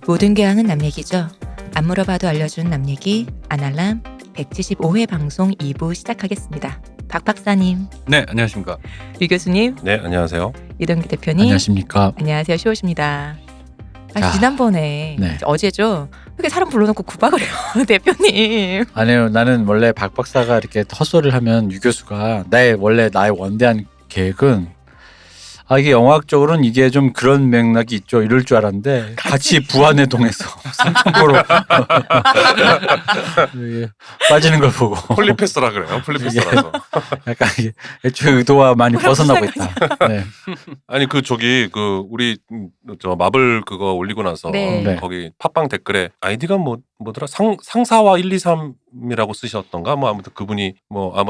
모든 교양은 남 얘기죠. 안 물어봐도 알려준 남 얘기 아날람 175회 방송 2부 시작하겠습니다. 박 박사님, 네, 안녕하십니까. 유 교수님, 네, 안녕하세요. 이동기 대표님, 안녕하십니까. 안녕하세요. 쇼우십니다. 자, 지난번에 네. 어제죠. 이렇게 사람 불러놓고 구박을 해요. 대표님. 아니요, 나는 원래 박 박사가 이렇게 헛소리를 하면 유 교수가 원래 나의 원대한 계획은 이게 영화학적으로는 이게 좀 그런 맥락이 있죠. 이럴 줄 알았는데 같이 부안해동에서 삼천포로 빠지는 걸 보고 폴리패스라 그래요. 폴리패스라서. 약간 이게 애초에 의도와 많이 벗어나고 있다. 네. 아니 우리 저 마블 그거 올리고 나서 네. 거기 팟빵 댓글에 아이디가 뭐더라 상사와 1, 2, 3이라고 쓰셨던가 뭐 아무튼 그분이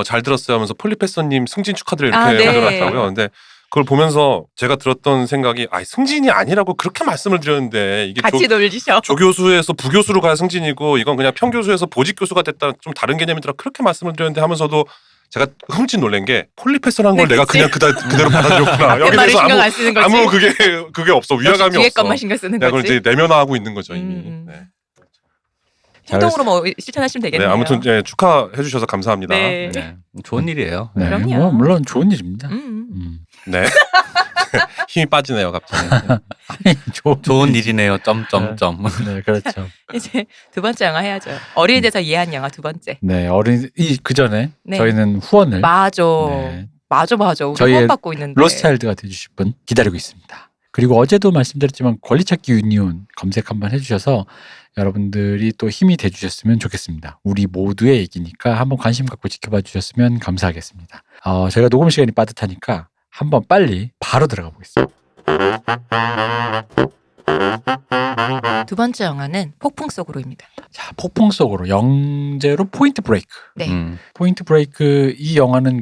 잘 들었어요 하면서 폴리패스님 승진 축하드려요 이렇게 네. 올려놨더라고요. 근데 그걸 보면서 제가 들었던 생각이 승진이 아니라고 그렇게 말씀을 드렸는데 이게 같이 놀리셔. 조교수에서 부교수로 가야 승진이고 이건 그냥 평교수에서 보직교수가 됐다 좀 다른 개념이더라 그렇게 말씀을 드렸는데 하면서도 제가 흠칫 놀란 게 폴리패스라는 걸 네, 내가 그치? 그냥 그대로 받아들였구나. 여기 말이 대해서 신경 안 쓰는 거지. 아무 그게 없어. 위화감이 뒤에 없어. 것만 신경 쓰는 내가 그걸 거지. 이제 내면화하고 있는 거죠 이미. 네. 행동으로 실천하시면 네, 되겠네요. 아무튼 축하해 주셔서 감사합니다. 네. 네, 좋은 일이에요. 네. 그럼요. 뭐 물론 좋은 일입니다. 네. 힘이 빠지네요 갑자기. 좋은 일이네요. 점점점. 네, 그렇죠. 이제 두 번째 영화 해야죠. 어린이 대사 이해한 영화 두 번째. 네, 그 전에 네. 저희는 후원을 맞아. 네. 맞아. 우리 저희의 후원 받고 있는데. 로스차일드가 돼주실 분 기다리고 있습니다. 그리고 어제도 말씀드렸지만 권리찾기 유니온 검색 한번 해주셔서 여러분들이 또 힘이 돼주셨으면 좋겠습니다. 우리 모두의 얘기니까 한번 관심 갖고 지켜봐 주셨으면 감사하겠습니다. 저희가 녹음 시간이 빠듯하니까 한번 빨리 바로 들어가 보겠습니다. 두 번째 영화는 폭풍 속으로입니다. 자, 폭풍 속으로 영재로 포인트 브레이크. 네. 포인트 브레이크 이 영화는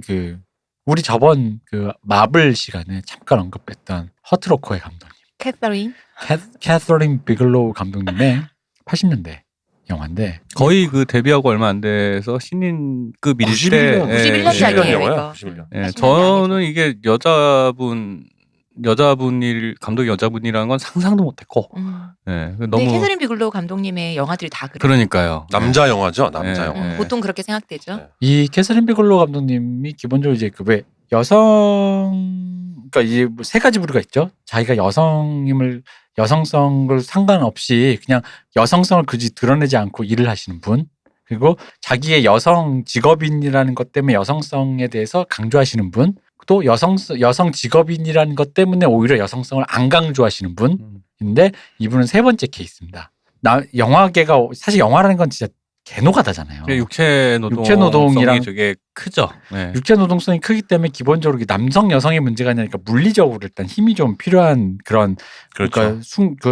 우리 저번 마블 시간에 잠깐 언급했던 허트로커의 감독님 캐서린 비글로우 감독님의 80년대 영화인데 거의 데뷔하고 얼마 안 돼서 신인급일 91 때. 년. 91년 작이에요, 이거. 91년. 예, 80년대 저는 이게 감독이 여자분이라는 건 상상도 못했고. 예, 너무. 네, 캐서린 비글로우 감독님의 영화들이 다 그래요. 그러니까요. 남자 영화죠. 남자 네. 영화. 네. 보통 그렇게 생각되죠. 네. 이 캐서린 비글로우 감독님이 기본적으로 이제 왜 그러니까 이제 세 가지 부류가 있죠. 자기가 여성성을 상관없이 그냥 여성성을 굳이 드러내지 않고 일을 하시는 분. 그리고 자기의 여성 직업인이라는 것 때문에 여성성에 대해서 강조하시는 분. 또 여성 직업인이라는 것 때문에 오히려 여성성을 안 강조하시는 분인데 이분은 세 번째 케이스입니다. 영화계가 사실 영화라는 건 진짜 개노가다잖아요. 육체 노동이랑 되게 크죠. 네. 육체 노동성이 크기 때문에 기본적으로 남성 여성의 문제가 아니라 물리적으로 일단 힘이 좀 필요한 그런 그렇죠.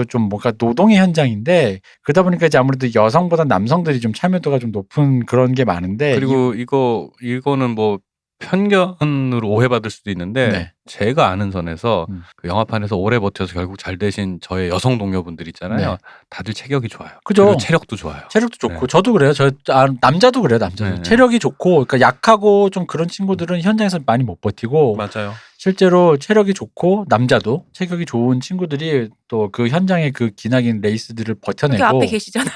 좀 뭔가 노동의 현장인데 그러다 보니까 이제 아무래도 여성보다 남성들이 좀 참여도가 좀 높은 그런 게 많은데 그리고 이거는 편견으로 오해받을 수도 있는데 네. 제가 아는 선에서 그 영화판에서 오래 버텨서 결국 잘 되신 저의 여성 동료분들 있잖아요. 네. 다들 체격이 좋아요. 그죠. 그리고 체력도 좋아요. 체력도 좋고 네. 저도 그래요. 남자도 그래요. 남자도 네. 체력이 좋고 그러니까 약하고 좀 그런 친구들은 현장에서 많이 못 버티고 맞아요. 실제로 체력이 좋고 남자도 체격이 좋은 친구들이 또 그 현장의 기나긴 레이스들을 버텨내고 그 앞에 계시잖아요.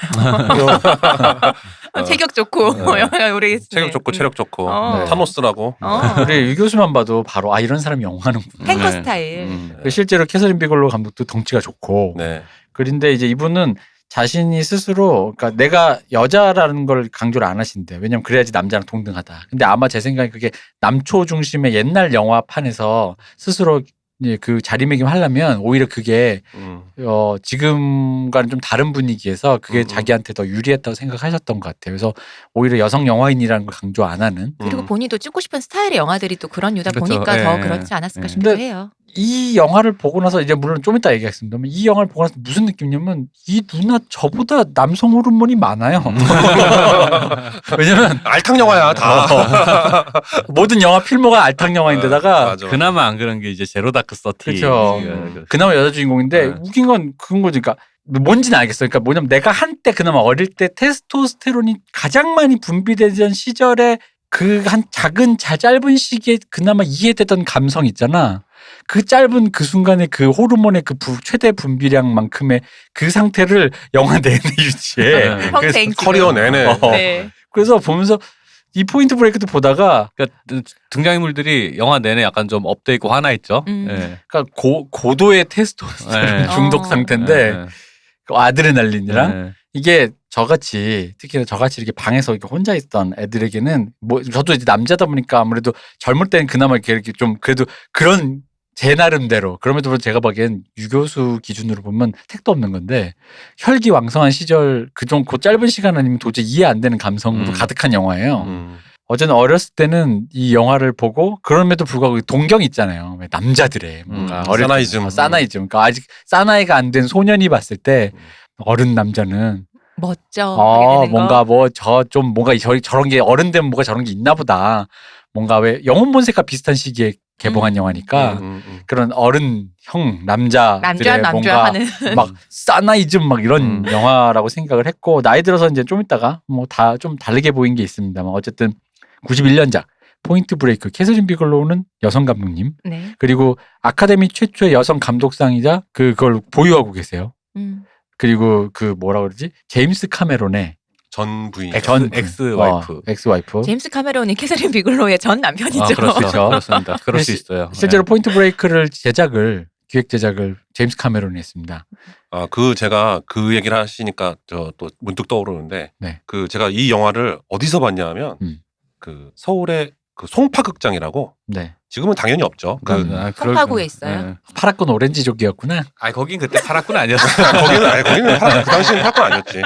체격 좋고 영화 오래 했으네. 체격 좋고 체력 좋고 네. 타노스라고. 우리 유 교수만 봐도 바로 이런 사람이 영화하는구나. 탱커 네. 스타일. 실제로 캐서린 비글로우 감독도 덩치가 좋고 네. 그런데 이제 이분은 자신이 스스로 그러니까 내가 여자라는 걸 강조를 안 하신대. 왜냐면 그래야지 남자랑 동등하다. 근데 아마 제 생각에 그게 남초 중심의 옛날 영화판에서 스스로 이제 자리매김 하려면 오히려 그게 지금과는 좀 다른 분위기에서 그게 자기한테 더 유리했다고 생각하셨던 것 같아요. 그래서 오히려 여성 영화인이라는 걸 강조 안 하는. 그리고 본인도 찍고 싶은 스타일의 영화들이 또 그런 유다 그렇죠. 보니까 예, 더 예. 그렇지 않았을까 예. 싶기도 근데 해요. 이 영화를 보고 나서 이제 물론 좀 이따 얘기하겠습니다만 이 영화를 보고 나서 무슨 느낌이냐면 이 누나 저보다 남성 호르몬이 많아요. 왜냐면 알탕 영화야 다. 모든 영화 필모가 알탕 영화인데다가 맞아. 그나마 안 그런 게 이제 제로 다크 서티. 그렇죠. 그나마 여자 주인공인데 네. 웃긴 건 그런 거지. 그러니까 뭔지는 알겠어요. 그러니까 뭐냐면 내가 한때 그나마 어릴 때 테스토스테론이 가장 많이 분비되던 시절에 그 한 짧은 시기에 그나마 이해되던 감성 있잖아. 그 짧은 그 순간에 그 호르몬의 그 최대 분비량만큼의 그 상태를 영화 내내 유지해. 네. 평생 지금. 커리어 내내. 네. 그래서 보면서 이 포인트 브레이크도 보다가 그러니까 등장인물들이 영화 내내 약간 좀 업돼 있고 화나 있죠. 예. 그러니까 고도의 테스토스테론 네. 중독 상태인데 예. 그 아드레날린이랑 예. 이게 저같이 특히나 저같이 이렇게 방에서 이렇게 혼자 있던 애들에게는 뭐 저도 이제 남자다 보니까 아무래도 젊을 때는 그나마 이렇게 좀 그래도 그런 제 나름대로 그럼에도 불구하고 제가 보기엔 유교수 기준으로 보면 택도 없는 건데 혈기왕성한 시절 그 짧은 시간 아니면 도저히 이해 안 되는 감성으로 가득한 영화예요. 어제는 어렸을 때는 이 영화를 보고 그럼에도 불구하고 동경 있잖아요. 왜 남자들의 뭔가 어릴 때 사나이즘. 사나이즘. 그러니까 아직 사나이가 안 된 소년이 봤을 때 어른 남자는 멋져. 하게 되는 뭔가 거. 뭐 좀 뭔가 저런 게 어른 되면 뭐가 저런 게 있나 보다. 뭔가 왜 영혼 본색과 비슷한 시기에 개봉한 영화니까 그런 어른 형 남자들의 남자 뭔가 하는. 막 사나이즘 막 이런 영화라고 생각을 했고 나이 들어서 이제 좀 있다가 뭐 다 좀 다르게 보인 게 있습니다만 어쨌든 91년작 포인트 브레이크 캐서린 비글로우는 여성 감독님 네. 그리고 아카데미 최초의 여성 감독상이자 그걸 보유하고 계세요. 그리고 그 뭐라 그러지 제임스 카메론의 전 부인. 엑스 와이프. 엑스 와이프. 제임스 카메론이 캐서린 비글로우의 전 남편이죠. 아, 그렇죠. 그렇죠. 그렇습니다. 그럴 수 있어요. 실제로 예. 포인트 브레이크를 기획 제작을 제임스 카메론이 했습니다. 제가 그 얘기를 하시니까 저 또 문득 떠오르는데 네. 그 제가 이 영화를 어디서 봤냐면 그 서울의 그 송파극장이라고 네. 지금은 당연히 없죠. 송파구에 있어요. 예. 파랗건 오렌지족이었구나. 아, 거긴 그때 파랗군 아니었어요. 거기는 그 당시는 파권 아니었지.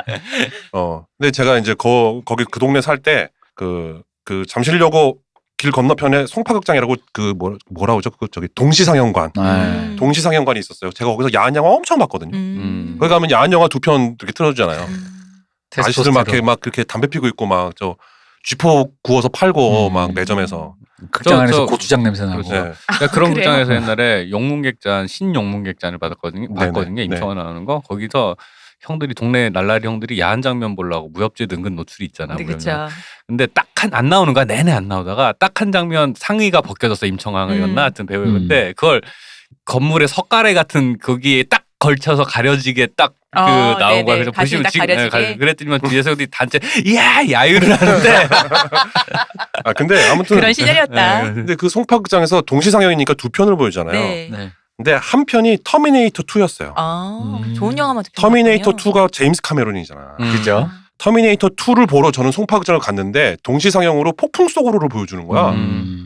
근데 제가 이제 거기 그 동네 살 때 그 잠실여고 길 건너편에 송파극장이라고 뭐라 그러죠? 저기 동시상영관. 동시상영관이 있었어요. 제가 거기서 야한 영화 엄청 봤거든요. 거기 가면 야한 영화 2편 이렇게 틀어주잖아요. 아저씨들 막 그렇게 담배 피고 있고 막 쥐포 구워서 팔고 막 매점에서. 극장 안에서 저- 고추장 냄새 나고. 네. 그러니까 그런 그래요? 극장에서 옛날에 영문객잔 신영문객잔을 봤거든요. 네네. 임청완 나오는 거. 거기서 형들이 동네 날라리 형들이 야한 장면 보려고 무협지에 은근 노출이 있잖아. 네, 그러면. 그렇죠. 근데 딱 안 나오는 거야. 내내 안 나오다가 딱 한 장면 상의가 벗겨졌어. 임청완이었나 하여튼 배우였는데 그걸 건물의 석가래 같은 거기에 딱 걸쳐서 가려지게 딱 나온 네네. 거야. 그래서 가슴이 딱 가려지게. 그랬더니만 뒤에서 어디 단체 야유를 하는데 근데 아무튼 그런 시절이었다. 근데 그 송파극장에서 동시상영이니까 2편을 보여주잖아요. 네. 네. 근데 한 편이 터미네이터 2였어요. 좋은 영화만 듣고 터미네이터 2가 제임스 카메론이잖아. 그죠? 터미네이터 2를 보러 저는 송파극장을 갔는데 동시상영으로 폭풍 속으로를 보여주는 거야.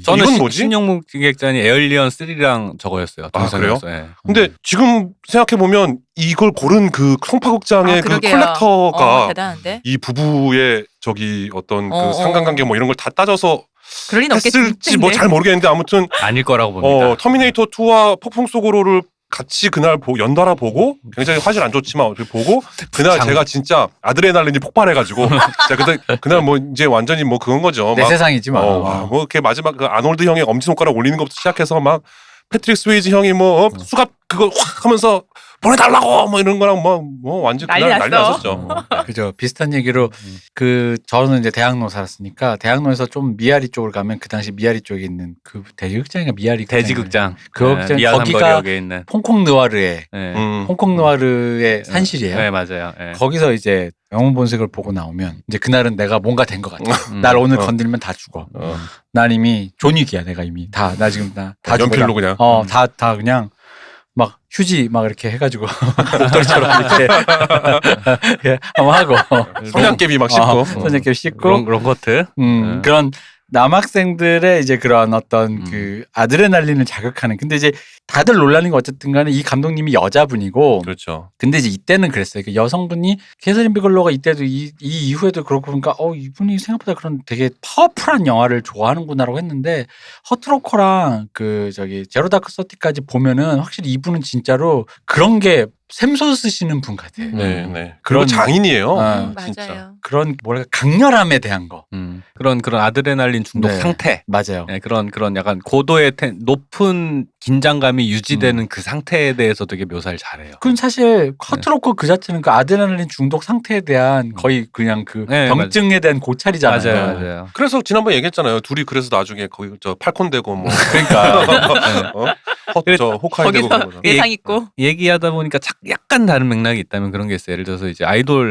저는 이건 뭐지? 신영문객잔이 에얼리언 3랑 저거였어요. 그래요? 예. 근데 지금 생각해보면 이걸 고른 그 송파극장의 그 그러게요. 컬렉터가 대단한데. 이 부부의 저기 어떤 어, 그 상관관계 뭐 이런 걸 다 따져서 그럴 리는 없겠지. 했을지 뭐 잘 모르겠는데 아무튼 아닐 거라고 봅니다. 터미네이터 2와 폭풍 속으로를 같이 그날 연달아 보고 굉장히 화질 안 좋지만 어떻게 보고 그날 제가 진짜 아드레날린이 폭발해가지고 제가 그날 뭐 이제 완전히 뭐 그건 거죠. 내 세상이지 뭐. 뭐 이렇게 마지막 그 아놀드 형의 엄지손가락 올리는 것부터 시작해서 막 패트릭 스웨이지 형이 뭐 수갑 그거 확 하면서 보내달라고 뭐 이런 거랑 뭐 완전 그날 난리 났었죠. 그죠. 비슷한 얘기로 저는 이제 대학로 살았으니까 대학로에서 좀 미아리 쪽을 가면 그 당시 미아리 쪽에 있는 그 대지극장인가 미아리 대지극장. 그 극장 거기가 거기가 있는. 홍콩 느와르의 네. 홍콩 느와르의 산실이에요. 네, 맞아요. 네. 거기서 이제 영웅 본색을 보고 나오면 이제 그날은 내가 뭔가 된 것 같아. 날 오늘 건들면 다 죽어. 난 이미 존윅이야. 내가 이미 나 지금 다 연필로 그냥. 다 그냥 막 휴지 막 이렇게 해가지고 목도리처럼 이렇게 한번 하고 성냥개비 막 씹고. 성냥개비 씹고 롱커트. 그런 남학생들의 이제 그런 어떤 그 아드레날린을 자극하는. 근데 이제 다들 놀라는 건 어쨌든 간에 이 감독님이 여자분이고. 그렇죠. 근데 이제 이때는 그랬어요. 그 여성분이 캐서린 비글로가 이때도 이 이후에도 그렇고 그러니까 이분이 생각보다 그런 되게 파워풀한 영화를 좋아하는구나라고 했는데 허트로커랑 그 저기 제로 다크 서티까지 보면은 확실히 이분은 진짜로 그런 게 샘솟으시는 분 같아. 네. 그런 그런 장인이에요. 맞아요. 그런 뭐랄까 강렬함에 대한 거. 그런 아드레날린 중독 네. 상태. 맞아요. 네, 그런 약간 고도의 높은 긴장감이 감정감이 유지되는 그 상태에 대해서 되게 묘사를 잘해요. 그건 사실 커트로커 그 자체는 그 아드레날린 중독 상태에 대한 거의 그냥 그 네, 병증에 대한 고찰이잖아요. 맞아요. 그래서 지난번에 얘기했잖아요. 둘이 그래서 나중에 거기 저 팔콘 되고 뭐 그러니까 저 호카이 되고 그런 거잖아. 예상 있고. 얘기하다 보니까 약간 다른 맥락이 있다면 그런 게 있어요. 예를 들어서 이제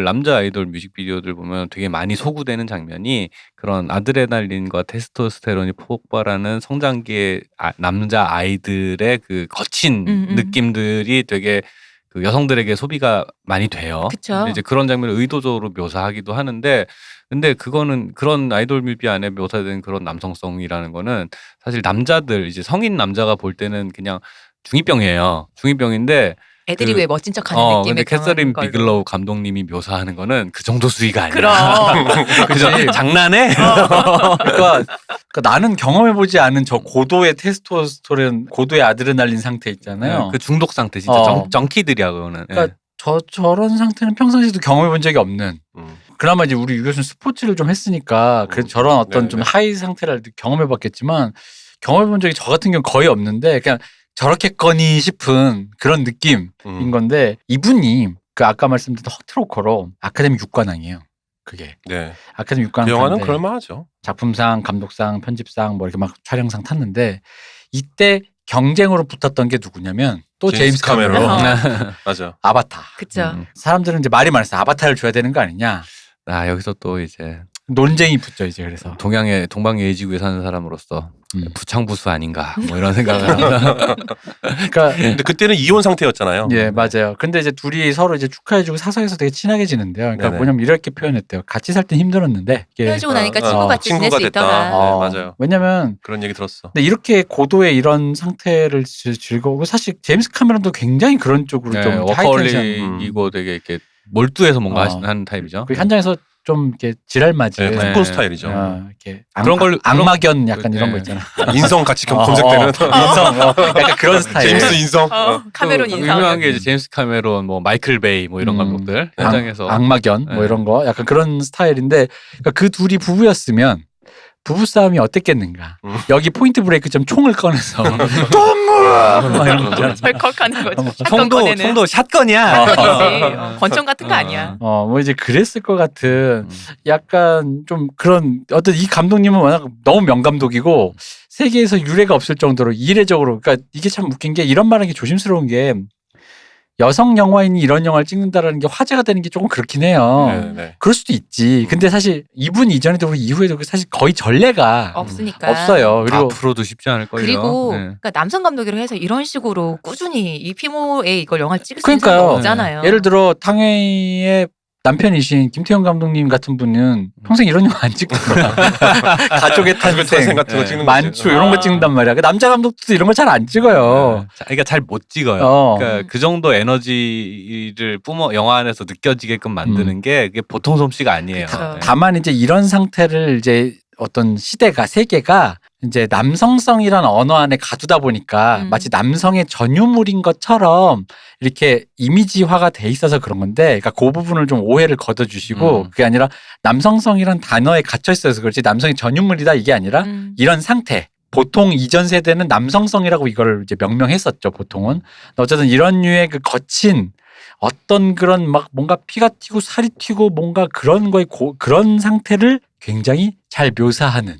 남자 아이돌 뮤직비디오들 보면 되게 많이 소구되는 장면이 그런 아드레날린과 테스토스테론이 폭발하는 성장기의 남자 아이들의 그 거친 느낌들이 되게 그 여성들에게 소비가 많이 돼요. 그쵸. 근데 이제 그런 장면을 의도적으로 묘사하기도 하는데 근데 그거는 그런 아이돌 뮤비 안에 묘사된 그런 남성성이라는 거는 사실 남자들 이제 성인 남자가 볼 때는 그냥 중이병이에요. 중이병인데 애들이 그- 왜 멋진 척하는 근데 느낌의 캐서린 걸로. 비글로우 감독님이 묘사하는 거는 그 정도 수위가 아니야. 그럼. 그죠? 장난해? 그러니까 나는 경험해보지 않은 저 고도의 테스토스테론, 고도의 아드레날린 상태 있잖아요. 그 중독 상태 진짜 정키들이야 그거는. 그러니까 저런 상태는 평상시에도 경험해본 적이 없는. 그나마 이제 우리 유 교수는 스포츠를 좀 했으니까 그래서 저런 어떤 네, 좀 네. 하이 상태를 경험해봤겠지만 경험해본 적이 저 같은 경우는 거의 없는데 그냥 저렇겠거니 싶은 그런 느낌인 건데 이분이 그 아까 말씀드린 허트로커로 아카데미 6관왕이에요. 그게 네. 아카데미 그 6관왕 영화는 그럴만하죠. 작품상, 감독상, 편집상 뭐 이렇게 막 촬영상 탔는데 이때 경쟁으로 붙었던 게 누구냐면 또 제임스 카메론. 맞아. 아바타. 그쵸. 사람들은 이제 말이 많았어요. 아바타를 줘야 되는 거 아니냐. 여기서 또 이제 논쟁이 붙죠 이제 그래서. 동방의 지구에 사는 사람으로서 부창부수 아닌가 뭐 이런 생각을 그러니까 근데 그때는 이혼 상태였잖아요. 예 맞아요. 근데 이제 둘이 서로 이제 축하해주고 사석에서 되게 친하게 지는데요. 그러니까 네네. 뭐냐면 이렇게 표현했대요. 같이 살 땐 힘들었는데 이게 헤어지고 나니까 친구같이 지낼 수 됐다. 있더라. 네, 맞아요. 왜냐면 그런 얘기 들었어. 근데 이렇게 고도의 이런 상태를 즐거우고 사실 제임스 카메론도 굉장히 그런 쪽으로 좀 하이텐션 워커홀릭이고 되게 이렇게 몰두해서 뭔가 어. 하는 타입이죠. 그 현장에서 좀 이렇게 지랄맞이 네, 네. 팝콘 스타일이죠. 이렇게 그런 걸로- 악마견 약간 이런 네. 거 있잖아. 인성 같이 검색되는 인성 약간 그런 스타일. 제임스 인성. 카메론 그 인사. 유명한 게 이제 제임스 카메론, 뭐 마이클 베이 뭐 이런 감독들 현장에서 악마견 뭐 네. 이런 거 약간 그런 스타일인데 그러니까 그 둘이 부부였으면 부부 싸움이 어땠겠는가. 여기 포인트 브레이크점 총을 꺼내서 동물 막 이런 거 있잖아. 벌컥하는 거죠. 샷건 꺼내는. 총도 샷건이야. 샷건이지. 권총 같은 거 아니야. 뭐 이제 그랬을 것 같은 약간 좀 그런 어떤 이 감독님은 워낙 너무 명감독이고 세계에서 유례가 없을 정도로 이례적으로 그러니까 이게 참 웃긴 게 이런 말하는 게 조심스러운 게 여성 영화인이 이런 영화를 찍는다라는 게 화제가 되는 게 조금 그렇긴 해요. 네. 그럴 수도 있지. 근데 사실 이분 이전에도 그렇고 이후에도 사실 거의 전례가 없으니까. 없어요. 그리고 앞으로도 쉽지 않을 거예요. 그리고 네. 그러니까 남성 감독이라고 해서 이런 식으로 꾸준히 이 피모에 이걸 영화를 찍을 수 있는 그러니까요. 사람이 없잖아요. 예를 들어 탕웨이의 남편이신 김태형 감독님 같은 분은 평생 이런 영화 안 찍더라. 가족의 탄생 탄생, 같은 거 네. 찍는 거지. 만추 이런 거 찍는단 말이야. 그 남자 감독도 이런 거 잘 안 찍어요. 그러니까 잘 못 찍어요. 어. 그러니까 그 정도 에너지를 영화 안에서 느껴지게끔 만드는 게 그게 보통 솜씨가 아니에요. 그쵸. 네. 다만 이제 이런 상태를 이제 어떤 시대가 세계가 이제 남성성이란 언어 안에 가두다 보니까 마치 남성의 전유물인 것처럼 이렇게 이미지화가 돼 있어서 그런 건데, 그러니까 그 부분을 좀 오해를 걷어주시고 그게 아니라 남성성이란 단어에 갇혀 있어서 그렇지 남성의 전유물이다 이게 아니라 이런 상태. 보통 이전 세대는 남성성이라고 이걸 이제 명명했었죠 보통은. 어쨌든 이런 류의 그 거친 어떤 그런 막 뭔가 피가 튀고 살이 튀고 뭔가 그런 거에 그런 상태를 굉장히 잘 묘사하는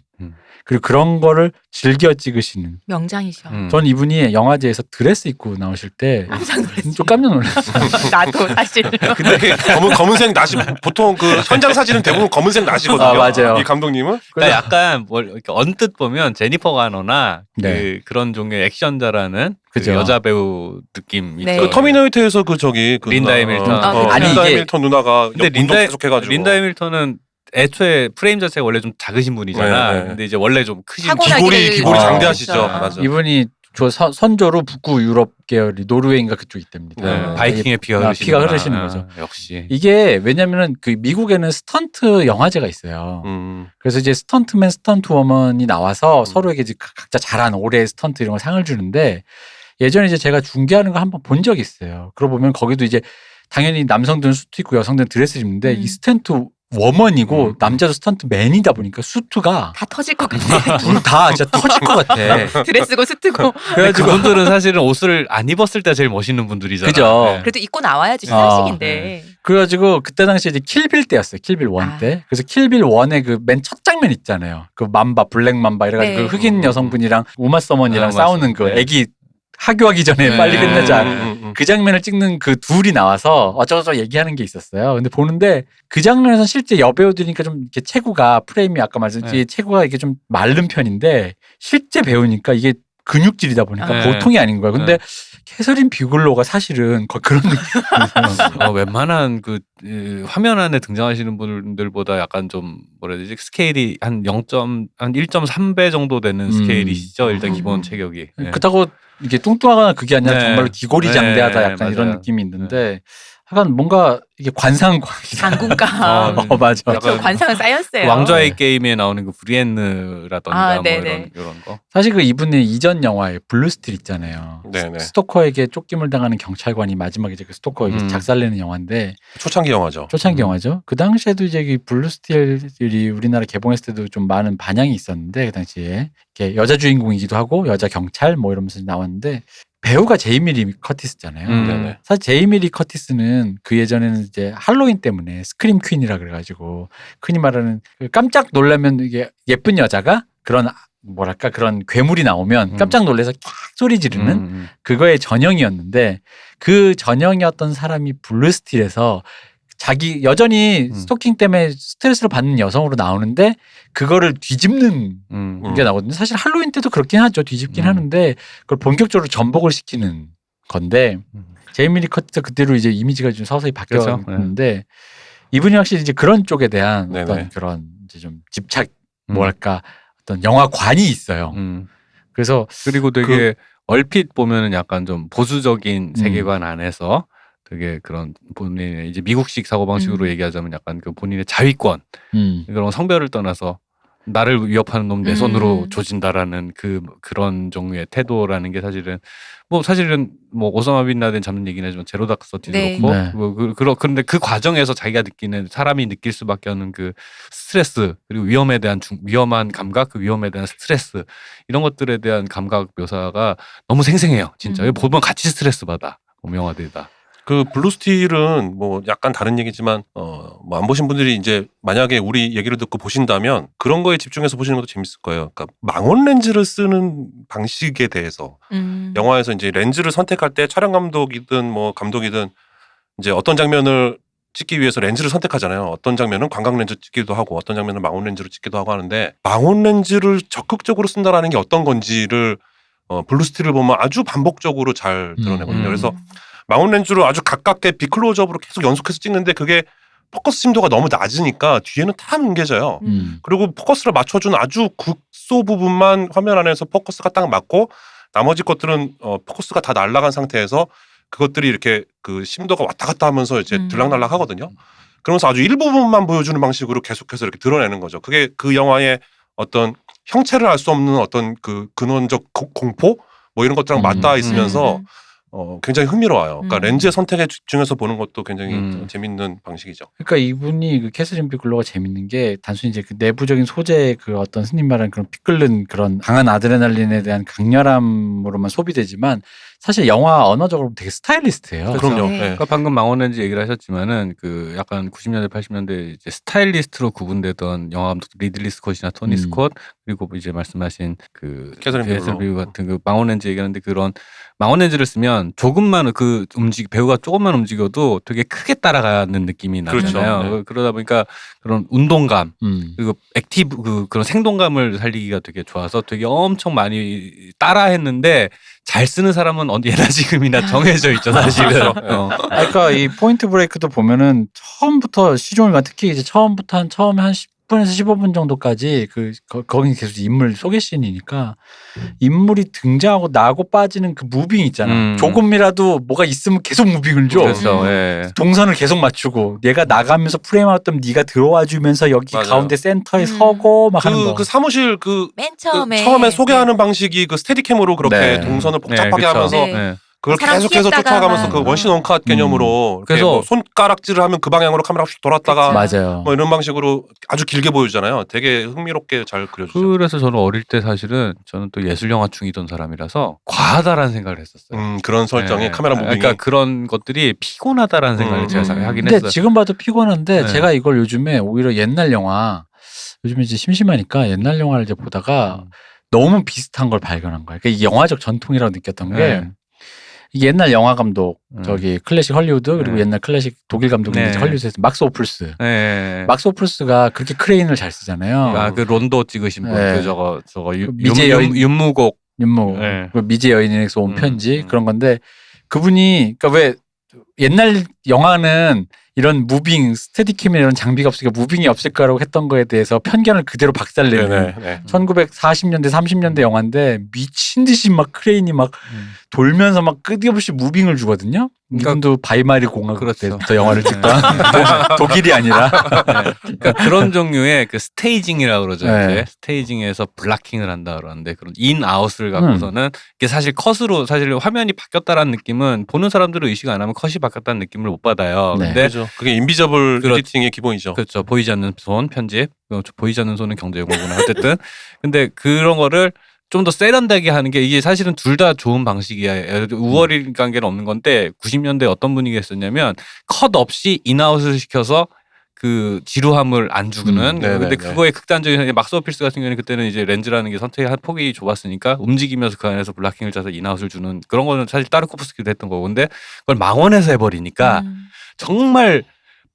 그리고 그런 거를 즐겨 찍으시는. 명장이셔. 전 이분이 영화제에서 드레스 입고 나오실 때 깜짝 놀랐어. 좀 깜짝 놀랐어요. 나도 사실. 근데 검은색 나시 보통 그 현장 사진은 대부분 검은색 나시거든요. 아, 맞아요. 이 감독님은 그러니까 약간 뭘 이렇게 언뜻 보면 제니퍼 가너나 네. 그런 종류의 액션자라는 그 그죠. 여자 배우 느낌 네. 있죠. 그 터미네이터에서 그 저기 그 린다 누나, 해밀턴. 아니, 린다 이게- 해밀턴 누나가 근데 운동 계속 해가지고 린다 해밀턴은 애초에 프레임 자체가 원래 좀 작으신 분이잖아. 네, 네. 근데 이제 원래 좀 크신 타고나기를 기골이 아, 장대하시죠. 그렇죠. 맞아. 이분이 선조로 북구 유럽 계열이 노르웨이인가 그쪽 있답니다. 네. 바이킹의 피가 흐르시는 피가 흐르시는 거죠. 역시. 이게 왜냐면은 그 미국에는 스턴트 영화제가 있어요. 그래서 이제 스턴트맨, 스턴트워먼이 나와서 서로에게 이제 각자 잘한 올해의 스턴트 이런 걸 상을 주는데, 예전에 이제 제가 중계하는 거 한번 본 적이 있어요. 그러고 보면 거기도 이제 당연히 남성들은 수트 입고 여성들은 드레스를 입는데 이 스턴트 워먼이고 남자도 스턴트맨이다 보니까 수트가 다 터질 것 같아. 둘 다 진짜 터질 것 같아. 드레스고 수트고. 그래가지고 그분들은 사실은 옷을 안 입었을 때 제일 멋있는 분들이잖아요. 그죠. 네. 그래도 입고 나와야지 아, 시상식인데. 그래가지고 그때 당시에 이제 킬빌 때였어요. 킬빌 1 아. 때. 그래서 킬빌 1의 그 맨 첫 장면 있잖아요. 그 맘바, 블랙 맘바 이래가지고 네. 그 흑인 여성분이랑 우마 서먼이랑 우마 싸우는 그 서먼. 네. 애기 하교하기 전에 네. 빨리 끝내자. 음. 그 장면을 찍는 그 둘이 나와서 어쩌고저쩌고 얘기하는 게 있었어요. 근데 보는데 그 장면에서 실제 여배우들이니까 좀 이렇게 체구가 프레임이 아까 말씀드린 네. 체구가 이게 좀 마른 편인데 실제 배우니까 이게 근육질이다 보니까 네. 보통이 아닌 거야. 근데 캐서린 비글로가 사실은 그런 느낌. 웬만한 그 화면 안에 등장하시는 분들보다 약간 좀 뭐라 해야 되지 스케일이 한 1.3배 정도 되는 스케일이시죠. 일단 기본 체격이. 네. 그렇다고 이게 뚱뚱하거나 그게 아니라 네. 정말로 기골이 네, 장대하다 약간 맞아요. 이런 느낌이 있는데 약간 뭔가 이게 관상광이다. 장군감. 맞아. 그렇죠. 약간 관상은 쌓였어요. 왕좌의 게임에 나오는 그 브리엔느라던가 아, 뭐 네네. 이런 거. 사실 그 이분의 이전 영화에 블루스틸 있잖아요. 네네. 스토커에게 쫓김을 당하는 경찰관이 마지막에 이제 그 스토커에게 작살내는 영화인데 초창기 영화죠. 초창기 영화죠. 그 당시에도 이제 이 블루스틸이 우리나라 개봉했을 때도 좀 많은 반향이 있었는데 그 당시에 이렇게 여자 주인공이기도 하고 여자 경찰 뭐 이러면서 나왔는데 배우가 제이미 리 커티스잖아요. 네네. 사실 제이미 리 커티스는 그 예전에는 이제 할로윈 때문에 스크림 퀸이라 그래가지고 흔히 말하는 그 깜짝 놀라면 이게 예쁜 여자가 그런 뭐랄까 그런 괴물이 나오면 깜짝 놀라서 캬 소리 지르는 그거의 전형이었는데 그 전형이었던 사람이 블루스틸에서 자기 여전히 스토킹 때문에 스트레스를 받는 여성으로 나오는데 그거를 뒤집는 게 나거든요. 사실 할로윈 때도 그렇긴 하죠. 뒤집긴 하는데 그걸 본격적으로 전복을 시키는 건데 제이미 리 커티스 그대로 이제 이미지가 좀 서서히 바뀌었는데 이분이 확실히 이제 그런 쪽에 대한 네네. 어떤 그런 이제 좀 집착 뭐랄까 어떤 영화관이 있어요. 그래서 그리고 되게 얼핏 보면은 약간 좀 보수적인 세계관 안에서 되게 그런 본인의 이제 미국식 사고방식으로 얘기하자면 약간 그 본인의 자위권 그런 성별을 떠나서 나를 위협하는 놈 내 손으로 조진다라는 그런 종류의 태도라는 게 사실은 뭐 오사마 빈 라덴 잡는 얘기는 하지만 제로 다크 서티도 네. 그렇고 네. 그런데 그 과정에서 자기가 느끼는 사람이 느낄 수밖에 없는 그 스트레스 그리고 위험에 대한 위험한 감각 그 위험에 대한 스트레스 이런 것들에 대한 감각 묘사가 너무 생생해요. 진짜 보면 같이 스트레스 받아 영화들이다. 그 블루스틸은 뭐 약간 다른 얘기지만 뭐 안 보신 분들이 이제 만약에 우리 얘기를 듣고 보신다면 그런 거에 집중해서 보시는 것도 재밌을 거예요. 그러니까 망원 렌즈를 쓰는 방식에 대해서 영화에서 이제 렌즈를 선택할 때 촬영 감독이든 뭐 감독이든 이제 어떤 장면을 찍기 위해서 렌즈를 선택하잖아요. 어떤 장면은 광각 렌즈 찍기도 하고 어떤 장면은 망원 렌즈로 찍기도 하고 하는데 망원 렌즈를 적극적으로 쓴다라는 게 어떤 건지를 블루스틸을 보면 아주 반복적으로 잘 드러내거든요. 그래서 망원 렌즈로 아주 가깝게 비클로즈업으로 계속 연속해서 찍는데 그게 포커스 심도가 너무 낮으니까 뒤에는 다 뭉개져요. 그리고 포커스를 맞춰준 아주 극소 부분만 화면 안에서 포커스가 딱 맞고 나머지 것들은 포커스가 다 날아간 상태에서 그것들이 이렇게 그 심도가 왔다 갔다 하면서 이제 들락날락 하거든요. 그러면서 아주 일부분만 보여주는 방식으로 계속해서 이렇게 드러내는 거죠. 그게 그 영화의 어떤 형체를 알 수 없는 어떤 그 근원적 공포 뭐 이런 것들랑 맞닿아 있으면서 굉장히 흥미로워요. 그러니까 렌즈의 선택에 집중해서 보는 것도 굉장히 재밌는 방식이죠. 그러니까 이분이 그 캐서린 비글로가 재밌는 게 단순히 이제 그 내부적인 소재의 그 어떤 흔히 말하는 그런 피 끓는 그런 강한 아드레날린에 대한 강렬함으로만 소비되지만 사실 영화 언어적으로 되게 스타일리스트예요. 그럼요. 네. 네. 방금 망원렌즈 얘기를 하셨지만은 그 약간 90년대 80년대 이제 스타일리스트로 구분되던 영화 감독 리들리 스콧이나 토니 스콧 그리고 이제 말씀하신 그 캐서린 비글로 같은 그 망원렌즈 얘기하는데 그런 망원렌즈를 쓰면 조금만 배우가 조금만 움직여도 되게 크게 따라가는 느낌이 그렇죠. 나잖아요. 네. 그러다 보니까 그런 운동감 그리고 액티브 그런 생동감을 살리기가 되게 좋아서 되게 엄청 많이 따라했는데 잘 쓰는 사람은 예나 지금이나 정해져 있죠 사실은. 그러니까 이 포인트 브레이크도 보면은 처음부터 시종일관 특히 이제 처음부터 처음에 한 10분에서 15분 정도까지 거긴 계속 인물 소개씬이니까 인물이 등장하고 나고 빠지는 그 무빙 있잖아. 조금이라도 뭐가 있으면 계속 무빙을 줘. 그렇죠. 예. 동선을 계속 맞추고 얘가 나가면서 프레임 아웃되면 네가 들어와 주면서 여기 맞아요. 가운데 센터에 서고 막 하는 거. 그 사무실 맨 처음에 처음에 소개하는 방식이 그 스테디캠으로 그렇게 네. 동선을 복잡하게 그쵸. 하면서 네. 그걸 사람 계속해서 피했다가만- 쫓아가면서 그 원신 원컷 개념으로 이렇게 그래서- 뭐 손가락질을 하면 그 방향으로 카메라가 휙 돌았다가 맞아요. 뭐 이런 방식으로 아주 길게 보여주잖아요. 되게 흥미롭게 잘 그려주죠. 그래서 저는 어릴 때 사실은 저는 또 예술 영화충이던 사람이라서 과하다라는 생각을 했었어요. 그런 설정이 네. 카메라 무빙이 그러니까 그런 것들이 피곤하다라는 생각을 제가 하긴 근데 했어요. 지금 봐도 피곤한데 네. 제가 이걸 요즘에 오히려 옛날 영화 요즘에 이제 심심하니까 옛날 영화를 이제 보다가 너무 비슷한 걸 발견한 거예요. 그러니까 이게 영화적 전통이라고 느꼈던 게 네. 이게 옛날 영화 감독 저기 클래식 헐리우드 그리고 네. 옛날 클래식 독일 감독이 네. 이제 헐리우드에서 막스 오플스. 네. 막스 오플스가 그렇게 크레인을 잘 쓰잖아요. 그 론도 찍으신 분, 네. 그 저거 미제 여인- 윤무곡. 윤모 네. 그 미제 여인에게서 온 편지 음. 그런 건데 그분이 그러니까 왜 옛날 영화는 이런 무빙 스테디캠이나 이런 장비가 없으니까 무빙이 없을 거라고 했던 거에 대해서 편견을 그대로 박살내는 네네. 네. 1940년대 30년대 영화인데 미친 듯이 막 크레인이 막 돌면서 막 끝없이 무빙을 주거든요. 이분도 바이마리 공화국 그렇죠. 때부터 영화를 찍던 독일이 아니라 그러니까 그런 종류의 그 스테이징이라고 그러죠. 네. 이제 스테이징에서 블락킹을 한다 그러는데 그런 인 아웃을 갖고서는 이게 사실 컷으로 사실 화면이 바뀌었다라는 느낌은 보는 사람들은 의식 안 하면 컷이 바뀌었다는 느낌을 못 받아요. 네. 근데 그죠. 그게 인비저블 그렇- 에디팅의 기본이죠. 그렇죠. 보이지 않는 손 편집. 보이지 않는 손은 경제 용어구나. 어쨌든 근데 그런 거를 좀 더 세련되게 하는 게 이게 사실은 둘 다 좋은 방식이야. 우월인 관계는 없는 건데 90년대 어떤 분위기가 있었냐면 컷 없이 인아웃을 시켜서 그 지루함을 안 주는. 네네네. 근데 그거의 극단적인 막스 오필스 같은 경우는 그때는 이제 렌즈라는 게 선택의 폭이 좁았으니까 움직이면서 그 안에서 블락킹을 짜서 인아웃을 주는 그런 거는 사실 타르코프스키도 했던 거고 근데 그걸 망원에서 해버리니까 정말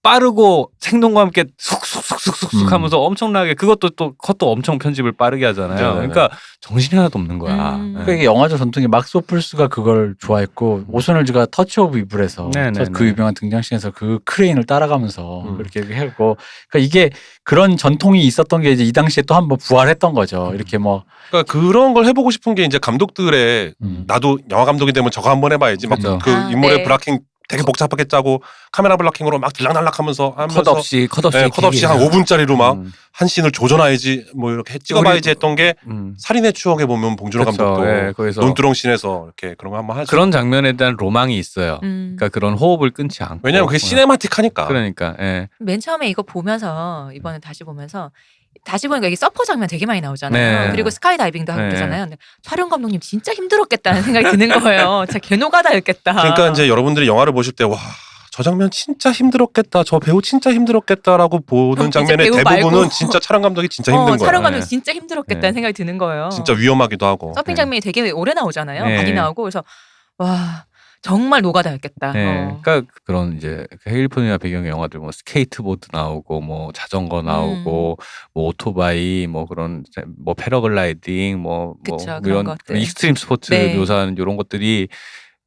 빠르고 생동감 있게 쑥쑥쑥쑥쑥 하면서 엄청나게 그것도 또 컷도 엄청 편집을 빠르게 하잖아요. 네네네. 그러니까 정신이 하나도 없는 거야. 그러니까 이게 영화적 전통이 막스 오플스가 그걸 좋아했고 오소널즈가 터치 오브 이블에서 네네네. 그 유명한 등장씬에서 그 크레인을 따라가면서 음. 그렇게 했고 그러니까 이게 그런 전통이 있었던 게 이제 이 당시에 또 한번 부활했던 거죠. 이렇게 뭐 그러니까 그런 걸 해보고 싶은 게 이제 감독들의 나도 영화 감독이 되면 저거 한번 해봐야지. 막 그죠. 그 인물의 네. 블락킹 되게 복잡하게 짜고 카메라 블락킹으로 막 들락날락하면서 컷 없이 네, 컷 없이 한 5분짜리로 막 한 씬을 조져놔야지 뭐 이렇게 찍어봐야지 했던 게 살인의 추억에 보면 봉준호 그렇죠. 감독도 예, 거기서 논두렁 씬에서 이렇게 그런 거 한번 하죠. 그런 장면에 대한 로망이 있어요. 그러니까 그런 호흡을 끊지 않고. 왜냐면 그게 시네마틱하니까. 그러니까. 예. 맨 처음에 이거 보면서 이번에 다시 보면서 다시 보니까 이게 서퍼 장면 되게 많이 나오잖아요. 네. 그리고 스카이 다이빙도 하고 네. 그러잖아요. 근데 촬영 감독님 진짜 힘들었겠다는 생각이 드는 거예요. 진짜 개노가다였겠다. 그러니까 이제 여러분들이 영화를 보실 때 와. 저 장면 진짜 힘들었겠다. 저 배우 진짜 힘들었겠다라고 보는 진짜 장면의 배우 대부분은 말고. 진짜 촬영 감독이 진짜 힘든 거예요. 촬영 감독 네. 진짜 힘들었겠다는 네. 생각이 드는 거예요. 진짜 위험하기도 하고. 서핑 장면이 되게 오래 나오잖아요. 네. 많이 나오고 그래서 와 정말 노가다였겠다. 네. 그러니까 그런 이제 캘리포니아 배경의 영화들 뭐 스케이트보드 나오고 뭐 자전거 나오고 뭐 오토바이 뭐 그런 뭐 패러글라이딩 뭐 그쵸, 그런 이런 것들. 익스트림 스포츠 네. 묘사하는 이런 것들이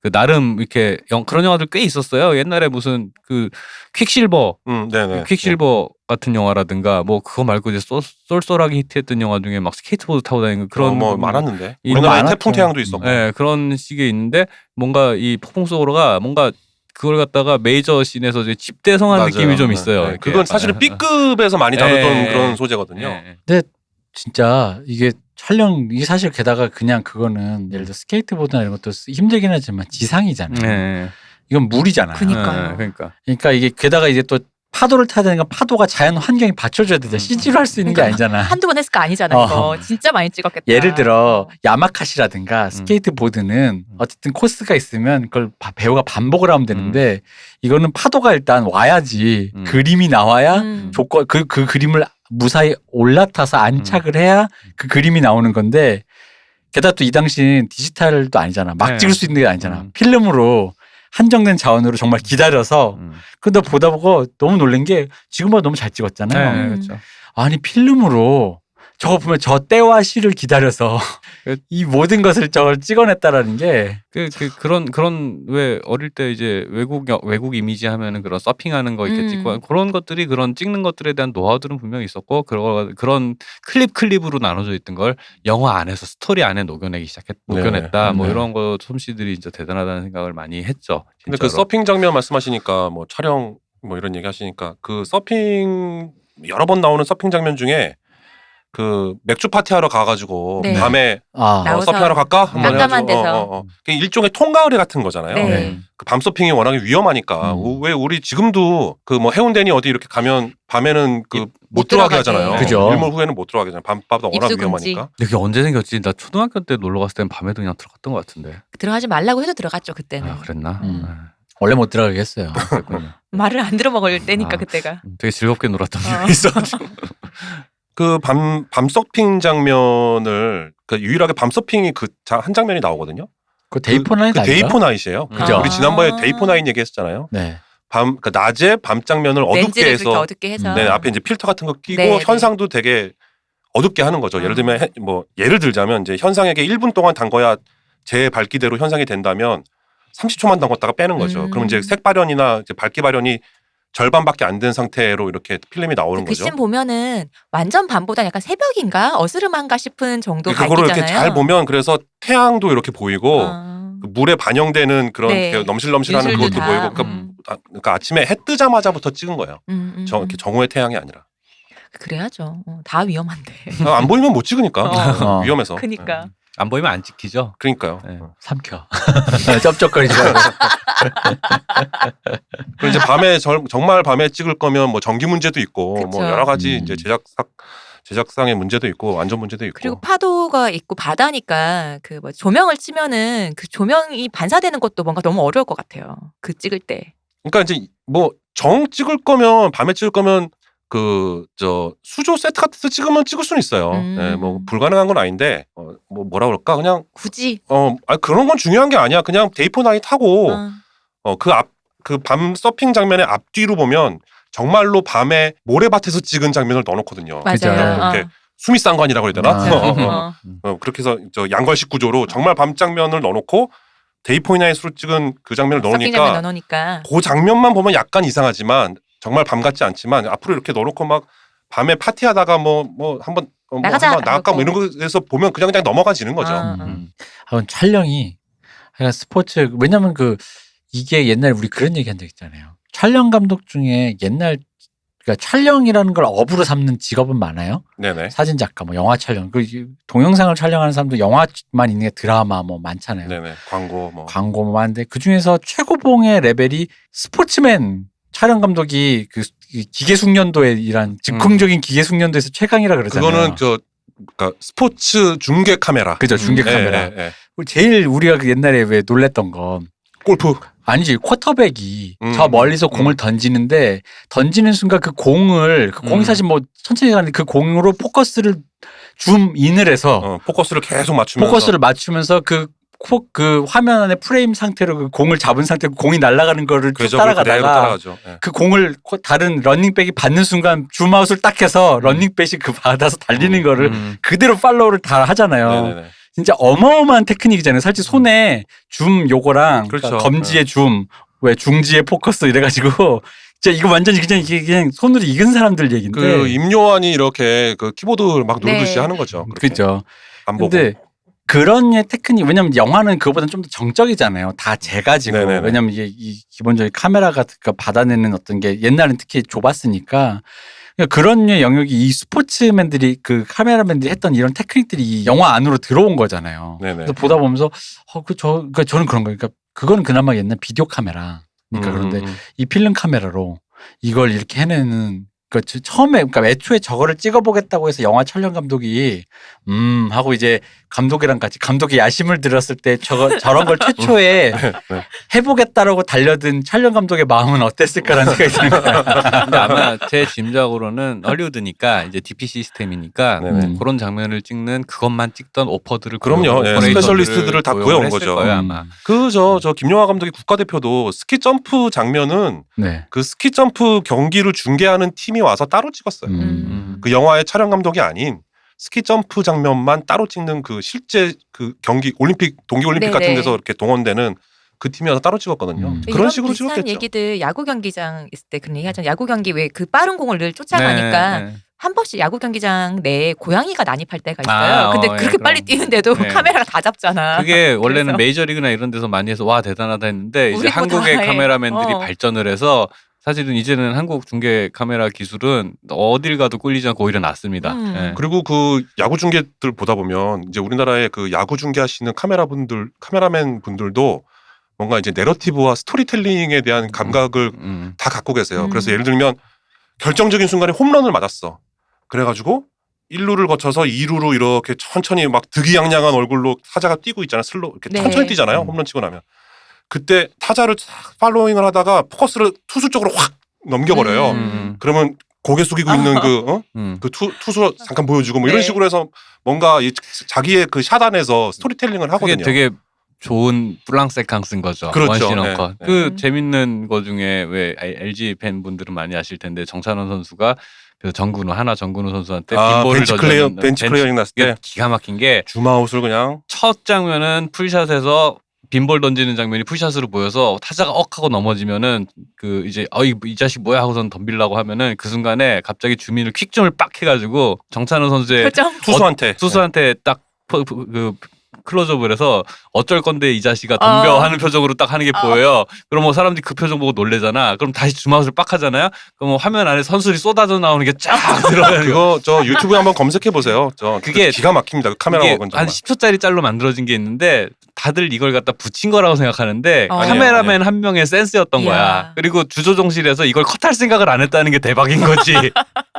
그 나름 이렇게 그런 영화들 꽤 있었어요. 옛날에 무슨 그 퀵실버 네네. 퀵실버 같은 영화라든가 뭐 그거 말고 이제 쏠쏠하게 히트했던 영화 중에 막 스케이트보드 타고 다니는 그런 뭐 많았는데. 이런 우리나라에 많았죠. 태풍 태양도 있었고. 네, 그런 식의 있는데 뭔가 이 폭풍 속으로가 뭔가 그걸 갖다가 메이저 씬에서 이제 집대성한 맞아요. 느낌이 좀 네, 있어요. 네. 이렇게. 그건 사실은 B급에서 많이 다루던 네. 그런 소재거든요. 네. 근데 진짜 이게 촬영 이게 사실 게다가 그냥 그거는 예를 들어 스케이트보드나 이런 것도 힘들긴 하지만 지상이잖아요. 네. 이건 물이잖아요. 그니까요. 네, 그러니까. 그러니까 이게 게다가 이제 또 파도를 타야 되니까 파도가 자연 환경이 받쳐줘야 되잖아. CG로 할 수 있는 게 아니잖아. 한두 번 했을 거 아니잖아. 이거 진짜 많이 찍었겠다. 예를 들어 야마카시라든가 스케이트보드는 어쨌든 코스가 있으면 그걸 배우가 반복을 하면 되는데 이거는 파도가 일단 와야지 그림이 나와야 조건 그 그림을 무사히 올라타서 안착을 해야 그 그림이 나오는 건데 게다가 또 이 당시는 디지털도 아니잖아. 막 네. 찍을 수 있는 게 아니잖아. 필름으로 한정된 자원으로 정말 기다려서 근데 보다 보고 너무 놀란 게 지금보다 너무 잘 찍었잖아요. 네, 그렇죠. 아니 필름으로 저거 보면 저 때와 시를 기다려서 이 모든 것을 저걸 찍어냈다라는 게 그런 왜 어릴 때 이제 외국 이미지 하면은 그런 서핑하는 거 이렇게 찍고 그런 것들이 그런 찍는 것들에 대한 노하우들은 분명히 있었고 그런 클립으로 나눠져 있던 걸 영화 안에서 스토리 안에 녹여냈다. 뭐 네. 이런 거 솜씨들이 진짜 대단하다는 생각을 많이 했죠. 근데 그 진짜로. 서핑 장면 말씀하시니까 뭐 촬영 뭐 이런 얘기 하시니까 그 서핑 여러 번 나오는 서핑 장면 중에 그 맥주 파티하러 가가지고 네. 밤에 나와서 서핑하러 갈까? 한번 깜깜한 해가지고, 데서. 그게 일종의 통가을이 같은 거잖아요. 네. 그 밤 서핑이 워낙에 위험하니까 왜 우리 지금도 그 뭐 해운대니 어디 이렇게 가면 밤에는 그 못 들어가게 하잖아요. 그죠. 일몰 후에는 못 들어가게 하잖아요. 밤밥도 워낙 입수 금지. 위험하니까. 근데 그게 언제 생겼지? 나 초등학교 때 놀러 갔을 땐 밤에도 그냥 들어갔던 것 같은데. 들어가지 말라고 해도 들어갔죠 그때는. 아, 그랬나? 원래 못 들어가겠어요. 그랬군요. 말을 안 들어먹을 때니까 아. 그때가. 되게 즐겁게 놀았던 기억이 있어가지고. 그 밤 서핑 장면을 그 유일하게 밤 서핑이 그 한 장면이 나오거든요. 그 데이포 나잇 그 아닌가? 데이포 나잇이에요. 그죠. 우리 지난번에 데이포 나잇 얘기했었잖아요. 네. 그 낮에 밤 장면을 어둡게 렌즈를 그렇게 해서 어둡게 해서. 네, 앞에 이제 필터 같은 거 끼고 네, 현상도 되게 어둡게 하는 거죠. 예를 들면 예를 들자면 이제 현상에게 1분 동안 담궈야 제 밝기대로 현상이 된다면 30초만 담궜다가 빼는 거죠. 그럼 이제 색 발현이나 이제 밝기 발현이 절반밖에 안 된 상태로 이렇게 필름이 나오는 그 거죠. 씬 보면은 완전 밤보다 약간 새벽인가 어스름한가 싶은 정도 그거를 밝기잖아요. 이렇게 잘 보면 그래서 태양도 이렇게 보이고 그 물에 반영되는 그런 네. 이렇게 넘실넘실하는 윤술도 그것도 다, 보이고 그러니까 아침에 해 뜨자마자부터 찍은 거예요. 이렇게 정오의 태양이 아니라. 그래야죠. 다 위험한데. 안 보이면 못 찍으니까 위험해서. 그러니까. 안 보이면 안 찍히죠. 그러니까요. 네. 삼켜. 쩝쩝거리지 말고. 그리고 이제 밤에 정말 밤에 찍을 거면 뭐 전기 문제도 있고 그쵸. 뭐 여러 가지 이제 제작상의 문제도 있고 안전 문제도 있고. 그리고 파도가 있고 바다니까 그 뭐 조명을 치면은 그 조명이 반사되는 것도 뭔가 너무 어려울 것 같아요. 그 찍을 때. 그러니까 이제 뭐 찍을 거면 밤에 찍을 거면 그 수조 세트 같은 데 찍으면 찍을 수는 있어요. 네, 뭐 불가능한 건 아닌데 뭐라 그럴까 그냥 굳이. 그런 건 중요한 게 아니야. 그냥 데이포 나잇 하고 그 밤 서핑 장면의 앞뒤로 보면 정말로 밤에 모래밭에서 찍은 장면을 넣어놓거든요. 맞아요. 이렇게 수미상관이라고 해야 되나? 어. 그렇게 해서 양걸식 구조로 정말 밤 장면을 넣어놓고 데이포 나잇으로 찍은 그 장면을 서핑 장면 넣으니까 넣어놓으니까. 그 장면만 보면 약간 이상하지만 정말 밤 같지 않지만 앞으로 이렇게 넣어놓고 막 밤에 파티하다가 뭐 한번 나가자. 한번 나갈까 뭐 이런 거에서 보면 그냥 넘어가지는 거죠. 촬영이 약간 스포츠 왜냐면 이게 옛날에 우리 그런 얘기 한 적 있잖아요. 촬영 감독 중에 옛날 그러니까 촬영이라는 걸 업으로 삼는 직업은 많아요. 네네. 사진 작가, 뭐 영화 촬영, 동영상을 촬영하는 사람도 영화만 있는 게 드라마 뭐 많잖아요. 네네. 광고 뭐. 광고 뭐 많은데 그 중에서 최고봉의 레벨이 스포츠맨 촬영 감독이 그 기계 숙련도에 일한 즉흥적인 기계 숙련도에서 최강이라 그러잖아요. 그거는 그러니까 스포츠 중계 카메라. 그죠, 중계 카메라. 네. 제일 우리가 옛날에 왜 놀랬던 건 골프. 아니지, 쿼터백이 저 멀리서 공을 던지는데 던지는 순간 그 공이 사실 뭐 천천히 가는데 그 공으로 포커스를 줌인을 해서 포커스를 계속 맞추면서 포커스를 맞추면서 그 화면 안에 프레임 상태로 그 공을 잡은 상태로 공이 날아가는 거를 쭉 따라가다가 그 공을 다른 런닝백이 받는 순간 줌아웃을 딱 해서 런닝백이 받아서 달리는 거를 그대로 팔로우를 다 하잖아요. 네네네. 진짜 어마어마한 테크닉이잖아요. 사실 손에 줌 요거랑 그렇죠. 그러니까 검지의 줌, 왜 중지의 포커스 이래가지고 진짜 이거 완전히 그냥 손으로 익은 사람들 얘기인데. 그 임요한이 이렇게 그 키보드 막 누르듯이 하는 거죠. 그렇죠. 안 보고. 근데 그런 류의 테크닉, 왜냐면 영화는 그거보다는 좀 더 정적이잖아요. 다 재가지고. 네네네. 왜냐면 이게 이 기본적인 카메라가 받아내는 어떤 게 옛날엔 특히 좁았으니까. 그런 류의 영역이 이 스포츠맨들이 그 카메라맨들이 했던 이런 테크닉들이 이 영화 안으로 들어온 거잖아요. 네네. 그래서 보다 보면서 그러니까 저는 그런 거예요. 그러니까 그거는 그나마 옛날 비디오 카메라. 그러니까 그런데 이 필름 카메라로 이걸 이렇게 해내는 그러니까 애초에 저거를 찍어보겠다고 해서 영화 촬영 감독이 하고 이제 감독이랑 같이 감독이 야심을 들었을 때 저런 걸 최초에 해보겠다라고 달려든 촬영 감독의 마음은 어땠을까라는 생각이 드는 거예요. 근데 아마 제 짐작으로는 헐리우드니까 이제 DP 시스템이니까 그런 장면을 찍는 그것만 찍던 오퍼들을 그럼요. 스페셜리스트들을 다 구해온 거죠. 거예요, 아마. 저 김용화 감독의 국가대표도 스키 점프 장면은 네. 그 스키 점프 경기를 중계하는 팀이 와서 따로 찍었어요. 그 영화의 촬영 감독이 아닌 스키 점프 장면만 따로 찍는 그 실제 그 경기 동계 올림픽 같은 데서 이렇게 동원되는 그 팀이 와서 따로 찍었거든요. 그런 식으로 비슷한 찍었겠죠. 얘기들 야구 경기장 있을 때 그런 얘기 하잖아요. 야구 경기 왜 그 빠른 공을 늘 쫓아가니까 한 번씩 야구 경기장 내에 고양이가 난입할 때가 있어요. 근데 그렇게 빨리 뛰는데도 카메라가 다 잡잖아. 그게 원래는 메이저리그나 이런 데서 많이 해서 와 대단하다 했는데 이제 한국의 카메라맨들이 발전을 해서 사실은 이제는 한국 중계 카메라 기술은 어딜 가도 꿀리지 않고 오히려 낫습니다. 예. 그리고 그 야구 중계들 보다 보면 이제 우리나라의 그 야구 중계하시는 카메라맨 분들도 뭔가 이제 내러티브와 스토리텔링에 대한 감각을 다 갖고 계세요. 그래서 예를 들면 결정적인 순간에 홈런을 맞았어. 그래가지고 1루를 거쳐서 2루로 이렇게 천천히 막 득이양양한 얼굴로 타자가 뛰고 있잖아요. 슬로 이렇게 네. 천천히 뛰잖아요. 홈런 치고 나면. 그때 타자를 싹 팔로잉을 하다가 포커스를 투수 쪽으로 확 넘겨버려요. 그러면 고개 숙이고 있는 그 투수 잠깐 보여주고 뭐 이런 네. 식으로 해서 뭔가 자기의 그 샷 안에서 스토리텔링을 그게 하거든요. 되게 좋은 플랑세캉스인 거죠. 그렇죠. 원시너컷. 네. 그 재밌는 거 중에 왜 LG 팬분들은 많이 아실 텐데 정찬원 선수가 그 하나 정근우 선수한테 빈볼을 벤치 클리어링 났을 때 기가 막힌 게 줌아웃을 그냥 첫 장면은 풀샷에서 빈볼 던지는 장면이 풀샷으로 보여서 타자가 하고 넘어지면은 그 이제 이 자식 뭐야 하고선 덤빌라고 하면은 그 순간에 갑자기 주민을 퀵점을 빡 해가지고 정찬원 선수의 표정. 투수한테 딱 그 클로즈업을 해서 어쩔 건데 이 자식아 덤벼 하는 표정으로 딱 하는 게 보여요. 그럼 뭐 사람들이 그 표정 보고 놀래잖아. 그럼 다시 줌아웃을 빡 하잖아요. 그럼 뭐 화면 안에 선수들이 쏟아져 나오는 게 쫙 들어요. 그거 저 유튜브에 한번 검색해 보세요. 그게 기가 막힙니다. 그 카메라 이게 먹은 한 10초짜리 짤로 만들어진 게 있는데 다들 이걸 갖다 붙인 거라고 생각하는데 아니에요. 카메라맨 한 명의 센스였던 이야. 거야. 그리고 주조정실에서 이걸 컷할 생각을 안 했다는 게 대박인 거지.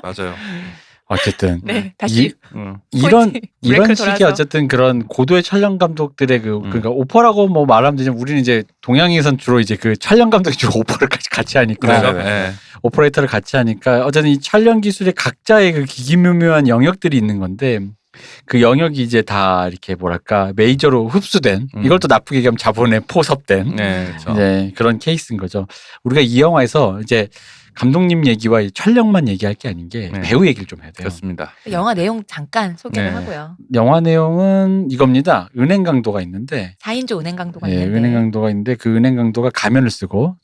맞아요. 어쨌든 네, 다시 이런 브레이크를 식의 돌아서. 어쨌든 그런 고도의 촬영 감독들의 그러니까 오퍼라고 뭐 말하면 되지만 우리는 이제 동양에선 주로 이제 그 촬영 감독이 주로 오퍼를 같이 하니까 네. 오퍼레이터를 같이 하니까 어쨌든 이 촬영 기술의 각자의 그 기기묘묘한 영역들이 있는 건데 그 영역이 이제 다 이렇게 뭐랄까 메이저로 흡수된 이걸 또 나쁘게 얘기하면 자본에 포섭된 네, 그렇죠. 이제 그런 케이스인 거죠. 우리가 이 영화에서 이제 감독님 얘기와 이 촬영만 얘기할 게 아닌 게 네. 배우 얘기를 좀 해야 돼요. 그렇습니다. 영화 내용 잠깐 소개를 네. 하고요. 영화 내용은 이겁니다. 은행 강도가 있는데 4인조 은행 강도가 예, 있는데 은행 강도가 있는데 그 은행 강도가 가면을 쓰고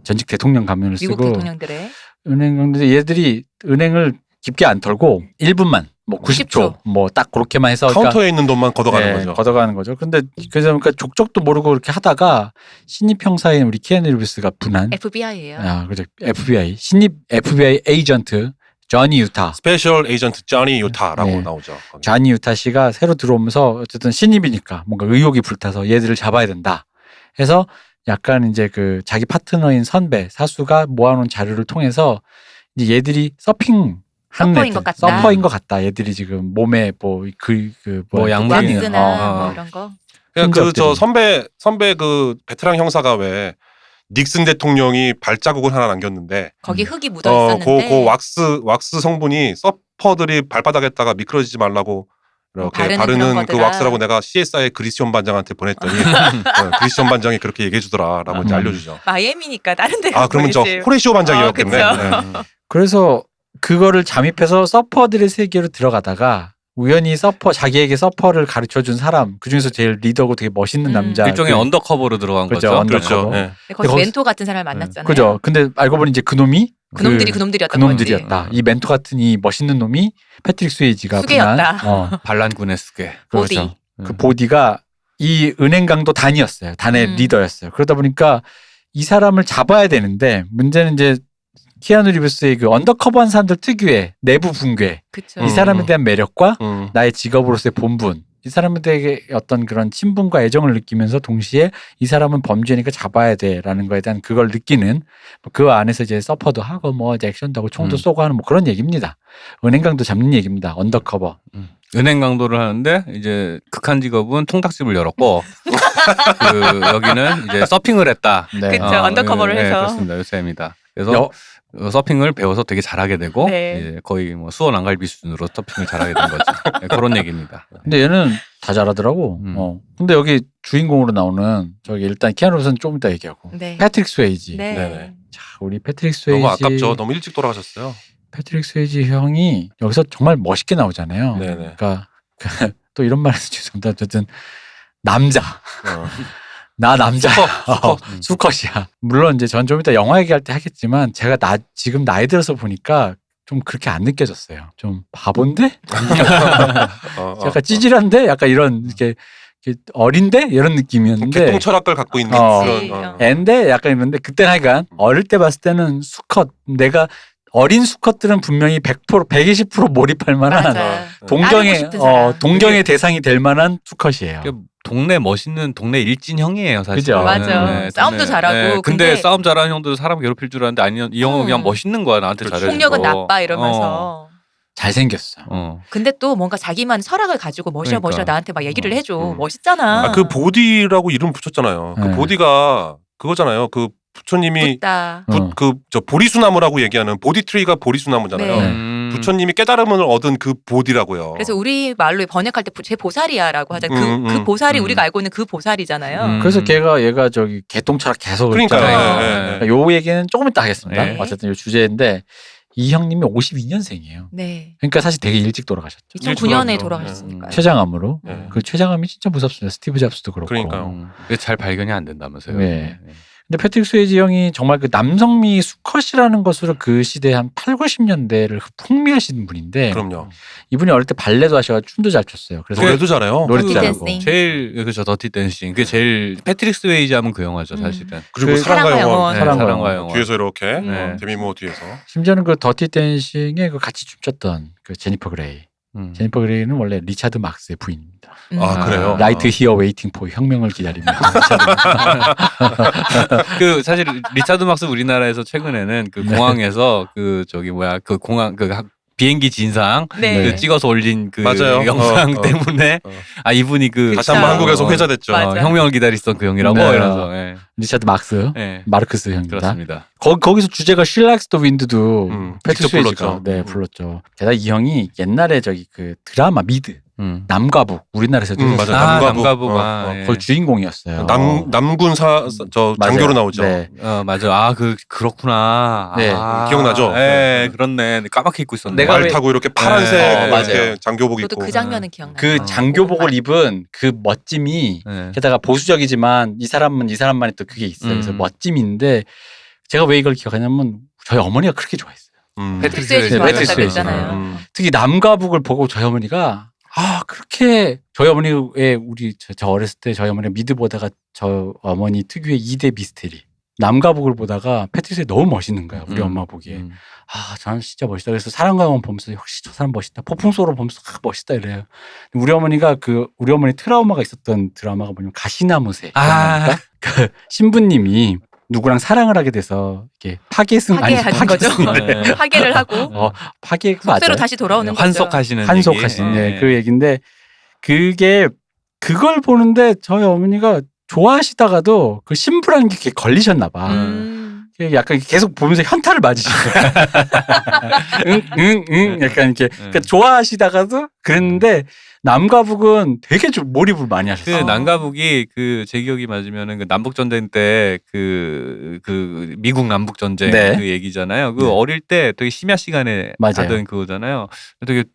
전직 대통령 가면을 미국 쓰고 대통령들의 은행 강도인데 얘들이 은행을 깊게 안 털고 1분만 뭐 90초 뭐 딱 그렇게만 해서 카운터에 있는 돈만 걷어가는 예, 거죠. 걷어가는 거죠. 근데 그러니까 족적도 모르고 이렇게 하다가 신입 형사인 우리 키아누 리브스가 분한 FBI예요. 그죠. FBI 신입 FBI 에이전트 조니 유타 스페셜 에이전트 조니 유타라고 네. 나오죠. 거기. 조니 유타 씨가 새로 들어오면서 어쨌든 신입이니까 뭔가 의욕이 불타서 얘들을 잡아야 된다 해서 약간 이제 그 자기 파트너인 선배 사수가 모아놓은 자료를 통해서 이제 얘들이 서핑 서퍼인 것 같다. 서퍼인 것 같다. 얘들이 지금 몸에 뭐 양말이나 왁스나 뭐 이런 거. 그냥 흔적들이. 선배 그 베테랑 형사가 왜 닉슨 대통령이 발자국을 하나 남겼는데 거기 흙이 묻어 있었는데 그 왁스 성분이 서퍼들이 발바닥에다가 미끄러지지 말라고 이렇게 바르는 바르는 그런 그 거더라. 왁스라고 내가 CSI 그리시온 반장한테 보냈더니 그리시온 반장이 그렇게 얘기해 주더라라고 이제 알려주죠. 마이애미니까 다른 데 그러면 저 호레시오 반장이었겠네. 그쵸. 네. 그래서 그거를 잠입해서 서퍼들의 세계로 들어가다가 우연히 자기에게 서퍼를 가르쳐준 사람 그중에서 제일 리더고 되게 멋있는 남자 일종의 언더커버로 들어간 그죠, 거죠. 언더커버. 그렇죠. 네. 거기 거기- 멘토 같은 사람을 만났잖아요. 그죠. 근데 알고 보니 이제 그놈이 그놈들이 그놈들이었던 거지. 그놈들이었다. 이 멘토 같은 이 멋있는 놈이 패트릭 스웨이지가 수계였다. 분한 반란군의 수계. 보디. 그렇죠. 그 보디가 이 은행 강도 단이었어요. 단의 리더였어요. 그러다 보니까 이 사람을 잡아야 되는데 문제는 이제 키아누 리브스의 그 언더커버한 사람들 특유의 내부 붕괴, 그쵸. 이 사람에 대한 매력과 음. 나의 직업으로서의 본분, 이 사람에 대해 어떤 그런 친분과 애정을 느끼면서 동시에 이 사람은 범죄니까 잡아야 돼라는 거에 대한 그걸 느끼는 그 안에서 이제 서퍼도 하고 뭐 이제 액션도 하고 총도 쏘고 하는 뭐 그런 얘기입니다. 은행강도 잡는 얘기입니다. 언더커버. 은행 강도를 하는데 이제 극한 직업은 통닭집을 열었고 그 여기는 이제 서핑을 했다. 그쵸. 언더커버를 해서. 그렇습니다. 요새입니다. 그래서 서핑을 배워서 되게 잘하게 되고 네. 이제 거의 뭐 수원 안갈비 수준으로 서핑을 잘하게 된 거죠. 네, 그런 얘기입니다. 근데 얘는 다 잘하더라고. 근데 여기 주인공으로 나오는 저기 일단 키아누 리브스는 좀 이따 얘기하고 네. 패트릭 스웨이지. 네. 네네. 자, 우리 패트릭 스웨이지. 너무 아깝죠. 너무 일찍 돌아가셨어요. 패트릭 스웨이지 형이 여기서 정말 멋있게 나오잖아요. 네네. 그러니까 또 이런 말해서 죄송합니다. 어쨌든 남자. 나 남자야. 수컷이야. 물론 이제 전 좀 이따 영화 얘기할 때 하겠지만 제가 지금 나이 들어서 보니까 좀 그렇게 안 느껴졌어요. 좀 바본데? 약간 찌질한데? 약간 이런 이렇게 어린데 이런 느낌이었는데 개똥 철학을 갖고 있는 그치. 그런 앤데 약간 있는데 그때는 하여간 어릴 때 봤을 때는 수컷 내가 어린 수컷들은 분명히 100% 120% 몰입할 만한 맞아. 동경의 따르고 싶은 사람. 동경의 대상이 될 만한 수컷이에요. 그 동네 멋있는 동네 일진형이에요 사실. 그죠. 맞아. 싸움도 잘하고. 근데 근데 싸움 잘하는 형도 사람 괴롭힐 줄 알았는데 아니 이 형은 그냥 멋있는 거야 나한테 그렇지. 잘해주고. 폭력은 나빠 이러면서. 잘생겼어. 근데 또 뭔가 자기만 철학을 가지고 멋이야 그러니까. 나한테 막 얘기를 해줘. 음. 멋있잖아. 아, 그 보디라고 이름 붙였잖아요. 그 네. 보디가 그거잖아요. 그 부처님이 묻다. 저 보리수나무라고 얘기하는 보디트리가 보리수나무잖아요. 네. 부처님이 깨달음을 얻은 그 보디라고요. 그래서 우리 말로 번역할 때 제 보살이야라고 하잖아요. 그 음, 보살이 음. 우리가 알고 있는 그 보살이잖아요. 그래서 얘가 저기 개똥철학 계속 그러니까요. 있잖아요. 예, 예, 예. 요 얘기는 조금 이따 하겠습니다. 네. 어쨌든 요 주제인데 이 형님이 52년생이에요. 네. 그러니까 사실 되게 일찍 돌아가셨죠. 2009년에 돌아가셨죠. 돌아가셨으니까요. 최장암으로. 네. 그 최장암이 진짜 무섭습니다. 스티브 잡스도 그렇고. 그러니까요. 그게 잘 발견이 안 된다면서요. 네. 근데 패트릭 스웨이지 형이 정말 그 남성미 수컷이라는 것으로 그 시대 한 8, 90년대를 풍미하시는 분인데 그럼요. 이분이 어릴 때 발레도 하셔서 춤도 잘 췄어요. 그래서 노래도 잘해요. 노래도 더티 잘하고. 댄싱. 제일 그죠 더티 댄싱. 그게 제일 패트릭 스웨이지 하면 그 영화죠 사실은. 그리고 그 사랑과 사랑과 영원. 영원. 네, 사랑과 사랑과 영원. 영원. 뒤에서 이렇게 네. 데미 무어 뒤에서. 심지어는 그 더티 댄싱에 그 같이 춤췄던 그 제니퍼 그레이. 제니퍼 그레이는 원래 리차드 막스의 부인입니다. 아, 그래요? 라이트 히어 웨이팅 포 혁명을 기다리며. 그 사실 리차드 막스 우리나라에서 최근에는 그 공항에서 그 저기 뭐야 그 공항 그 비행기 진상 네. 그 찍어서 올린 그 맞아요. 영상 때문에 어. 아 이분이 그 다시 한번 한국에서 회자됐죠. 맞아. 혁명을 기다리던 그 형이라고 네. 이러면서 예. 리차드 막스, 예. 마르크스 형입니다. 그렇습니다. 거기서 주제가 She Likes the Wind도 패트릭 직접 스웨이지가 불렀죠. 네, 불렀죠. 게다가 이 형이 옛날에 저기 그 드라마 미드 남과 북 우리나라에서도 맞아. 아, 남과북. 남과북아. 예. 거기 주인공이었어요. 남군 저 맞아요. 장교로 나오죠. 네. 맞아. 아, 그렇구나. 네. 아, 기억나죠? 네, 그렇네. 까맣게 입고 있었네. 내가 말 왜- 타고 이렇게 파란색 네. 이렇게 맞아요. 장교복 저도 입고. 그 장면은 기억나요. 그 장교복을 입은 그 멋짐이 네. 게다가 보수적이지만 이 사람만의 또 그게 있어요. 그래서 멋짐인데 제가 왜 이걸 기억하냐면 저희 어머니가 그렇게 좋아했어요. 패트릭 스웨이지 네, 패트릭 좋아했다고 스웨이지. 했잖아요. 특히 남과 북을 보고 저희 어머니가 그렇게 저희 어머니의 우리 저 어렸을 때 저희 어머니가 미드 보다가 저 어머니 특유의 2대 미스테리 남과 북을 보다가 패트릭 스웨이지 너무 멋있는 거야. 우리 엄마 보기에. 저는 진짜 멋있다. 그래서 사랑과 영원 보면서 역시 저 사람 멋있다. 폭풍 쏘로 보면서 멋있다 이래요. 우리 어머니가 우리 어머니 트라우마가 있었던 드라마가 뭐냐면 가시나무새. 그 신부님이 누구랑 사랑을 하게 돼서 이렇게 파괴하는 거죠. 네. 파괴를 하고 파괴가 속세로 맞아요. 다시 돌아오는 거죠. 환속하시는 한속하신 얘기. 그 얘기인데 그걸 보는데 저희 어머니가 좋아하시다가도 그 신부라는 게 이렇게 걸리셨나 봐. 약간 계속 보면서 현타를 맞으신 거야. 응. 약간 이렇게 그러니까 좋아하시다가도 그랬는데 남과 북은 되게 좀 몰입을 많이 그 하셨어요. 남과북이 그 제 기억이 맞으면은 그 남북 전쟁 때 그 미국 남북 전쟁 네. 그 얘기잖아요. 그 네. 어릴 때 되게 심야 시간에 맞아요. 하던 그거잖아요.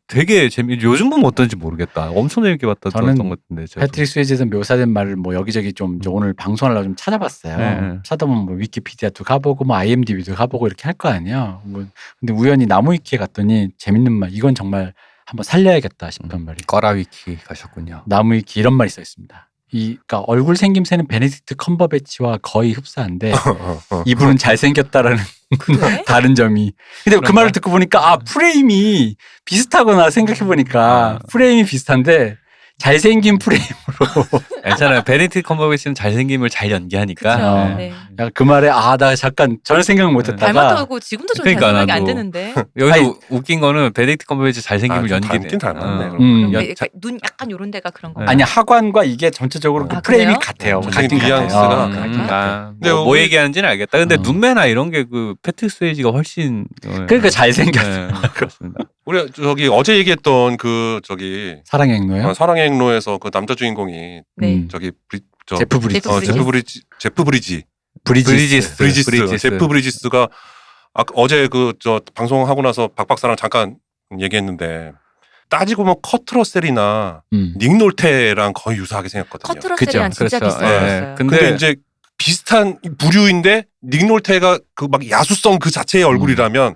되게 요즘 보면 어떤지 모르겠다. 엄청 재밌게 봤던 저는 것 같은데. 제가 패트릭 스웨이지에서 묘사된 말을 뭐 여기저기 좀 이제 오늘 방송하려고 좀 찾아봤어요. 네. 찾아보면 뭐 위키피디아도 가보고 뭐 IMDb도 가보고 이렇게 할 거 아니에요. 뭐 근데 우연히 나무위키에 갔더니 재밌는 말 이건 정말 한번 살려야겠다 싶은 말이 꺼라위키 가셨군요. 나무위키 이런 말이 써 있습니다. 그러니까 얼굴 생김새는 베네딕트 컴버배치와 거의 흡사한데 이분은 잘생겼다라는 그래? 다른 점이. 근데 그 말을 듣고 보니까 프레임이 비슷하구나 생각해 보니까 프레임이 비슷한데 잘생긴 프레임으로 괜찮아요. 베네딕트 컴버배치는 잘생김을 잘 연기하니까. 그쵸. 네. 네. 약간 그 말에 나 잠깐 전혀 생각 못 했다가 닮았다고 지금도 좀 그러니까 생각이 안 나도. 드는데. 여기서 아니, 웃긴 거는 베네딕트 컴버배치 잘생김을 닮긴 닮았네. 눈 약간 요런 데가 그런 거. 네. 아니 하관과 이게 전체적으로 그 프레임이 그래요? 같아요. 전체적인 같은 뉘앙스가 같아요. 근데 뭐 우리- 얘기하는지는 알겠다. 근데 눈매나 이런 게 그 패트릭 스웨이지가 훨씬 그러니까 잘생겼어요. 네, 그렇습니다. 우리 저기 어제 얘기했던 그 저기 사랑의 행로요? 사랑의 행로에서 그 남자 주인공이 네. 저기 제프 브리지. 제프 브리지. 브리지스. 브리지스. 제프 브리지스가 어제 저 방송하고 나서 박 박사랑 잠깐 얘기했는데 따지고 보면 커트 러셀이나 닉 놀테랑 거의 유사하게 생겼거든요. 커트 러셀이랑 진짜 그렇죠. 비슷했어요. 예. 근데 이제 비슷한 부류인데 닉 놀테가 그 막 야수성 그 자체의 얼굴이라면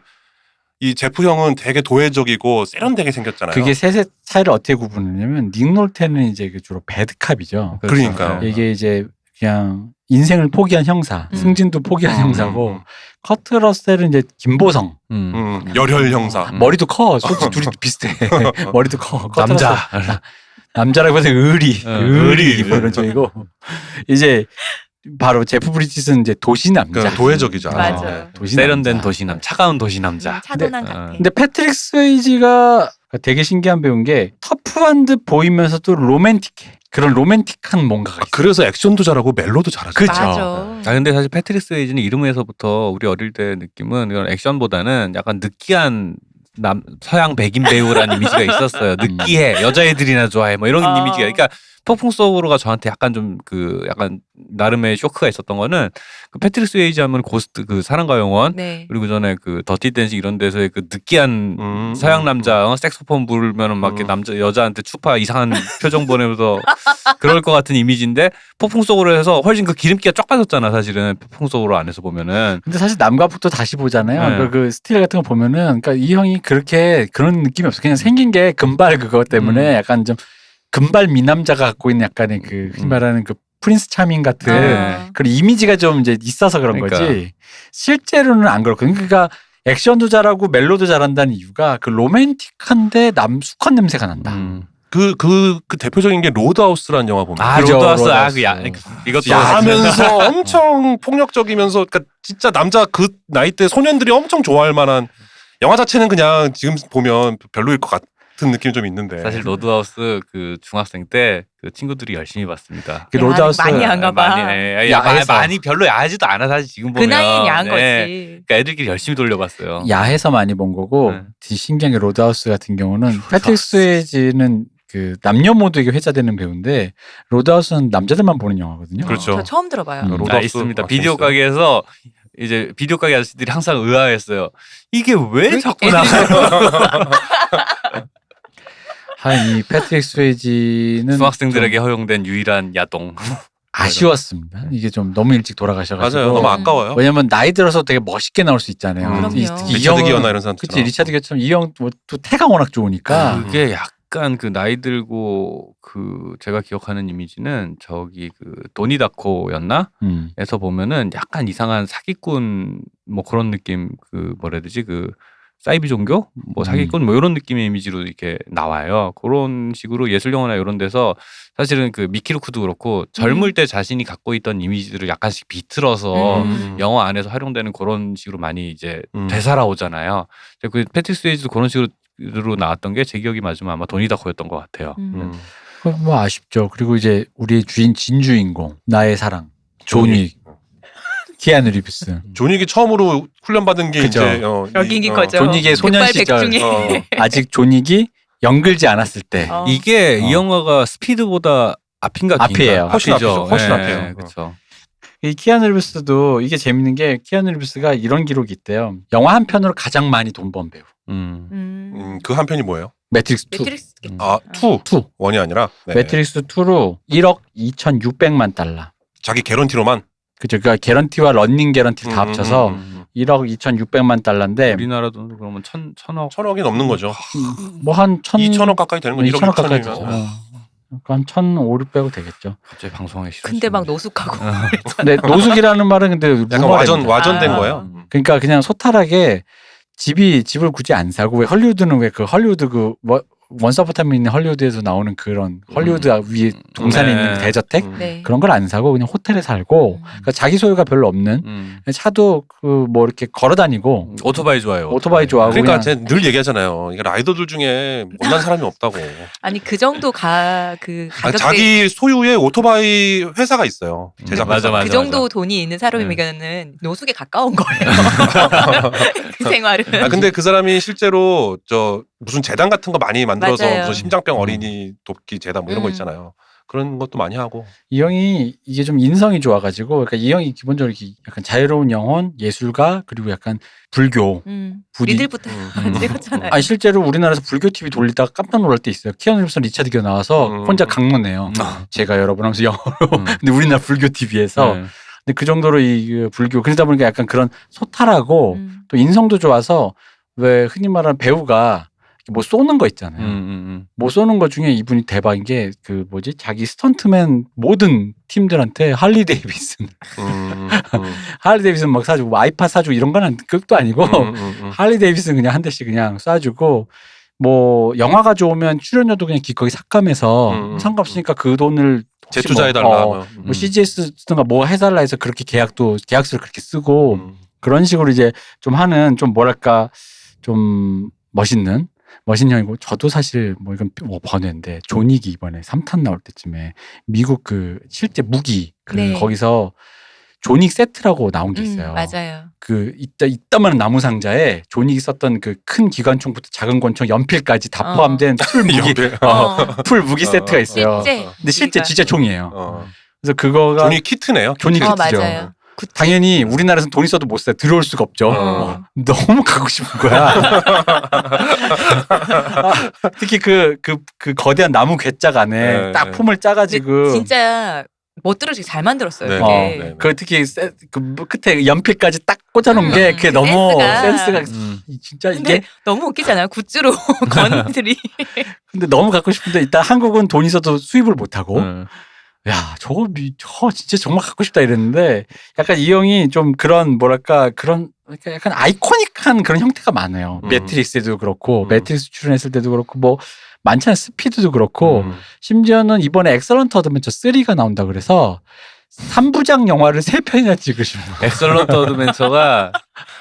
이 제프 형은 되게 도회적이고 세련되게 생겼잖아요. 그게 셋의 차이를 어떻게 구분하냐면 닉 놀테는 이제 그 주로 배드캅이죠. 그러니까요. 이게 이제 그냥 인생을 포기한 형사, 승진도 포기한 형사고 커트 러셀은 이제 김보성. 열혈 형사. 머리도 커. 솔직히 둘이 비슷해. 머리도 커. 커트 남자. 러셀. 남자라고 해서 의리 이런 쪽이고 이제 바로 제프 브리짓은 이제 도시 남자. 도회적이죠. 맞아. 도시 세련된 남자. 도시남, 차가운 도시남자. 차도난 네. 같아. 근데 패트릭 스웨이지가 되게 신기한 배우인 게 터프한 듯 보이면서도 로맨틱해. 그런 로맨틱한 뭔가가 있어. 그래서 액션도 잘하고 멜로도 잘하죠. 그쵸. 맞아. 아 근데 사실 패트릭 스웨이지는 이름에서부터 우리 어릴 때 느낌은 이런 액션보다는 약간 느끼한 서양 백인 배우라는 이미지가 있었어요. 느끼해, 여자애들이나 좋아해, 뭐 이런 이미지가. 그러니까 폭풍 속으로가 저한테 약간 좀 약간 나름의 쇼크가 있었던 거는 그 패트릭 스웨이지 하면 고스트 그 사랑과 영원 네. 그리고 전에 그 더티 댄싱 이런 데서의 그 느끼한 서양 남자 색소폰 부르면은 막 이렇게 남자 여자한테 추파 이상한 표정 보내면서 그럴 것 같은 이미지인데 폭풍 속으로 해서 훨씬 그 기름기가 쫙 빠졌잖아 사실은 폭풍 속으로 안에서 보면은. 근데 사실 남과 북도 다시 보잖아요. 네. 그 스틸 같은 거 보면은 그러니까 이 형이 그렇게 그런 느낌이 없어. 그냥 생긴 게 금발 그거 때문에 약간 좀 금발 미남자가 갖고 있는 약간의 그 흔히 말하는 그 프린스 차밍 같은 그런 이미지가 좀 이제 있어서 그런 그러니까. 거지. 실제로는 안 그렇거든요. 그러니까 액션도 잘하고 멜로도 잘한다는 이유가 그 로맨틱한데 수컷 냄새가 난다. 그 대표적인 게 로드하우스라는 영화 보면. 아 그죠, 로드하우스 로드하우스. 이것도 야하면서 엄청 폭력적이면서 그러니까 진짜 남자 그 나이 때 소년들이 엄청 좋아할 만한 영화 자체는 그냥 지금 보면 별로일 것 같은 느낌이 좀 있는데. 사실 로드하우스 그 중학생 때 그 친구들이 열심히 봤습니다. 그 로드하우스 많이 야한가 봐. 많이 별로 야하지도 않아 사실 지금 그 보면. 나이엔 야한 네. 거지. 그러니까 애들끼리 열심히 돌려봤어요. 야해서 많이 본 거고 네. 신기한 게 로드하우스 같은 경우는 패트릭 스웨이지는 그 남녀 모두에게 회자되는 배우인데 로드하우스는 남자들만 보는 영화거든요. 그렇죠. 저 처음 들어봐요. 로드하우스 있습니다. 아, 비디오 재밌어요. 가게에서 이제 비디오 가게 아저씨들이 항상 의아했어요. 이게 왜 자꾸 나와요? 이 패트릭 스웨이지는 중학생들에게 좀 허용된 유일한 야동. 아쉬웠습니다. 이게 좀 너무 일찍 돌아가셔가지고. 맞아요. 너무 아까워요. 왜냐면 나이 들어서 되게 멋있게 나올 수 있잖아요. 그럼요. 리차드 기어나 이런 사람들. 그치 리차드 기어처럼 이 형 또 태가 워낙 좋으니까. 그게 약간 그 나이 들고 그 제가 기억하는 이미지는 저기 그 도니다코였나? 에서 보면은 약간 이상한 사기꾼 뭐 그런 느낌 그 뭐라 해야 되지 그 사이비 종교 뭐 사기꾼 뭐 이런 느낌의 이미지로 이렇게 나와요. 그런 식으로 예술 영화나 이런 데서 사실은 그 미키 루크도 그렇고 젊을 때 자신이 갖고 있던 이미지들을 약간씩 비틀어서 영화 안에서 활용되는 그런 식으로 많이 이제 되살아오잖아요. 그 패트릭 스웨이지도 그런 식으로 나왔던 게 제 기억이 맞으면 아마 도니다코였던 것 같아요. 뭐 아쉽죠. 그리고 이제 우리의 진주인공 나의 사랑 존윅 키아누 리브스. 존윅이 처음으로 훈련받은 게 그죠. 이제 여기인 거죠. 존윅의 소년 백발 시절 백중에. 아직 존윅이 연글지 않았을 때 이게 이 영화가 스피드보다 앞인가 앞이에요. 훨씬 앞이죠. 훨씬 앞이에요. 그렇죠. 이 키아누 리브스도 이게 재밌는 게 키아누 리브스가 이런 기록이 있대요. 영화 한 편으로 가장 많이 돈 번 배우. 그 한 편이 뭐예요? 매트릭스 2. 매트릭스. 아, 2. 원이 아니라. 네. 매트릭스 2로 1억 2,600만 달러. 자기 개런티로만. 그죠. 그러니까 개런티와 런닝 개런티를 다 합쳐서 1억 2,600만 달러인데 우리나라 돈 그러면 천억 1,000억이 넘는 거죠. 뭐 한 2,000억 가까이 되는 거 1억 2,000억 가까이 6천이면. 되죠. 한 1,500, 600억 되겠죠. 갑자기 방송하기 싫어. 근데 막 노숙하고. 근데 노숙이라는 말은 근데 약간 루머랍니다. 와전된 아. 거예요. 그러니까 그냥 소탈하게 집을 굳이 안 사고 왜 헐리우드는 왜 그 헐리우드 그 원서 오브 타임에 있는 헐리우드에서 나오는 그런 헐리우드 위에 동산에 네. 있는 그 대저택 네. 그런 걸 안 사고 그냥 호텔에 살고 그러니까 자기 소유가 별로 없는 차도 그 뭐 이렇게 걸어 다니고 오토바이 좋아요. 오토바이 좋아하고 그러니까 그냥 제가 늘 얘기하잖아요. 이게 라이더들 중에 못난 사람이 없다고. 아니 그 정도 그 아, 가격대 자기 소유의 오토바이 회사가 있어요. 제작 맞아, 회사. 맞아. 그 정도 돈이 있는 사람이면은 노숙에 가까운 거예요. 그 생활은. 아 근데 그 사람이 실제로 저 무슨 재단 같은 거 많이 만들어서 맞아요. 무슨 심장병 어린이 돕기 재단 뭐 이런 거 음. 있잖아요. 그런 것도 많이 하고. 이 형이 이게 좀 인성이 좋아가지고 그러니까 이 형이 기본적으로 이렇게 약간 자유로운 영혼 예술가 그리고 약간 불교 부디- 니들부터 찍었잖아요. 아니 실제로 우리나라에서 불교 TV 돌리다가 깜짝 놀랄 때 있어요. 키아누 리브스 리차드 기어 나와서 혼자 강론해요. 제가 여러분 하면서 영어로 근데 우리나라 불교 TV에서 근데 그 정도로 이 불교 그러다 보니까 약간 그런 소탈하고 또 인성도 좋아서 왜 흔히 말하는 배우가 뭐 쏘는 거 있잖아요. 뭐 쏘는 거 중에 이분이 대박인 게 그 뭐지 자기 스턴트맨 모든 팀들한테 할리 데이비슨 할리 데이비슨 막 사주고 뭐 아이팟 사주고 이런 거는 급도 아니고 할리 데이비슨 그냥 한 대씩 그냥 쏴주고 뭐 영화가 좋으면 출연료도 그냥 기꺼이 삭감해서 상관없으니까 그 돈을 재투자해달라 하면. 뭐 CGS 쓰든가 뭐 해달라 해서 그렇게 계약서를 그렇게 쓰고 그런 식으로 이제 좀 하는 좀 뭐랄까 좀 멋있는 형이고 저도 사실 뭐 이건 뭐 번외인데 존윅이 이번에 3탄 나올 때쯤에 미국 그 실제 무기 네. 거기서 존윅 세트라고 나온 게 있어요. 맞아요. 그 이따만한 나무 상자에 존윅이 썼던 그 큰 기관총부터 작은 권총 연필까지 다 포함된 풀 무기 풀 무기 세트가 있어요. 근데 실제 진짜 총이에요. 그래서 그거가 존윅 키트네요. 존윅 키트죠. 맞아요. 당연히 우리나라에서는 돈 있어도 못 사요. 들어올 수가 없죠. 너무 갖고 싶은 거야. 특히 그 거대한 나무 괴짝 안에 딱 폼을 짜가지고 진짜 멋들어지게 잘 만들었어요. 네. 그게. 그 특히 그 끝에 연필까지 딱 꽂아놓은 게 그게 너무 센스가 진짜 근데 이게 너무 웃기잖아요. 굿즈로 건들이. 근데 너무 갖고 싶은데 일단 한국은 돈 있어도 수입을 못 하고. 야, 저거 진짜 정말 갖고 싶다 이랬는데 약간 이 형이 좀 그런 뭐랄까 그런 약간 아이코닉한 그런 형태가 많아요. 매트릭스에도 그렇고 매트릭스 출연했을 때도 그렇고 뭐 많잖아요. 스피드도 그렇고 심지어는 이번에 엑설런트 어드벤처 3가 나온다 그래서 3부작 영화를 3편이나 찍으신 거예요. 엑설런트 어드벤처가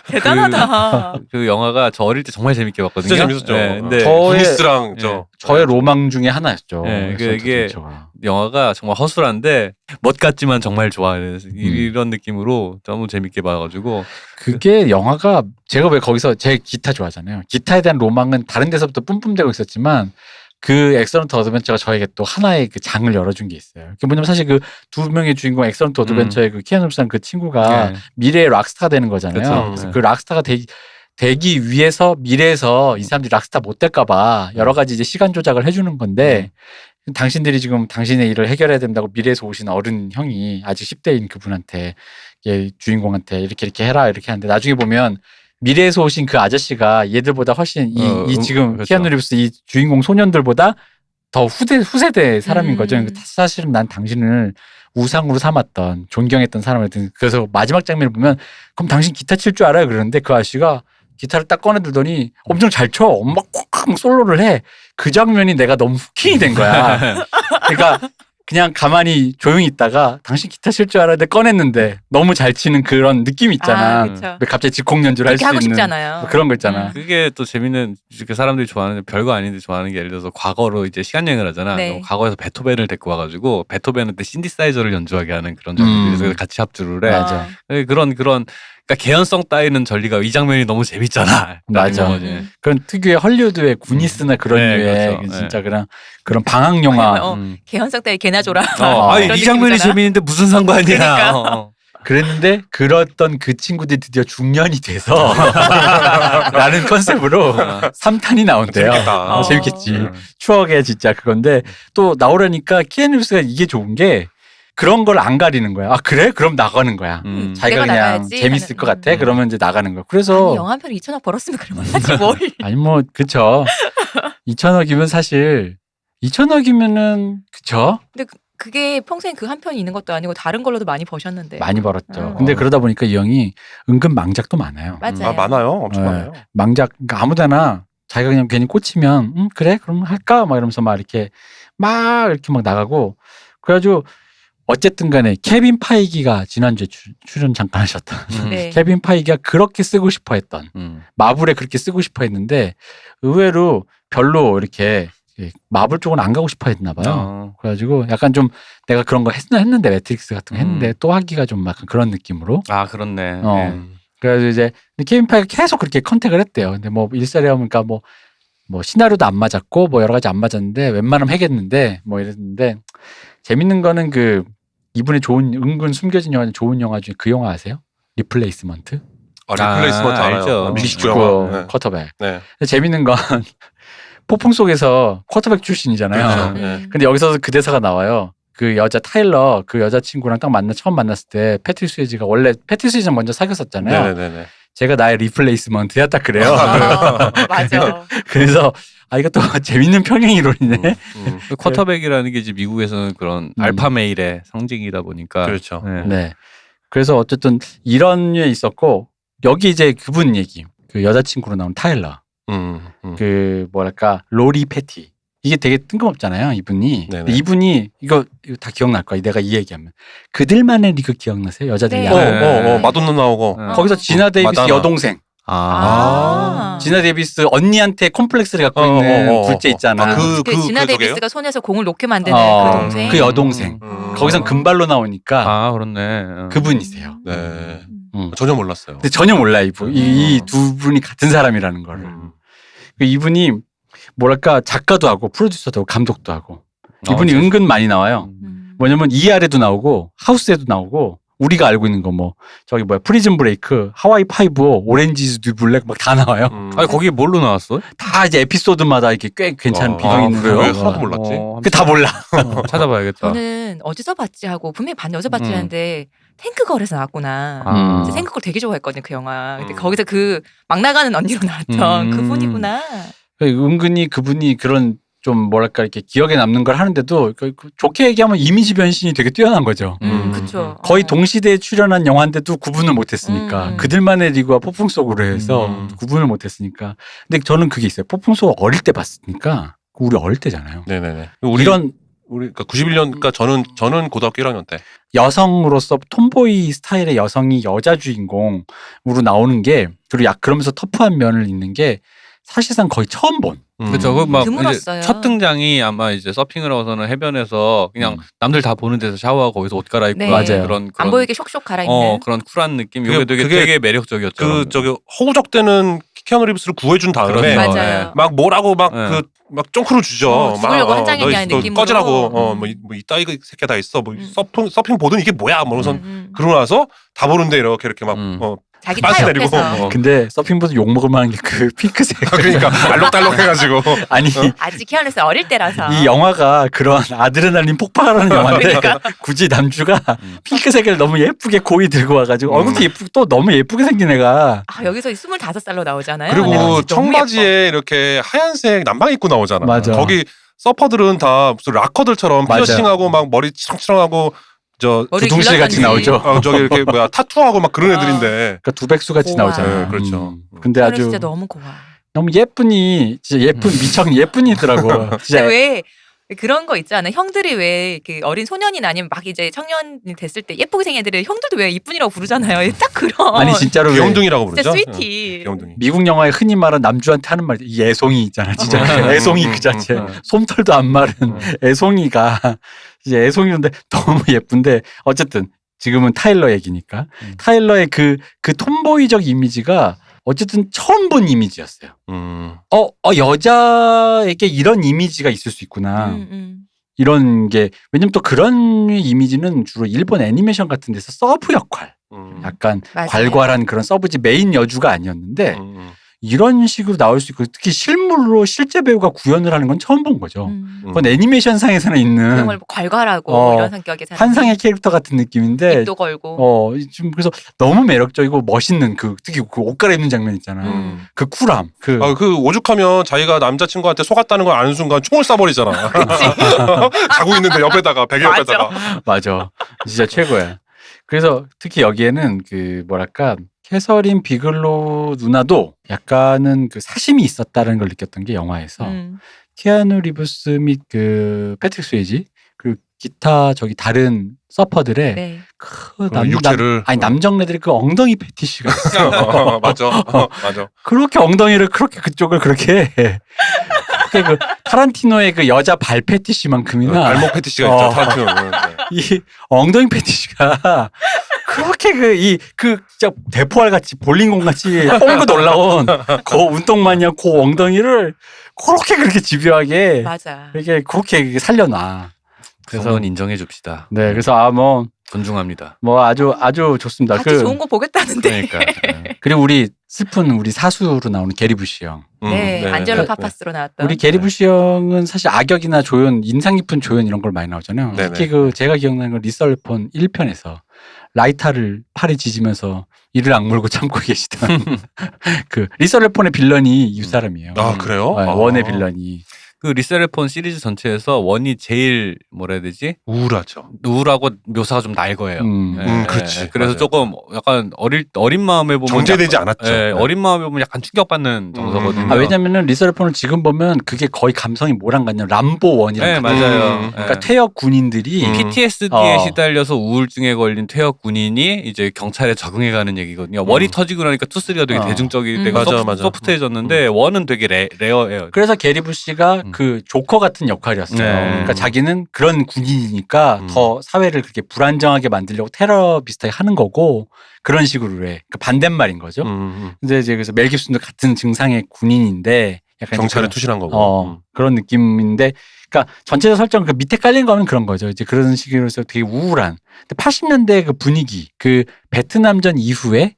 대단하다. 그 영화가 저 어릴 때 정말 재밌게 봤거든요. 진짜 재밌었죠. 네, 근데 구니스랑 저의 로망 중에 하나였죠. 네, 엑설런트 이게 어드벤처가. 영화가 정말 허술한데 멋 같지만 정말 좋아. 이런 느낌으로 너무 재밌게 봐가지고 그게 영화가 제가 왜 거기서 제 기타 좋아하잖아요. 기타에 대한 로망은 다른 데서부터 뿜뿜대고 있었지만 그 엑설런트 어드벤처가 저에게 또 하나의 그 장을 열어준 게 있어요. 그게 뭐냐면 사실 그 두 명의 주인공 엑설런트 어드벤처의 그 키아누 리브스라는 그 친구가 미래의 락스타가 되는 거잖아요. 그쵸. 그래서 그 락스타가 되기 위해서 미래에서 이 사람들이 락스타 못 될까봐 여러 가지 이제 시간 조작을 해주는 건데 당신들이 지금 당신의 일을 해결해야 된다고 미래에서 오신 어른 형이 아직 10대인 그분한테 주인공한테 이렇게 해라 이렇게 하는데 나중에 보면 미래에서 오신 그 아저씨가 얘들보다 훨씬 이 지금 그렇죠. 키아누 리브스 이 주인공 소년들보다 더 후세대 사람인 거죠. 사실은 난 당신을 우상으로 삼았던 존경했던 사람이었던 그래서 마지막 장면을 보면 그럼 당신 기타 칠 줄 알아요? 그러는데 그 아저씨가 기타를 딱 꺼내들더니 엄청 잘 쳐. 엄마 꽉 솔로를 해. 그 장면이 내가 너무 후킹이 된 거야. 그러니까 그냥 가만히 조용히 있다가 당신 기타 칠 줄 알았는데 꺼냈는데 너무 잘 치는 그런 느낌 있잖아. 그쵸. 왜 갑자기 즉흥 연주를 할 수 하고 있는 싶잖아요. 뭐 그런 거 있잖아. 그게 또 재밌는 그 사람들이 좋아하는 별거 아닌데 좋아하는 게 예를 들어서 과거로 이제 시간 여행을 하잖아. 네. 과거에서 베토벤을 데리고 와가지고 베토벤한테 신디사이저를 연주하게 하는 그런 장면이 그래서 같이 합주를 해. 맞아. 그런 그러니까 개연성 따위는 전리가 이 장면이 너무 재밌잖아. 맞아. 그런 특유의 헐리우드의 구니스나 그런 네, 류의 그렇죠. 진짜 그런 방학 영화 개연성 따위 개나 줘라. 이 장면이 재밌는데 무슨 상관이야. 그러니까. 그랬는데 그랬던 그 친구들이 드디어 중년이 돼서 라는 컨셉으로 3탄이 나온대요. 재밌겠다. 재밌겠지. 추억의 진짜 그건데 또 나오려니까 키아누 리브스가 이게 좋은 게 그런 걸 안 가리는 거야. 아 그래? 그럼 나가는 거야. 자기가 내가 그냥 나가야지 재밌을 것 같아. 하는. 그러면 이제 나가는 거야. 그래서 아니, 영화 한 편에 2천억 벌었으면 그러면 하지 뭘. 아니 뭐 그쵸. 2천억이면 사실 2천억이면은 그쵸. 근데 그게 평생 그 한 편이 있는 것도 아니고 다른 걸로도 많이 버셨는데. 많이 벌었죠. 근데 그러다 보니까 이 형이 은근 망작도 많아요. 맞아요. 많아요. 엄청 네. 많아요. 망작 그러니까 아무데나 자기가 그냥 괜히 꽂히면 그래 그럼 할까 막 이러면서 막 이렇게 막 나가고 그래가지고 어쨌든 간에 케빈 파이기가 지난주에 출연 잠깐 하셨다. 네. 케빈 파이기가 그렇게 쓰고 싶어 했던 마블에 그렇게 쓰고 싶어 했는데 의외로 별로 이렇게 마블 쪽은 안 가고 싶어 했나 봐요. 그래가지고 약간 좀 내가 그런 거 했는데 매트릭스 같은 거 했는데 또 하기가 좀 약간 그런 느낌으로. 아 그렇네. 그래서 이제 케빈 파이가 계속 그렇게 컨택을 했대요. 근데 뭐 일살이 하니까 뭐 시나리오도 안 맞았고 뭐 여러 가지 안 맞았는데 웬만하면 하겠는데 뭐 이랬는데 재밌는 거는 그 이분의 은근 숨겨진 영화 좋은 영화 중에 그 영화 아세요? 리플레이스먼트? 리플레이스먼트 알아요. 알죠. 믹스축구 영화. 네. 쿼터백. 네. 근데 재밌는 건 폭풍 속에서 쿼터백 출신이잖아요. 그렇죠. 음. 근데 여기서 그 대사가 나와요. 그 여자 타일러 그 여자친구랑 딱 처음 만났을 때 패트릭 스웨이지가 원래 패트릭 스웨이지랑 먼저 사귀었었잖아요. 네네네. 제가 나의 리플레이스먼트야 딱 그래요. 맞아. 그래서 이것도 재밌는 평행 이론이네. 쿼터백이라는 게 이제 미국에서는 그런 알파 메일의 상징이다 보니까 그렇죠. 네. 그래서 어쨌든 이런 게 있었고 여기 이제 그분 얘기. 그 여자친구로 나온 타일러. 그 뭐랄까 로리 패티. 이게 되게 뜬금없잖아요, 이분이. 네네. 근데 이분이 이거 다 기억날 거야. 내가 이 얘기하면 그들만의 리그 기억나세요? 여자들이 네. 야구하는. 마돈나 나오고. 거기서 지나 데이비스 마다나. 여동생. 아. 지나 데이비스 언니한테 콤플렉스를 갖고 있는 둘째 있잖아. 그 지나 저게요? 데이비스가 손에서 공을 놓게 만드는 그 동생. 그 여동생. 거기선 금발로 나오니까 그렇네. 그분이세요. 네. 음. 전혀 몰랐어요. 근데 전혀 몰라 이분. 이 두 분이 같은 사람이라는 거를. 이분이 뭐랄까 작가도 하고 프로듀서도 하고 감독도 하고. 이분이 은근 많이 나와요. 뭐냐면 ER에도 나오고 하우스에도 나오고 우리가 알고 있는 거 뭐 저기 뭐야 프리즌 브레이크, 하와이 5, 오렌지즈 드 블랙 막 다 나와요. 아니 거기 뭘로 나왔어? 다 이제 에피소드마다 이렇게 꽤 괜찮은 비중 있는 그래요? 거. 하나도 몰랐지. 그 다 몰라. 찾아봐야겠다. 저는 어디서 봤지 하고 분명히 봤는데 어디서 봤지 하는데 탱크걸에서 나왔구나. 아. 진짜 탱크걸 되게 좋아했거든요 그 영화. 근데 거기서 그 막 나가는 언니로 나왔던 그분이구나. 은근히 그분이 그런 좀 뭐랄까 이렇게 기억에 남는 걸 하는데도 좋게 얘기하면 이미지 변신이 되게 뛰어난 거죠. 그렇죠. 거의 동시대에 출연한 영화인데도 구분을 못했으니까 그들만의 리그와 폭풍 속으로 해서 구분을 못했으니까. 근데 저는 그게 있어요. 폭풍 속 어릴 때 봤으니까 우리 어릴 때잖아요. 네네네. 이런 우리 그러니까 91년 그러니까 저는 고등학교 1학년 때. 여성으로서 톰보이 스타일의 여성이 여자 주인공으로 나오는 게 그리고 그러면서 터프한 면을 있는 게 사실상 거의 처음 본. 그렇죠. 그막 드물었어요. 첫 등장이 아마 이제 서핑을 하고서는 해변에서 그냥 남들 다 보는 데서 샤워하고 거기서 옷 갈아입고 네. 맞아요. 그런 안 보이게 쇽쇽 갈아입는. 그런 쿨한 느낌. 그게- 이게 되게 매력적이었죠. 저기 허우적대는 키아누 리브스를 구해준 다음에 그렇죠. 맞아요. 막 뭐라고 막 네. 막 쫑크를 주죠. 죽으려고 막, 한장했냐는 너 느낌으로. 꺼지라고. 뭐 이따위 새끼 다 있어. 뭐 서핑 보드는 이게 뭐야? 뭐 우선 그러고 나서 다 보는데 이렇게 막 자기 빤스 타 내리고. 옆에서. 근데 서핑보드 욕 먹을 만한 게 그 핑크색. 그러니까 알록달록해가지고. 아니 아직 키아누스 어릴 때라서. 이 영화가 그런 아드레날린 폭발하는 영화인데 그러니까. 굳이 남주가 핑크색을 너무 예쁘게 고이 들고 와가지고 얼굴도 예쁘고 또 너무 예쁘게 생긴 애가 여기서 25살로 나오잖아요. 그리고 내가 진짜 너무 청바지에 이렇게 하얀색 남방 입고 나오잖아. 맞아. 거기 서퍼들은 다 무슨 락커들처럼 맞아. 피어싱하고 막 머리 치렁치렁하고 머리 두둥실 같이 길렀던지. 나오죠. 저기 이렇게 뭐야 타투하고 막 그런 애들인데. 그러니까 두백수 같이 고와. 나오잖아요. 네, 그렇죠. 근데 키아누 아주 진짜 너무 고와. 너무 예쁘니 진짜 미청 예쁜이더라고. 진짜 근데 왜 그런 거 있잖아. 형들이 왜 그 어린 소년이나 아니면 막 이제 청년이 됐을 때 예쁘게 생긴 애들을 형들도 왜 이쁜이라고 부르잖아요. 딱 그런. 아니 진짜로 왜 귀염둥이라고 진짜 부르죠. 스위티. 귀염둥이. 미국 영화에 흔히 말하는 남주한테 하는 말 이 애송이 있잖아. 진짜 애송이 그 자체. 솜털도 안 마른 애송이가 이제 애송이인데 너무 예쁜데 어쨌든 지금은 타일러 얘기니까 타일러의 그 톰보이적 이미지가 어쨌든 처음 본 이미지였어요. 여자에게 이런 이미지가 있을 수 있구나. 이런 게 왜냐면 또 그런 이미지는 주로 일본 애니메이션 같은 데서 서브 역할 약간 맞아요. 괄괄한 그런 서브지 메인 여주가 아니었는데 이런 식으로 나올 수 있고 특히 실물로 실제 배우가 구현을 하는 건 처음 본 거죠. 그건 애니메이션 상에서는 있는 정말 괄괄하고 이런 성격의 사람. 환상의 캐릭터 같은 느낌인데 입도 걸고. 좀 그래서 너무 매력적이고 멋있는 특히 그 옷 갈아입는 장면 있잖아. 그 쿨함. 그 오죽하면 자기가 남자친구한테 속았다는 걸 아는 순간 총을 쏴버리잖아. 자고 있는데 옆에다가 베개 옆에다가. 맞아. 진짜 최고야. 그래서 특히 여기에는 그 뭐랄까 캐서린 비글로 누나도 약간은 그 사심이 있었다는 걸 느꼈던 게 영화에서 키아누 리브스 및 그 패트릭 스웨이지 그리고 기타 다른 서퍼들의 네. 그 육체를 남정네들의 그 엉덩이 패티시가 있어. 맞아. 맞아. 그렇게 엉덩이를 그렇게 그쪽을 그렇게 그 타란티노의 그 여자 발 패티시만큼이나 발목 패티시가 있죠. 타란티노는. 네. 이 엉덩이 패티시가 그렇게 진짜 대포알 같이 볼링공 같이 뻥긋 올라온 그 운동 마냥 그 엉덩이를 그렇게 집요하게 맞아. 이렇게 그렇게 살려놔. 그래서 인정해 줍시다. 네, 그래서 존중합니다. 아주 좋습니다. 같이 좋은 거 보겠다는데. 그러니까. 그리고 우리 슬픈 우리 사수로 나오는 게리 부시 형. 네, 안젤로 파파스로 나왔던. 우리 게리 부시 형은 사실 악역이나 조연, 인상 깊은 조연 이런 걸 많이 나오잖아요. 네네. 특히 제가 기억나는 건 리썰폰 1편에서 라이터를 팔에 지지면서 이를 악물고 참고 계시던 그 리서레폰의 빌런이 이 사람이에요. 아 그래요? 네, 원의 빌런이. 그 리셀레폰 시리즈 전체에서 원이 제일 뭐라 해야 되지? 우울하죠. 우울하고 묘사가 좀 날 거예요. 그렇지. 그래서 맞아요. 조금 약간 어린 마음에 보면 정제되지 약간, 않았죠. 예, 네. 어린 마음에 보면 약간 충격받는 정서거든요. 왜냐면은 리서레폰을 지금 보면 그게 거의 감성이 뭐랑 같냐 람보 원이랑 네, 같아요. 맞아요. 그러니까 퇴역 군인들이 PTSD에 시달려서 우울증에 걸린 퇴역 군인이 이제 경찰에 적응해가는 얘기거든요. 원이 터지고 나니까 2, 3가 되게 대중적이 되고 맞아. 소프트해졌는데 원은 되게 레어예요. 그래서 게리 부시가 그 조커 같은 역할이었어요. 네. 그러니까 자기는 그런 군인이니까 더 사회를 그렇게 불안정하게 만들려고 테러 비슷하게 하는 거고 그런 식으로 해. 그러니까 반대말인 거죠. 근데 이제 그래서 멜 깁슨도 같은 증상의 군인인데 약간 경찰에 그런- 투실한 거고. 그런 느낌인데, 그러니까 전체적 설정 그 밑에 깔린 거는 그런 거죠. 이제 그런 식으로 해서 되게 우울한. 근데 80년대 그 분위기, 그 베트남전 이후에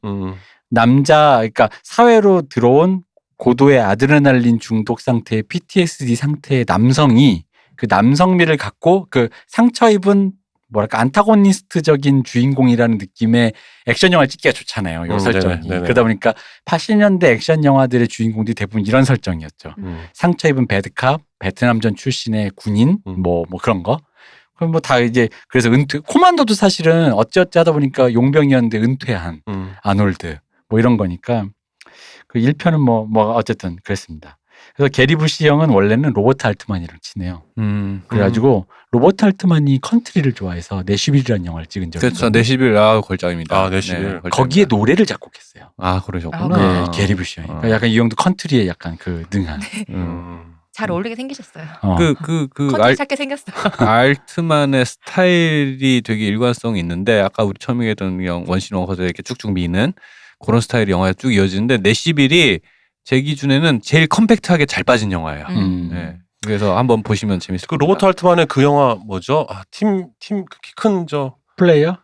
남자, 그러니까 사회로 들어온 고도의 아드레날린 중독 상태의 PTSD 상태의 남성이 그 남성미를 갖고 그 상처 입은 뭐랄까 안타고니스트적인 주인공이라는 느낌의 액션 영화를 찍기가 좋잖아요. 요 설정이. 네네. 그러다 보니까 80년대 액션 영화들의 주인공들이 대부분 이런 설정이었죠. 상처 입은 배드캅, 베트남전 출신의 군인, 뭐 그런 거. 그럼 뭐 다 이제 그래서 은퇴, 코만도도 사실은 어찌어찌 하다 보니까 용병이었는데 은퇴한 아놀드 뭐 이런 거니까 그 1편은 뭐 어쨌든 그랬습니다. 그래서 게리 부시 형은 원래는 로버트 알트만이랑 친해요. 그래가지고 로버트 알트만이 컨트리를 좋아해서 내슈빌이라는 영화를 찍은 적이 그렇죠. 있어요. 내시빌 걸작입니다. 아, 내시빌. 걸작입니다. 거기에 노래를 작곡했어요. 아 그러셨구나. 네, 게리 부시 형이. 그러니까 약간 이 형도 컨트리에 약간 그 능한. 잘 어울리게 생기셨어요. 그 컨트리 찾게 생겼어요. 알트만의 스타일이 되게 일관성이 있는데 아까 우리 처음 얘기했던 원시노 허저 이렇게 쭉쭉 미는 그런 스타일의 영화에 쭉 이어지는데 내시빌이 제 기준에는 제일 컴팩트하게 잘 빠진 영화예요. 네. 그래서 한번 보시면 재밌을 그 겁니다. 로버트 할트만의 그 영화 뭐죠? 팀 키 큰 플레이어?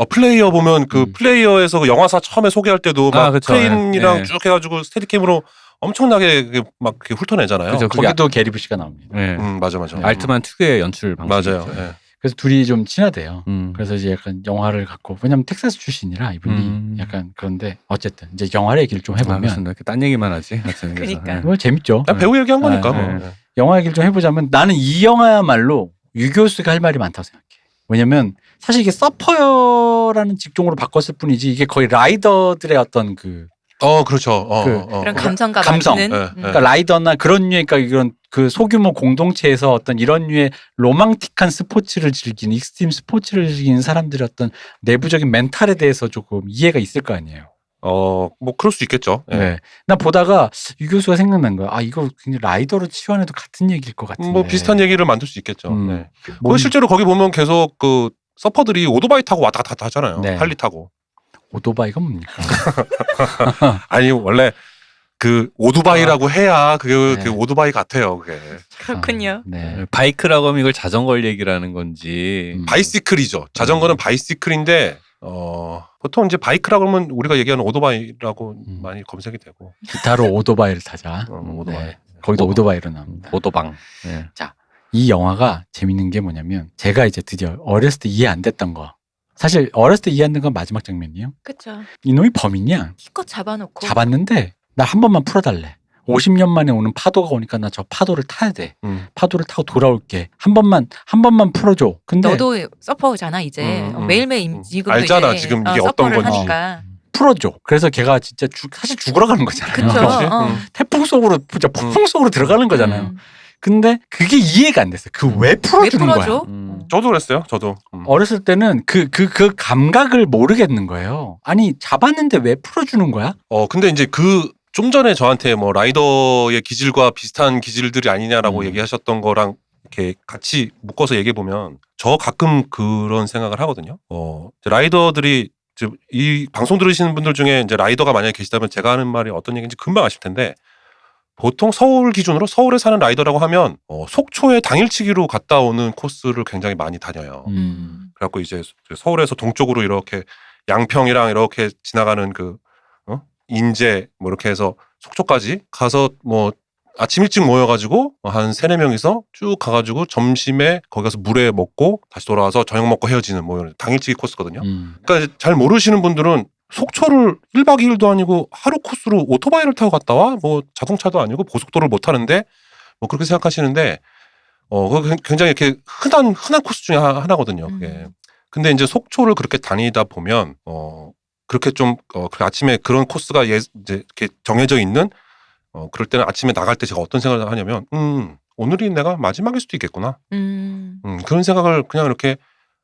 플레이어 보면 그 플레이어에서 그 영화사 처음에 소개할 때도 막 그쵸. 크레인이랑 네. 쭉 해가지고 스테디캠으로 엄청나게 막 이렇게 훑어내잖아요. 그죠. 거기도 게리 부시가 나옵니다. 네. 맞아. 알트만 특유의 연출 방식. 맞아요. 예. 그래서 둘이 좀 친하대요. 음. 그래서 이제 약간 영화를 갖고 왜냐면 텍사스 출신이라 이분이 약간 그런데 어쨌든 이제 영화 얘기를 좀 해보면 이렇게 딴 얘기만 하지. 하여튼 그래서. 그러니까. 뭐 재밌죠. 그냥 배우 얘기한 거니까 네. 뭐. 네. 영화 얘기를 좀 해보자면 나는 이 영화야말로 유교수가 할 말이 많다고 생각해. 왜냐면 사실 이게 서퍼라는 직종으로 바꿨을 뿐이지 이게 거의 라이더들의 어떤 그렇죠. 그런 감성과 감성. 맞는. 네, 그러니까 라이더나 그런 류의 그러니까 이런 그 소규모 공동체에서 어떤 이런 류의 로망틱한 스포츠를 즐기는 익스트림 스포츠를 즐기는 사람들의 어떤 내부적인 멘탈에 대해서 조금 이해가 있을 거 아니에요. 뭐 그럴 수 있겠죠. 예. 네. 나 보다가 유 교수가 생각난 거야. 아 이거 그냥 라이더로 치환해도 같은 얘기일 것 같은데. 뭐 비슷한 얘기를 만들 수 있겠죠. 네. 뭐 실제로 거기 보면 계속 그 서퍼들이 오토바이 타고 왔다 갔다 하잖아요. 네. 할리 타고. 오토바이가 뭡니까? 아니 원래 그 오토바이라고 해야 그게 네. 그 오토바이 같아요. 그게 그렇군요. 네. 바이크라고 하면 이걸 자전거 얘기라는 건지. 바이시클이죠. 자전거는 바이시클인데 보통 이제 바이크라고 하면 우리가 얘기하는 오토바이라고 많이 검색이 되고. 기타로 오토바이를 타자. 오토바이. 네. 거기도 오토바이로 나옵니다. 오도방. 네. 자, 이 영화가 재밌는 게 뭐냐면 제가 이제 드디어 어렸을 때 이해 안 됐던 거. 사실 어렸을 때 이해 안 된 건 마지막 장면이에요. 그렇죠. 이놈이 범인이야. 기껏 잡아놓고. 잡았는데 나 한 번만 풀어달래. 50년 만에 오는 파도가 오니까 나 저 파도를 타야 돼. 파도를 타고 돌아올게. 한 번만 풀어줘. 근데 너도 서퍼잖아 이제. 매일매일 지금도 알잖아, 이제 지금 이게 서퍼를 어떤 건지. 하니까. 풀어줘. 그래서 걔가 진짜 사실 죽으러 가는 거잖아요. 그쵸. 그렇지? 태풍 속으로 진짜 폭풍 속으로 들어가는 거잖아요. 근데 그게 이해가 안 됐어요. 그 왜 왜 풀어주는 풀어줘? 거야? 저도 그랬어요. 저도. 어렸을 때는 그 감각을 모르겠는 거예요. 아니 잡았는데 왜 풀어주는 거야? 근데 이제 그 좀 전에 저한테 뭐 라이더의 기질과 비슷한 기질들이 아니냐라고 얘기하셨던 거랑 이렇게 같이 묶어서 얘기해 보면 저 가끔 그런 생각을 하거든요. 이제 라이더들이 이 방송 들으시는 분들 중에 이제 라이더가 만약에 계시다면 제가 하는 말이 어떤 얘기인지 금방 아실 텐데 보통 서울 기준으로 서울에 사는 라이더라고 하면 속초에 당일치기로 갔다 오는 코스를 굉장히 많이 다녀요. 그래갖고 이제 서울에서 동쪽으로 이렇게 양평이랑 이렇게 지나가는 그 인제 뭐 이렇게 해서 속초까지 가서 뭐 아침 일찍 모여가지고 한 3-4명이서 쭉 가가지고 점심에 거기 가서 물회 먹고 다시 돌아와서 저녁 먹고 헤어지는 뭐 이런 당일치기 코스거든요. 그러니까 이제 잘 모르시는 분들은 속초를 1박 2일도 아니고 하루 코스로 오토바이를 타고 갔다 와? 뭐 자동차도 아니고 고속도로를 못 타는데 뭐 그렇게 생각하시는데 그거 굉장히 이렇게 흔한 코스 중에 하나거든요. 그게. 근데 이제 속초를 그렇게 다니다 보면 그렇게 좀 그렇게 아침에 그런 코스가 이제 이렇게 정해져 있는 그럴 때는 아침에 나갈 때 제가 어떤 생각을 하냐면 오늘이 내가 마지막일 수도 있겠구나. 그런 생각을 그냥 이렇게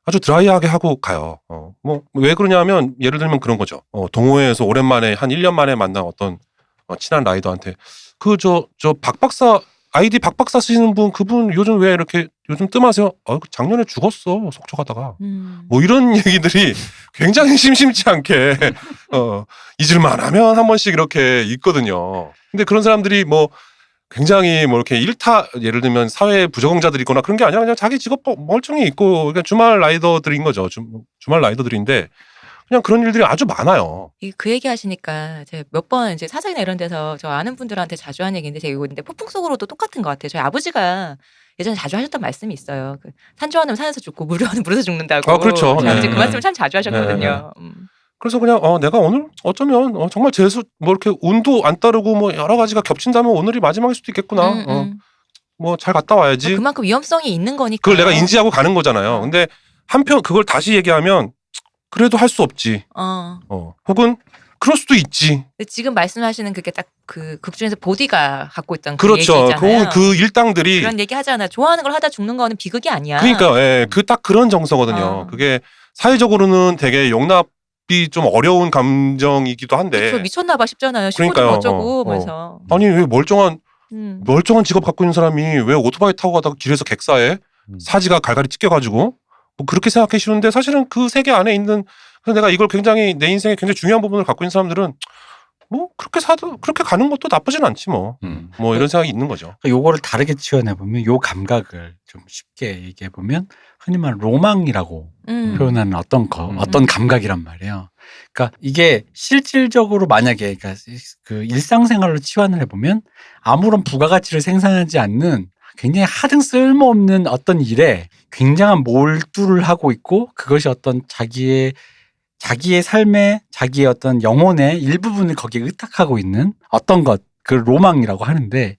아주 드라이하게 하고 가요. 뭐 왜 그러냐면 예를 들면 그런 거죠. 동호회에서 오랜만에 한 1년 만에 만난 어떤 친한 라이더한테 저 박 박사 아이디 박 박사 쓰시는 분 그분 요즘 왜 이렇게 요즘 뜸하세요? 작년에 죽었어 속초 가다가 뭐 이런 얘기들이 굉장히 심심치 않게 잊을만 하면 한 번씩 이렇게 있거든요. 근데 그런 사람들이 뭐 굉장히 뭐 이렇게 일타 예를 들면 사회 부적응자들이 있거나 그런 게 아니라 그냥 자기 직업 멀쩡히 있고 그냥 주말 라이더들인 거죠. 주말 라이더들인데 그냥 그런 일들이 아주 많아요. 그 얘기 하시니까 제가 몇 번 이제 사석이나 이런 데서 저 아는 분들한테 자주 하는 얘기인데 제가 이거 근데 폭풍 속으로도 똑같은 것 같아요. 저희 아버지가 예전에 자주 하셨던 말씀이 있어요. 산 좋아하면 산에서 죽고 물 좋아하면 물에서 죽는다고. 그렇죠. 저희 아버지 네. 그 말씀을 참 자주 하셨거든요. 그래서 그냥 내가 오늘 어쩌면 정말 재수 뭐 이렇게 운도 안 따르고 뭐 여러 가지가 겹친다면 오늘이 마지막일 수도 있겠구나. 뭐 잘 갔다 와야지. 그만큼 위험성이 있는 거니까. 그걸 내가 인지하고 가는 거잖아요. 근데 한편 그걸 다시 얘기하면 그래도 할 수 없지. 혹은 그럴 수도 있지. 근데 지금 말씀하시는 그게 딱 그 극 중에서 보디가 갖고 있던 그 그렇죠. 얘기잖아요. 그 일당들이 그런 얘기 하잖아. 좋아하는 걸 하다 죽는 거는 비극이 아니야. 그러니까 그 딱 그런 정서거든요. 그게 사회적으로는 되게 용납이 좀 어려운 감정이기도 한데. 저 미쳤나 봐 싶잖아요. 그러니까요. 어쩌고 하면서. 아니 왜 멀쩡한 직업 갖고 있는 사람이 왜 오토바이 타고 가다가 길에서 객사해? 사지가 갈갈이 찢겨가지고 뭐 그렇게 생각해 쉬운데 사실은 그 세계 안에 있는 그래서 내가 이걸 굉장히 내 인생에 굉장히 중요한 부분을 갖고 있는 사람들은 뭐 그렇게 가는 것도 나쁘진 않지 뭐 이런 생각이 있는 거죠. 요거를 다르게 치환해 보면 요 감각을 좀 쉽게 얘기해 보면 흔히 말하는 로망이라고 표현하는 어떤 감각이란 말이에요. 그러니까 이게 실질적으로 만약에 그러니까 그 일상생활로 치환을 해보면 아무런 부가가치를 생산하지 않는 굉장히 하등 쓸모없는 어떤 일에 굉장한 몰두를 하고 있고 그것이 어떤 자기의 삶의 자기의 어떤 영혼의 일부분을 거기에 의탁하고 있는 어떤 것, 그 로망이라고 하는데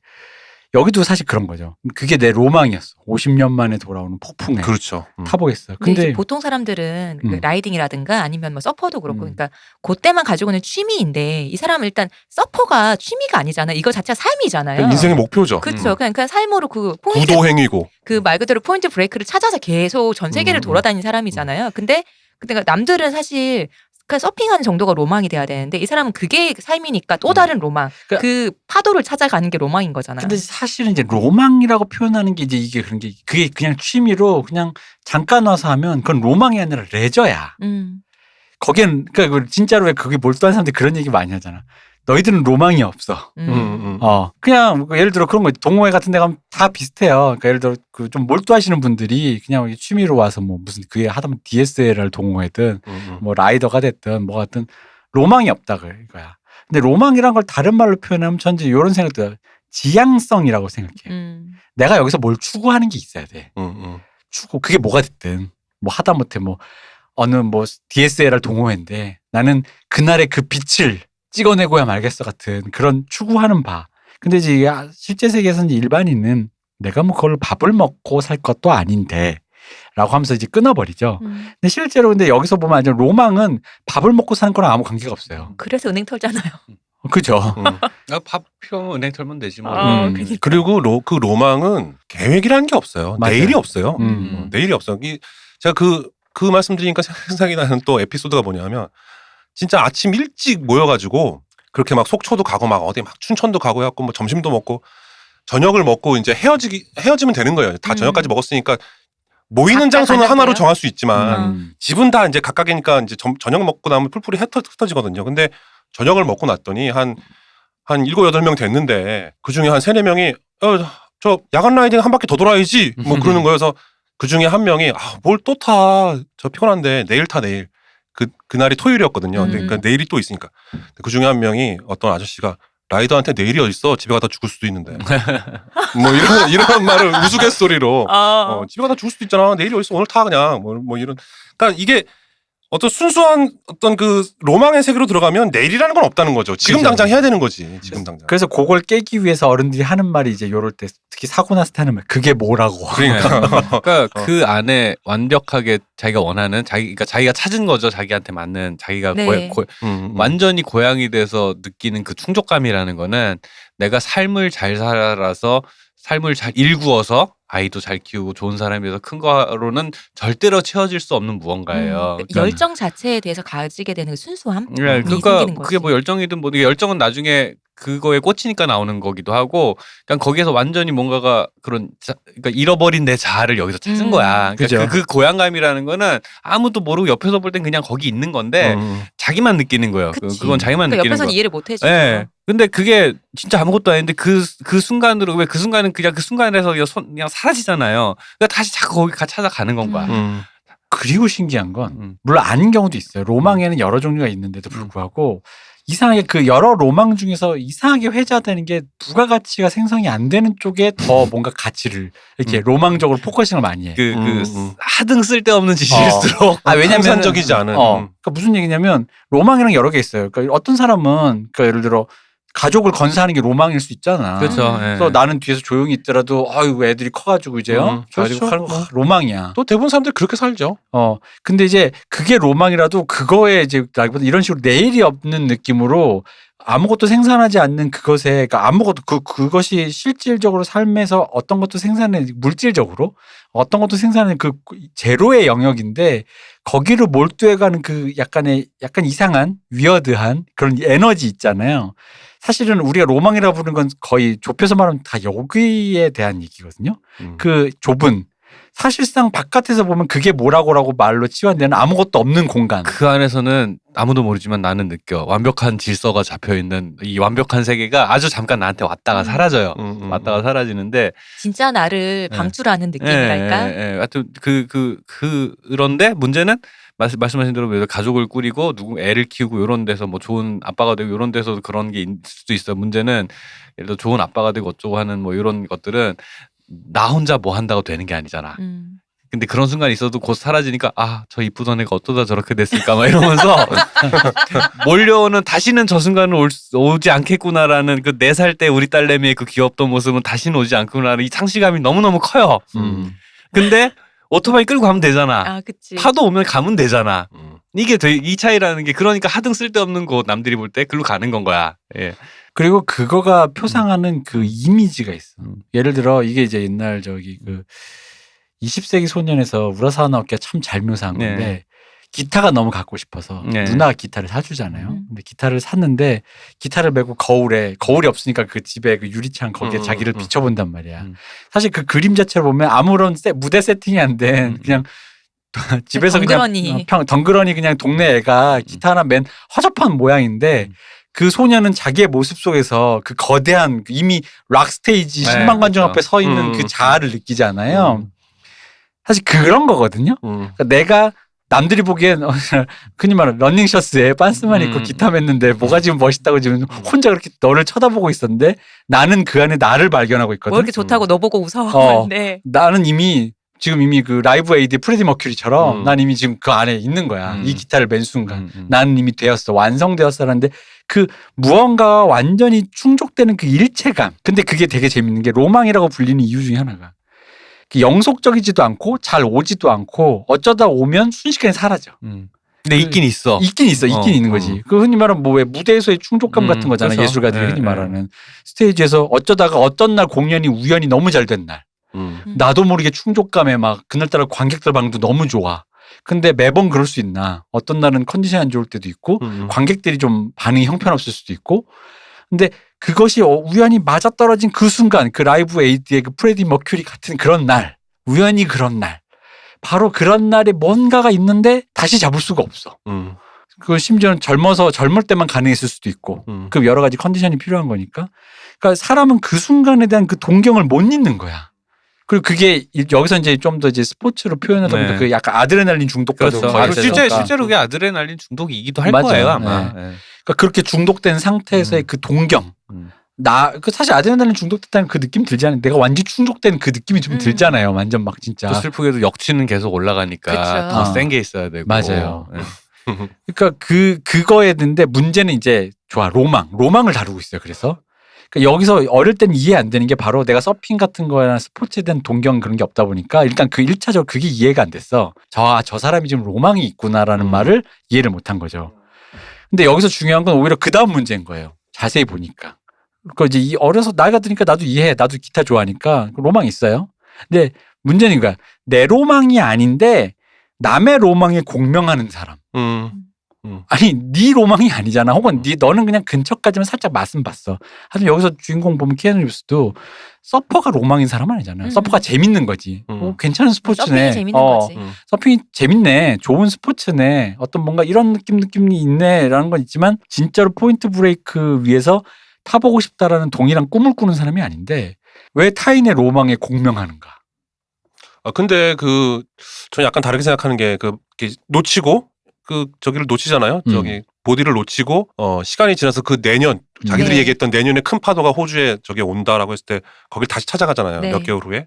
여기도 사실 그런 거죠. 그게 내 로망이었어. 50년 만에 돌아오는 폭풍에. 그렇죠. 타보겠어요. 근데 보통 사람들은 그 라이딩이라든가 아니면 뭐 서퍼도 그렇고 그러니까 그때만 가지고 있는 취미인데 이 사람은 일단 서퍼가 취미가 아니잖아요. 이거 자체가 삶이잖아요. 인생의 목표죠. 그렇죠. 그러니까 삶으로 그 포인트 구도행위고 그 말 그대로 포인트 브레이크를 찾아서 계속 전 세계를 돌아다니는 사람이잖아요. 근데 남들은 사실 그러니까 서핑하는 정도가 로망이 돼야 되는데 이 사람은 그게 삶이니까 또 다른 로망. 그러니까 그 파도를 찾아가는 게 로망인 거잖아요. 근데 사실은 이제 로망이라고 표현하는 게 이제 이게 그런 게 그게 그냥 취미로 그냥 잠깐 와서 하면 그건 로망이 아니라 레저야. 거기엔 그러니까 진짜로 왜 그게 몰두한 사람들이 그런 얘기 많이 하잖아. 너희들은 로망이 없어. 그냥 예를 들어 그런 거 동호회 같은 데 가면 다 비슷해요. 그러니까 예를 들어 그 좀 몰두하시는 분들이 그냥 취미로 와서 뭐 무슨 그게 하다면 DSLR 동호회든 뭐 라이더가 됐든 뭐가 됐든 로망이 없다 그거야. 근데 로망이란 걸 다른 말로 표현하면 전 이제 이런 생각도 해요. 지향성이라고 생각해요. 내가 여기서 뭘 추구하는 게 있어야 돼. 추구 그게 뭐가 됐든 뭐 하다못해 뭐 어느 뭐 DSLR 동호회인데 나는 그날의 그 빛을 찍어내고야 말겠어 같은 그런 추구하는 바. 근데 이제 실제 세계에서는 일반인은 내가 뭐 그걸 밥을 먹고 살 것도 아닌데 라고 하면서 이제 끊어버리죠. 근데 실제로 근데 여기서 보면 아주 로망은 밥을 먹고 사는 거랑 아무 관계가 없어요. 그래서 은행 털잖아요. 그죠. 밥 필요하면 은행 털면 되지 뭐. 그리고 그 로망은 계획이라는 게 없어요. 맞아요. 내일이 없어요. 내일이 없어요. 제가 그 말씀드리니까 생각이 나는 또 에피소드가 뭐냐면 진짜 아침 일찍 모여가지고 그렇게 막 속초도 가고 막 어디 막 춘천도 가고 해갖고 뭐 점심도 먹고 저녁을 먹고 이제 헤어지면 되는 거예요. 다 저녁까지 먹었으니까 모이는 장소는 하나로 정할 수 있지만 집은 다 이제 각각이니까 이제 저녁 먹고 나면 풀풀이 흩어지거든요. 근데 저녁을 먹고 났더니 한 7, 8명 됐는데 그 중에 한 3, 4명이 저 야간 라이딩 한 바퀴 더 돌아야지 뭐 그러는 거여서 그 중에 한 명이 뭘 또 타. 저 피곤한데 내일 타 내일. 그날이 토요일이었거든요. 그러니까 내일이 또 있으니까. 그 중에 한 명이 어떤 아저씨가 라이더한테 내일이 어딨어? 집에 가다 죽을 수도 있는데. 뭐 이런 말을 우스갯소리로 집에 가다 죽을 수도 있잖아. 내일이 어딨어? 오늘 타 그냥. 뭐 이런. 그러니까 이게 어떤 순수한 어떤 그 로망의 세계로 들어가면 내일이라는 건 없다는 거죠. 지금 그죠. 당장 해야 되는 거지. 지금 당장. 그래서 그걸 깨기 위해서 어른들이 하는 말이 이제 요럴 때 특히 사고 났을 때 하는 말 그게 뭐라고. 그러니까 그 안에 완벽하게 자기가 원하는 그러니까 자기가 찾은 거죠. 자기한테 맞는 자기가 네. 완전히 고양이 돼서 느끼는 그 충족감이라는 거는 내가 삶을 잘 살아서 삶을 잘 일구어서 아이도 잘 키우고 좋은 사람이 돼서 큰 거로는 절대로 채워질 수 없는 무언가예요. 그러니까 열정 자체에 대해서 가지게 되는 그 순수함. 네, 생기는 그러니까 거지. 그게 뭐 열정이든 뭐 열정은 나중에 그거에 꽂히니까 나오는 거기도 하고, 그냥 거기에서 완전히 뭔가가 그러니까 잃어버린 내 자아를 여기서 찾은 거야. 그죠. 그러니까 그 고향감이라는 거는 아무도 모르고 옆에서 볼 땐 그냥 거기 있는 건데 자기만 느끼는 거예요. 그치. 그건 자기만 그러니까 느끼는 옆에서는 거. 이해를 못 해주죠. 네. 근데 그게 진짜 아무것도 아닌데 그 순간으로 왜 그 순간은 그냥 그 순간에서 그냥 사라지잖아요. 그러니까 다시 자꾸 거기 찾아가는 건 거야. 그리고 신기한 건 물론 아닌 경우도 있어요. 로망에는 여러 종류가 있는데도 불구하고 이상하게 그 여러 로망 중에서 이상하게 회자되는 게 부가가치가 생성이 안 되는 쪽에 더 뭔가 가치를 이렇게 로망적으로 포커싱을 많이 해. 하등 쓸데없는 짓일수록 왜냐면 항상적이지 않은. 그러니까 무슨 얘기냐면 로망이랑 여러 개 있어요. 그러니까 어떤 사람은 그러니까 예를 들어 가족을 건사하는 게 로망일 수 있잖아. 그렇죠. 예. 그래서 나는 뒤에서 조용히 있더라도 아유 애들이 커가지고 이제요. 그렇죠. 하는 거 로망이야. 또 대부분 사람들이 그렇게 살죠. 근데 이제 그게 로망이라도 그거에 이제 라기보다 이런 식으로 내일이 없는 느낌으로 아무것도 생산하지 않는 그것에 그러니까 아무것도 그것이 실질적으로 삶에서 어떤 것도 생산해 물질적으로 어떤 것도 생산하는 그 제로의 영역인데 거기를 몰두해가는 그 약간 이상한 위어드한 그런 에너지 있잖아요. 사실은 우리가 로망이라고 부르는 건 거의 좁혀서 말하면 다 여기에 대한 얘기거든요. 그 좁은 사실상 바깥에서 보면 그게 뭐라고라고 말로 치환되는 아무것도 없는 공간. 그 안에서는 아무도 모르지만 나는 느껴. 완벽한 질서가 잡혀있는 이 완벽한 세계가 아주 잠깐 나한테 왔다가 사라져요. 왔다가 사라지는데 진짜 나를 방출하는 느낌이랄까. 하여튼 그런데 문제는 말씀하신 대로 가족을 꾸리고 누구 애를 키우고 이런 데서 뭐 좋은 아빠가 되고 이런 데서 그런 게 있을 수도 있어요. 문제는 예를 들어 좋은 아빠가 되고 어쩌고 하는 뭐 이런 것들은 나 혼자 뭐 한다고 되는 게 아니잖아. 근데 그런 순간이 있어도 곧 사라지니까 저 이쁘던 애가 어쩌다 저렇게 됐을까 막 이러면서 몰려오는 다시는 저 순간은 오지 않겠구나라는 그 4살 때 우리 딸내미의 그 귀엽던 모습은 다시는 오지 않겠구나라는 이 상실감이 너무너무 커요. 근데 오토바이 끌고 가면 되잖아. 그치. 파도 오면 가면 되잖아. 이게 이 차이라는 게 그러니까 하등 쓸데없는 곳 남들이 볼 때 글로 가는 건 거야. 예. 그리고 그거가 표상하는 그 이미지가 있어. 예를 들어 이게 이제 옛날 저기 그 20세기 소년에서 우라사와 나오키가 참 잘 묘사한 건데 네. 기타가 너무 갖고 싶어서 네. 누나가 기타를 사주잖아요. 근데 기타를 샀는데 기타를 메고 거울이 없으니까 그 집에 그 유리창 거기에 자기를 비춰본단 말이야. 사실 그 그림 자체를 보면 아무런 무대 세팅이 안 된 그냥 집에서 덩그러니. 그냥 덩그러니 그냥 동네 애가 기타 하나 맨 허접한 모양인데 그 소녀는 자기의 모습 속에서 그 거대한 이미 락 스테이지 10만 관중 앞에 서 있는 그 자아를 느끼잖아요. 사실 그런 거거든요. 그러니까 내가 남들이 보기엔 흔히 말하는 러닝셔츠에 빤스만 입고 기타 맸는데 뭐가 지금 멋있다고 지금 혼자 그렇게 너를 쳐다보고 있었는데 나는 그 안에 나를 발견하고 있거든. 뭐 이렇게 좋다고 너 보고 웃어. 네. 나는 이미 그 라이브 에이드 프레디 머큐리처럼 난 이미 지금 그 안에 있는 거야. 이 기타를 맨 순간 나는 이미 되었어. 완성되었어라는데 그 무언가와 완전히 충족되는 그 일체감. 근데 그게 되게 재밌는 게 로망이라고 불리는 이유 중에 하나가 영속적이지도 않고 잘 오지도 않고 어쩌다 오면 순식간에 사라져. 근데 있긴 있어. 있긴 있는 거지. 그 흔히 말하는 뭐 왜 무대에서의 충족감 같은 거잖아. 그렇죠. 예술가들이 흔히 말하는 스테이지에서 어쩌다가 어떤 날 공연이 우연히 너무 잘 된 날. 나도 모르게 충족감에 막 그날따라 관객들 반응도 너무 좋아. 근데 매번 그럴 수 있나. 어떤 날은 컨디션이 안 좋을 때도 있고 관객들이 좀 반응이 형편없을 수도 있고. 근데 그것이 우연히 맞아떨어진 그 순간 그 라이브 에이드의 그 프레디 머큐리 같은 그런 날 우연히 그런 날 바로 그런 날에 뭔가가 있는데 다시 잡을 수가 없어. 그 심지어는 젊을 때만 가능했을 수도 있고 그 여러 가지 컨디션이 필요한 거니까. 그러니까 사람은 그 순간에 대한 그 동경을 못 잊는 거야. 그리고 그게 여기서 이제 좀 더 이제 스포츠로 표현하다 보니까 그 약간 아드레날린 중독과도 그렇죠. 실제로 그게 아드레날린 중독이기도 할 맞아요. 거예요 아마. 그러니까 그렇게 중독된 상태에서의 그 동경 사실 아드레날린 중독됐다는 그 느낌 들지 않아요? 내가 완전 충족된 그 느낌이 좀 들잖아요. 완전 막 진짜. 또 슬프게도 역치는 계속 올라가니까 그쵸. 더 센 게 있어야 되고. 맞아요. 네. 그러니까 그거에 있는데 문제는 이제 로망을 다루고 있어요. 그래서 그러니까 여기서 어릴 때는 이해 안 되는 게 바로 내가 서핑 같은 거나 스포츠에 대한 동경 그런 게 없다 보니까 일단 그 1차적으로 그게 이해가 안 됐어. 저 사람이 지금 로망이 있구나라는 말을 이해를 못한 거죠. 근데 여기서 중요한 건 오히려 그 다음 문제인 거예요. 자세히 보니까. 그러니까 이제 어려서 나이가 드니까 나도 이해해. 나도 기타 좋아하니까 로망 있어요. 근데 문제는 거야. 내 로망이 아닌데 남의 로망에 공명하는 사람. 아니 네 로망이 아니잖아. 혹은 너는 그냥 근처까지만 살짝 맛은 봤어. 하지만 여기서 주인공 보면 키아누 리브스도 서퍼가 로망인 사람은 아니잖아요. 서퍼가 재밌는 거지. 괜찮은 스포츠네. 서핑이 재밌는 거지. 서핑이 재밌네. 좋은 스포츠네. 어떤 뭔가 이런 느낌이 있네라는 건 있지만 진짜로 포인트 브레이크 위에서 타보고 싶다라는 동일한 꿈을 꾸는 사람이 아닌데 왜 타인의 로망에 공명하는가? 근데 저는 약간 다르게 생각하는 게 이렇게 놓치고 저기를 놓치잖아요. 저기 보디를 놓치고 시간이 지나서 그 내년 자기들이 네. 얘기했던 내년에 큰 파도가 호주에 저기 온다라고 했을 때 거길 다시 찾아가잖아요. 네. 몇 개월 후에.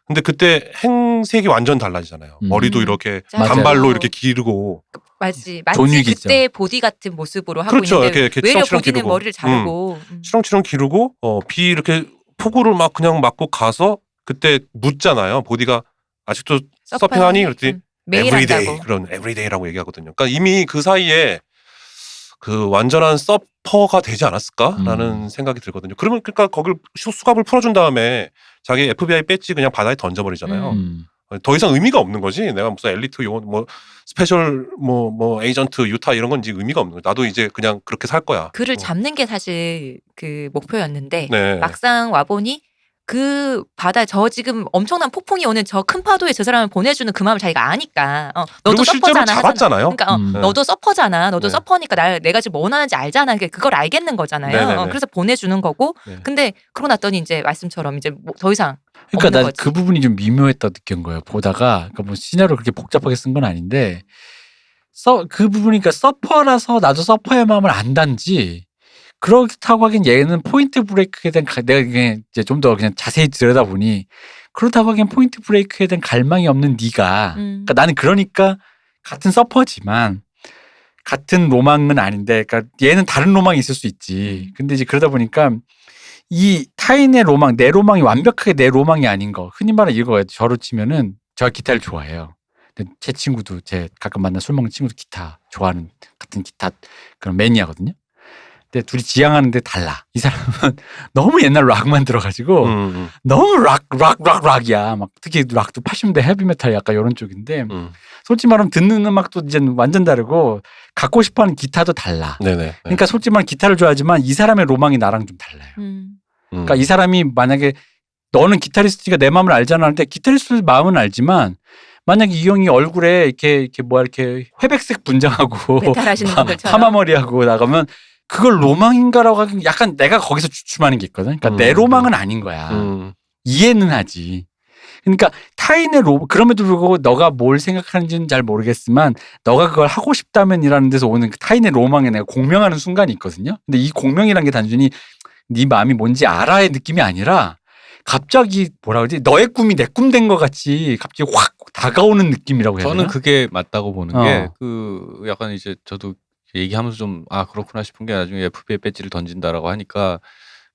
근데 그때 행색이 완전 달라지잖아요. 머리도 이렇게 맞아요. 단발로 이렇게 기르고. 마치 존윅 그때 있죠. 보디 같은 모습으로 하고 그렇죠. 있는데 이렇게 외려 치렁치렁 보디는 기르고. 머리를 자르고 치렁치렁 기르고 비 이렇게 폭우를 막 그냥 맞고 가서 그때 묻잖아요. 보디가 아직도 서핑하니? 그랬더니 매일 everyday 한다고. 그런 everyday라고 얘기하거든요. 그러니까 이미 그 사이에 그 완전한 서퍼가 되지 않았을까라는 생각이 들거든요. 그러니까 거길 수갑을 풀어준 다음에 자기 FBI 배지 그냥 바다에 던져버리잖아요. 더 이상 의미가 없는 거지. 내가 무슨 엘리트 요원 뭐 스페셜 뭐 에이전트 유타 이런 건 이제 의미가 없는 거야. 나도 이제 그냥 그렇게 살 거야. 그를 잡는 게 사실 그 목표였는데 네. 막상 와보니 그 바다 지금 엄청난 폭풍이 오는 저 큰 파도에 저 사람을 보내주는 그 마음을 자기가 아니까 너도 그리고 실제로 서퍼잖아 잡았잖아요. 그러니까 네. 너도 서퍼잖아. 너도 네. 서퍼니까 내가 지금 뭐 원하는지 알잖아. 그걸 알겠는 거잖아요. 네네네. 그래서 보내주는 거고. 네. 근데 그러고 났더니 이제 말씀처럼 이제 더 이상 그러니까 없는 나 거지. 그 부분이 좀 미묘했다 느낀 거예요. 보다가 그러니까 뭐 시나리오 그렇게 복잡하게 쓴 건 아닌데 그 부분이니까 서퍼라서 나도 서퍼의 마음을 안단지 그렇다고 하긴 얘는 포인트 브레이크에 대한 내가 그냥 이제 좀 더 그냥 자세히 들여다보니 그렇다고 하긴 포인트 브레이크에 대한 갈망이 없는 네가 그러니까 나는 그러니까 같은 서퍼지만 같은 로망은 아닌데 그러니까 얘는 다른 로망이 있을 수 있지. 근데 이제 그러다 보니까 이 타인의 로망, 내 로망이 완벽하게 내 로망이 아닌 거. 흔히 말하는 이거예요. 저로 치면은 제가 기타를 좋아해요. 근데 제 친구도 제 가끔 만난 술 먹는 친구도 기타 좋아하는 같은 기타 그런 매니아거든요. 근데 둘이 지향하는데 달라. 이 사람은 너무 옛날 락만 들어가지고 너무 락이야. 막 특히 락도 80년대 헤비메탈 약간 이런 쪽인데 솔직히 말하면 듣는 음악도 이제 완전 다르고 갖고 싶어하는 기타도 달라. 네네. 그러니까 솔직히 말하면 기타를 좋아하지만 이 사람의 로망이 나랑 좀 달라요. 그러니까 이 사람이 만약에 너는 기타리스트가 내 마음을 알잖아 하는데 기타리스트 마음은 알지만 만약에 이 형이 얼굴에 이렇게 회백색 분장하고 메탈 하시는 분들처럼. 파마머리하고 나가면 그걸 로망인가라고 하긴 약간 내가 거기서 주춤하는 게 있거든. 그러니까 내 로망은 아닌 거야. 이해는 하지. 그러니까 타인의 그럼에도 불구하고 너가 뭘 생각하는지는 잘 모르겠지만 너가 그걸 하고 싶다면이라는 데서 오는 그 타인의 로망에 내가 공명하는 순간이 있거든요. 근데 이 공명이라는 게 단순히 네 마음이 뭔지 알아의 느낌이 아니라 갑자기 뭐라 그러지? 너의 꿈이 내 꿈 된 것 같이 갑자기 확 다가오는 느낌이라고 해야 되나? 저는 그게 맞다고 보는 게 약간 이제 저도 얘기하면서 좀 그렇구나 싶은 게 나중에 FBI 배지를 던진다라고 하니까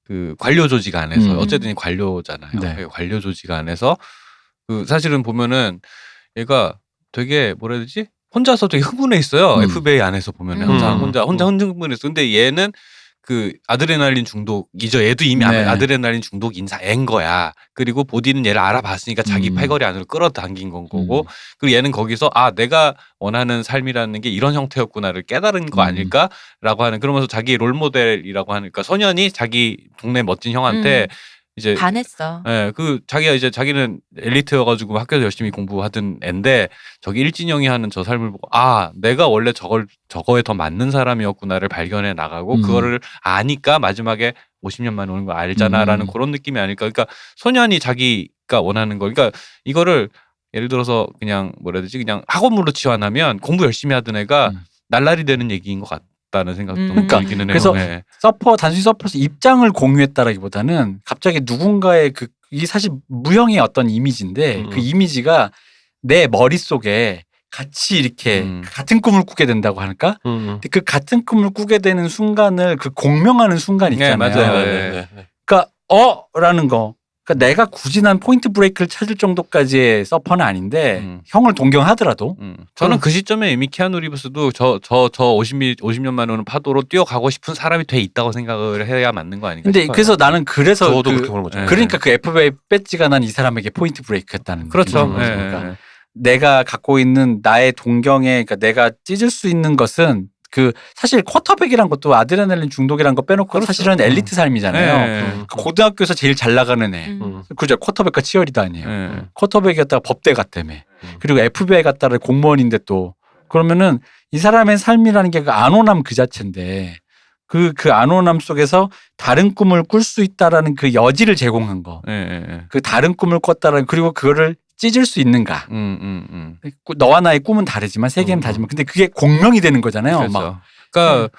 그 관료 조직 안에서 어쨌든 관료잖아요. 네. 관료 조직 안에서 사실은 보면은 얘가 되게 뭐라 해야 되지? 혼자서 되게 흥분해 있어요. FBI 안에서 보면은 항상 혼자 흥분했어. 근데 얘는 그 아드레날린 중독이죠. 얘도 이미 네. 아드레날린 중독 인사인 거야. 그리고 보디는 얘를 알아봤으니까 자기 팔걸이 안으로 끌어당긴 건 거고. 그리고 얘는 거기서 내가 원하는 삶이라는 게 이런 형태였구나를 깨달은 거 아닐까라고 하는 그러면서 자기 롤모델이라고 하니까 소년이 자기 동네 멋진 형한테 이제 반했어. 예, 자기는 엘리트여가지고 학교에서 열심히 공부하던 앤데 저기 일진형이 하는 저 삶을 보고 내가 원래 저거에 더 맞는 사람이었구나를 발견해 나가고 그거를 아니까 마지막에 50년 만에 오는 거 알잖아라는 그런 느낌이 아닐까. 그러니까 소년이 자기가 원하는 거. 그러니까 이거를 예를 들어서 그냥 뭐라 해야 되지? 그냥 학원물로 치환하면 공부 열심히 하던 애가 날라리 되는 얘기인 것 같다는 생각도 그러니까 들기는 해요. 그래서 네. 단순히 서퍼에서 입장을 공유했다라기보다는 갑자기 누군가의 이 사실 무형의 어떤 이미지인데 그 이미지가 내 머릿속에 같이 이렇게 같은 꿈을 꾸게 된다고 할까? 근데 그 같은 꿈을 꾸게 되는 순간을 그 공명하는 순간 있잖아요. 맞아요. 네. 그러니까 라는 거. 그러니까 내가 굳이 난 포인트 브레이크를 찾을 정도까지의 서퍼는 아닌데 형을 동경하더라도 저는 그 시점에 이미 키아누 리브스도 저 50년 만에 오는 파도로 뛰어가고 싶은 사람이 돼 있다고 생각을 해야 맞는 거 아닌가 근데 싶어요. 그래서 나는 그래서 저도 그렇게 보는 거죠. 그러니까 그 FBI 배지가 난 이 사람에게 포인트 브레이크였다는 그렇죠. 느낌인 거죠. 네. 그러니까 내가 갖고 있는 나의 동경에 그러니까 내가 찢을 수 있는 것은 그 사실 쿼터백이란 것도 아드레날린 중독이란 거 빼놓고 그렇죠. 사실은 엘리트 삶이잖아요. 네. 그 고등학교에서 제일 잘 나가는 애. 그죠? 쿼터백과 치어리더 아니에요. 네. 쿼터백이었다가 법대 갔다며. 그리고 FBI 갔다가 공무원인데 또 그러면은 이 사람의 삶이라는 게 그 안온함 그 자체인데 그 안온함 속에서 다른 꿈을 꿀 수 있다라는 그 여지를 제공한 거. 그 다른 꿈을 꿨다라는 그리고 그거를 찢을 수 있는가. 너와 나의 꿈은 다르지만 세계는 다르지만 근데 그게 공명이 되는 거잖아요. 그렇죠. 막. 그러니까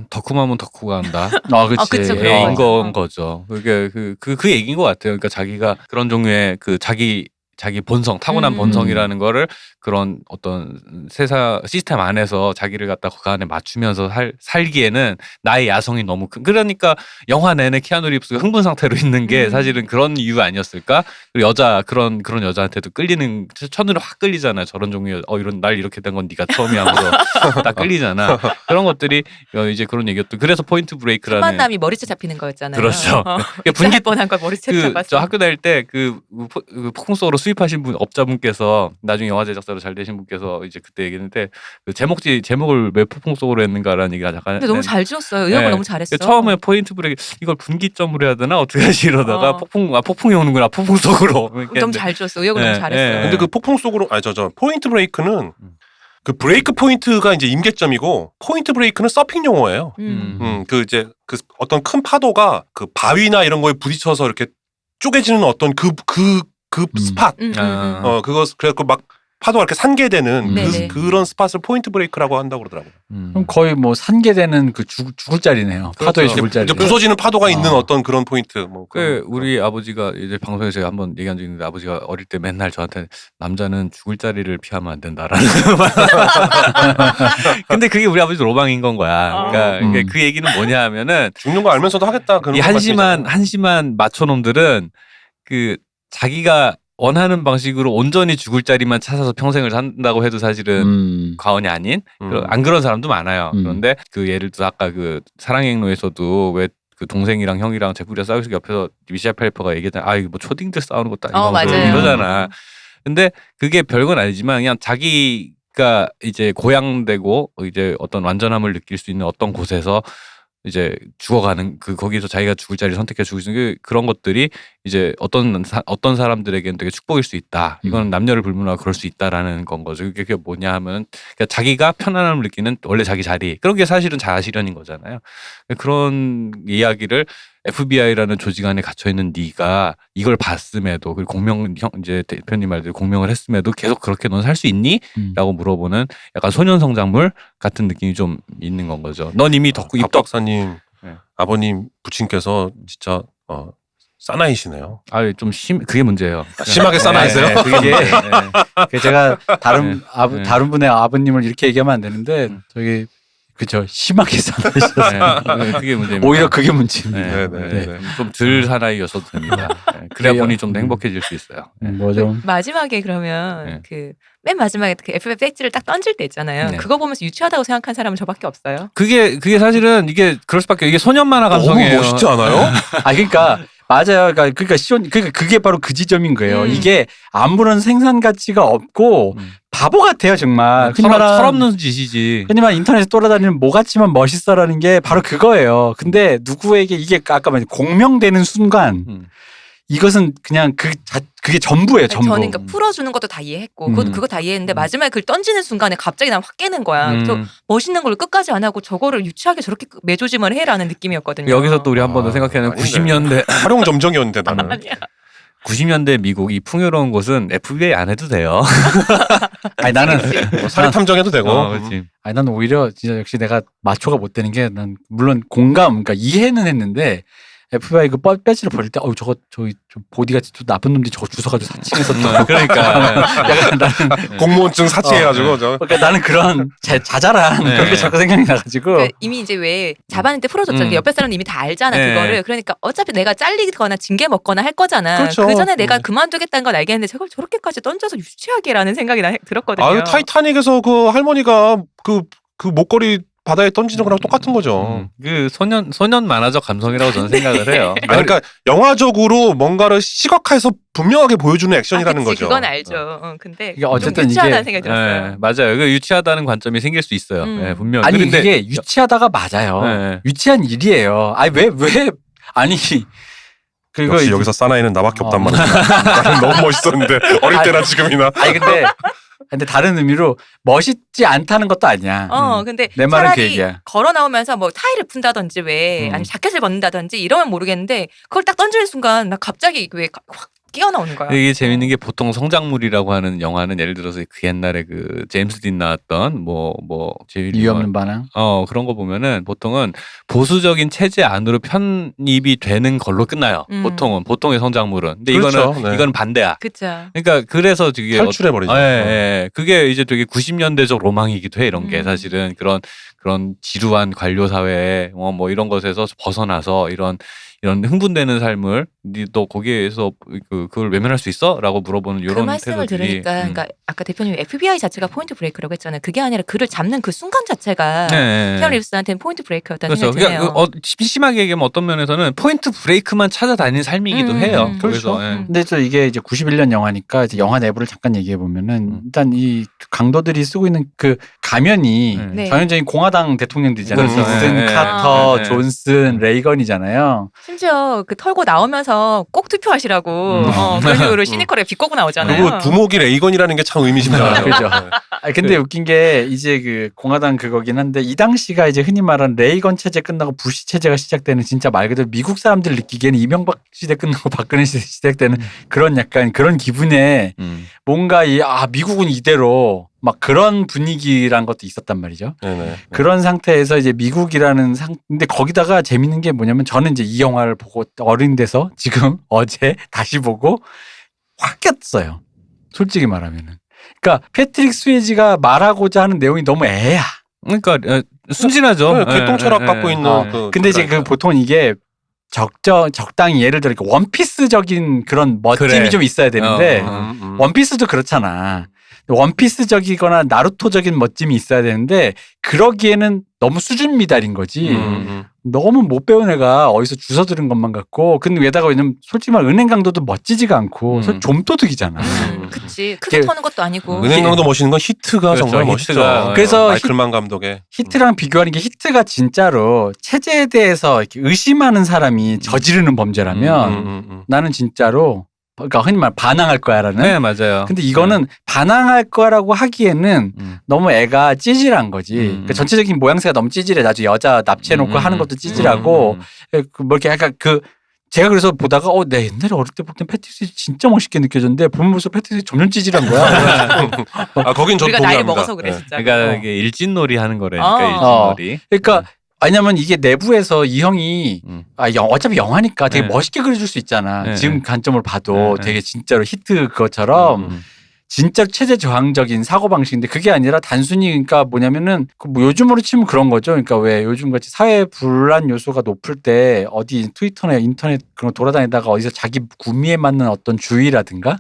덕후마면 덕후가 한다. 그치. 그쵸, 그런 얘인 거죠. 거죠. 그게 그 얘기인 것 같아요. 그러니까 자기가 그런 종류의 그 자기 본성, 타고난 본성이라는 거를 그런 어떤 세상 시스템 안에서 자기를 갖다 그 안에 맞추면서 살기에는 나의 야성이 너무 큰. 그러니까 영화 내내 키아누 리브스가 흥분 상태로 있는 게 사실은 그런 이유 아니었을까? 그리고 그런 여자한테도 끌리는 첫눈에 확 끌리잖아요. 저런 종류 이런 날 이렇게 된 건 네가 처음이야 하면서 딱 끌리잖아. 그런 것들이 이제 그런 얘기였던. 그래서 포인트 브레이크라는 만남이 머리채 잡히는 거였잖아요. 그렇죠. 분기 뻔한 걸 머리채 잡았어. 저 학교 다닐 때 그 폭풍 속으로 수입하신 분 업자분께서 나중에 영화 제작사로 잘 되신 분께서 이제 그때 얘기했는데 그 제목을 왜 폭풍 속으로 했는가라는 얘기가 잠깐. 근데 너무 잘 지었어요. 의역을 네. 너무 잘했어. 처음에 포인트 브레이크 이걸 분기점으로 해야 되나 어떻게 하지 이러다가 폭풍이 오는구나 폭풍 속으로. 너무 잘 지었어. 의역을 네, 너무 잘했어. 네. 근데 그 폭풍 속으로 저 포인트 브레이크는 그 브레이크 포인트가 이제 임계점이고 포인트 브레이크는 서핑 용어예요. 그 이제 그 어떤 큰 파도가 그 바위나 이런 거에 부딪혀서 이렇게 쪼개지는 어떤 그 스팟. 그래갖고 막 파도가 이렇게 산계되는 그런 스팟을 포인트 브레이크라고 한다고 그러더라고요. 그럼 거의 뭐 산계되는 그 죽을 자리네요. 파도에 죽을 자리. 이제 부서지는 파도가 있는 어떤 그런 포인트. 뭐 우리 아버지가 이제 방송에서 제가 한번 얘기한 적이 있는데 아버지가 어릴 때 맨날 저한테 남자는 죽을 자리를 피하면 안 된다라는 근데 그게 우리 아버지 로망인 건 거야. 그러니까 그 얘기는 뭐냐 하면은 죽는 거 알면서도 하겠다. 이 한심한 마초놈들은 그 자기가 원하는 방식으로 온전히 죽을 자리만 찾아서 평생을 산다고 해도 사실은 과언이 아닌 안 그런 사람도 많아요. 그런데 그 예를 들어 아까 그 사랑의 행로에서도 왜 그 동생이랑 형이랑 제풀이가 싸우고 옆에서 미셸 펠퍼가 얘기했잖아. 이거 뭐 초딩들 싸우는 것도 아니고 이러잖아. 근데 그게 별건 아니지만 그냥 자기가 이제 고양되고 이제 어떤 완전함을 느낄 수 있는 어떤 곳에서 이제 죽어가는 거기서 자기가 죽을 자리를 선택해 죽을 수 있는 그런 것들이 이제 어떤 사람들에게는 되게 축복일 수 있다. 이거는 남녀를 불문하고 그럴 수 있다라는 건 거죠. 그게 뭐냐 하면 그러니까 자기가 편안함을 느끼는 원래 자기 자리 그런 게 사실은 자아실현인 거잖아요. 그런 이야기를 FBI라는 조직 안에 갇혀 있는 네가 이걸 봤음에도 그리고 이제 대표님 말대로 공명을 했음에도 계속 그렇게 넌 살 수 있니? 라고 물어보는 약간 소년 성장물 같은 느낌이 좀 있는 건 거죠. 넌 이미 박 박사님 아버님 부친께서 진짜 사나이시네요. 좀 그게 문제예요. 심하게 사나이세요? 그게 제가 다른 분의 아버님을 이렇게 얘기하면 안 되는데 저기 그죠 심하게 사나이셨어요. 그게 문제입니다. 오히려 그게 문제입니다. 좀 덜 사나이였어도 됩니다. 그래야 본인이 좀 더 행복해질 수 있어요. 좀 마지막에 그러면 맨 마지막에 그 FBI 배지를 딱 던질 때 있잖아요. 네. 그거 보면서 유치하다고 생각한 사람은 저밖에 없어요. 그게 사실은 그럴 수밖에 이게 소년 만화 감성이에요. 너무 멋있지 않아요? 그러니까 맞아요. 그러니까 그게 바로 그 지점인 거예요. 이게 아무런 생산 가치가 없고 바보 같아요 정말. 철없는 짓이지. 흔히만 인터넷에 돌아다니는 뭐 같지만 멋있어라는 게 바로 그거예요. 근데 누구에게 이게 아까 말한 공명되는 순간 이것은 그냥 그게 전부예요. 전부. 저는 그러니까 풀어주는 것도 다 이해했고 그거 다 이해했는데 마지막에 그걸 던지는 순간에 갑자기 난 확 깨는 거야. 그래서 멋있는 걸 끝까지 안 하고 저거를 유치하게 저렇게 매조짐을 해라는 느낌이었거든요. 여기서 또 우리 한 번 더 생각해는 90년대 활용점정이었는데 나는. 아니야. 90년대 미국 이 풍요로운 곳은 FBI 안 해도 돼요. 아니 나는 뭐 사립 탐정해도 되고. 그렇지. 아니 난 오히려 진짜 역시 내가 마초가 못 되는 게 난 물론 공감 그러니까 이해는 했는데 FBI 그 배지를 버릴 때 저거 저기 좀 보디가 좀 나쁜 놈들이 저거 주워가지고 사칭해서 또 그러니까 약간 나는 공무원증 사치해가지고 저. 그러니까 나는 그런 자잘한 네. 그런 게 자꾸 생각이 나가지고 그러니까 이미 이제 왜 잡았는데 풀어줬잖아. 옆에 사람은 이미 다 알잖아 네. 그거를. 그러니까 어차피 내가 잘리거나 징계 먹거나 할 거잖아. 그렇죠. 그 전에 내가 그만두겠다는 건 알겠는데 저걸 저렇게까지 던져서 유치하게라는 생각이 들었거든요. 아유 타이타닉에서 그 할머니가 그 목걸이 바다에 던지는 거랑 똑같은 거죠. 그 소년 만화적 감성이라고 저는 생각을 해요. 아니, 그러니까 영화적으로 뭔가를 시각화해서 분명하게 보여주는 액션이라는 그치, 거죠. 그건 알죠. 근데 이게 어쨌든 좀 유치하다는 이게- 생각이 들었어요. 네, 맞아요. 그 유치하다는 관점이 생길 수 있어요. 네, 분명히. 아니 그런데 이게 유치하다가 맞아요. 네. 유치한 일이에요. 아니 왜 아니 그리고 역시 이제- 여기서 사나이는 나밖에 없단 말이야. 나는 너무 멋있었는데 어릴 때나 지금이나. 아니 근데 다른 의미로 멋있지 않다는 것도 아니야. 근데 내 말은 그 차라리 얘기야. 걸어 나오면서 뭐 타이를 푼다든지 왜 아니면 자켓을 벗는다든지 이러면 모르겠는데 그걸 딱 던지는 순간 나 갑자기 왜 확 끼어나오는 거야. 이게 재밌는 게 보통 성장물이라고 하는 영화는 예를 들어서 그 옛날에 그 제임스 딘 나왔던 뭐 제일 이유 유명한 없는 반항. 그런 거 보면은 보통은 보수적인 체제 안으로 편입이 되는 걸로 끝나요. 보통의 성장물은. 근데 그렇죠. 이거는 반대야. 그쵸. 그러니까 그래서 되게 탈출해버리죠. 그게 이제 되게 90년대적 로망이기도 해. 이런 게 사실은 그런 지루한 관료 사회에 뭐 이런 것에서 벗어나서 이런 흥분되는 삶을 너 거기에서 그걸 외면할 수 있어?라고 물어보는 그 이런 말씀을 태도들이 들으니까 그러니까 아까 대표님이 FBI 자체가 포인트 브레이크라고 했잖아요. 그게 아니라 그를 잡는 그 순간 자체가 키아누 리브스한테는 포인트 브레이크였다는 그렇죠. 생각이 드네요. 그러니까 심하게 얘기하면 어떤 면에서는 포인트 브레이크만 찾아다니는 삶이기도 해요. 그렇죠. 그래서, 예. 근데 또 이게 이제 91년 영화니까 이제 영화 내부를 잠깐 얘기해 보면은 일단 이 강도들이 쓰고 있는 그 가면이 네. 전형적인 공화당 대통령들이잖아요. 그렇죠. 니슨, 네. 카터, 네. 존슨, 레이건이잖아요. 심지어 그 털고 나오면서 꼭 투표하시라고 그런 식으로 시니컬에 비꼬고 나오잖아요. 그리고 두목이 레이건이라는 게 참 의미심장하죠. 그죠. 근데 웃긴 게 이제 그 공화당 그거긴 한데 이 당시가 이제 흔히 말하는 레이건 체제 끝나고 부시 체제가 시작되는 진짜 말 그대로 미국 사람들 느끼기에는 이명박 시대 끝나고 박근혜 시대 시작되는 그런 약간 그런 기분에 뭔가 미국은 이대로 막 그런 분위기란 것도 있었단 말이죠. 네네. 그런 상태에서 이제 미국이라는 근데 거기다가 재밌는 게 뭐냐면 저는 이제 이 영화를 보고 어린 데서 지금 어제 다시 보고 확 꼈어요. 솔직히 말하면은. 그러니까 패트릭 스웨이지가 말하고자 하는 내용이 너무 애야. 그러니까 순진하죠. 개똥 철학 갖고 있는 근데 이제 그 보통 이게 적당히 예를 들어 이렇게 원피스적인 그런 멋짐이 그래. 좀 있어야 되는데 원피스도 그렇잖아. 원피스적이거나 나루토적인 멋짐이 있어야 되는데 그러기에는 너무 수준 미달인 거지. 너무 못 배운 애가 어디서 주워 들은 것만 같고 근데 게다가 왜냐면 솔직히 말 은행 강도도 멋지지가 않고 좀도둑이잖아. 그치. 크게 터는 것도 아니고. 은행 강도 멋있는 건 히트가 그렇죠. 정말 히트가. 멋있죠. 그래서 마이클만 감독의 히트랑 비교하는 게 히트가 진짜로 체제에 대해서 이렇게 의심하는 사람이 저지르는 범죄라면 나는 진짜로 그러니까 흔히 말 반항할 거야라는. 네, 맞아요. 근데 이거는 반항할 거라고 하기에는 너무 애가 찌질한 거지. 그러니까 전체적인 모양새가 너무 찌질해. 나중에 여자 납치해놓고 하는 것도 찌질하고 뭐 이렇게 약간 제가 그래서 보다가 내 옛날에 어릴 때 볼 땐 패티스 진짜 멋있게 느껴졌는데 보면 볼수록 패티스 점점 찌질한 거야. 거긴 저도 우리가 나이를 동의합니다. 먹어서 그래 진짜. 그러니까 이게 일진놀이 하는 거라니까 일진놀이. 그러니까 왜냐면 이게 내부에서 이 형이 어차피 영화니까 되게 멋있게 그려줄 수 있잖아. 지금 관점을 봐도 되게 진짜로 히트 그것처럼 진짜 체제 저항적인 사고방식인데 그게 아니라 단순히 그러니까 뭐냐면은 뭐 요즘으로 치면 그런 거죠. 그러니까 왜 요즘 같이 사회 불안 요소가 높을 때 어디 트위터나 인터넷 그런 거 돌아다니다가 어디서 자기 구미에 맞는 어떤 주의라든가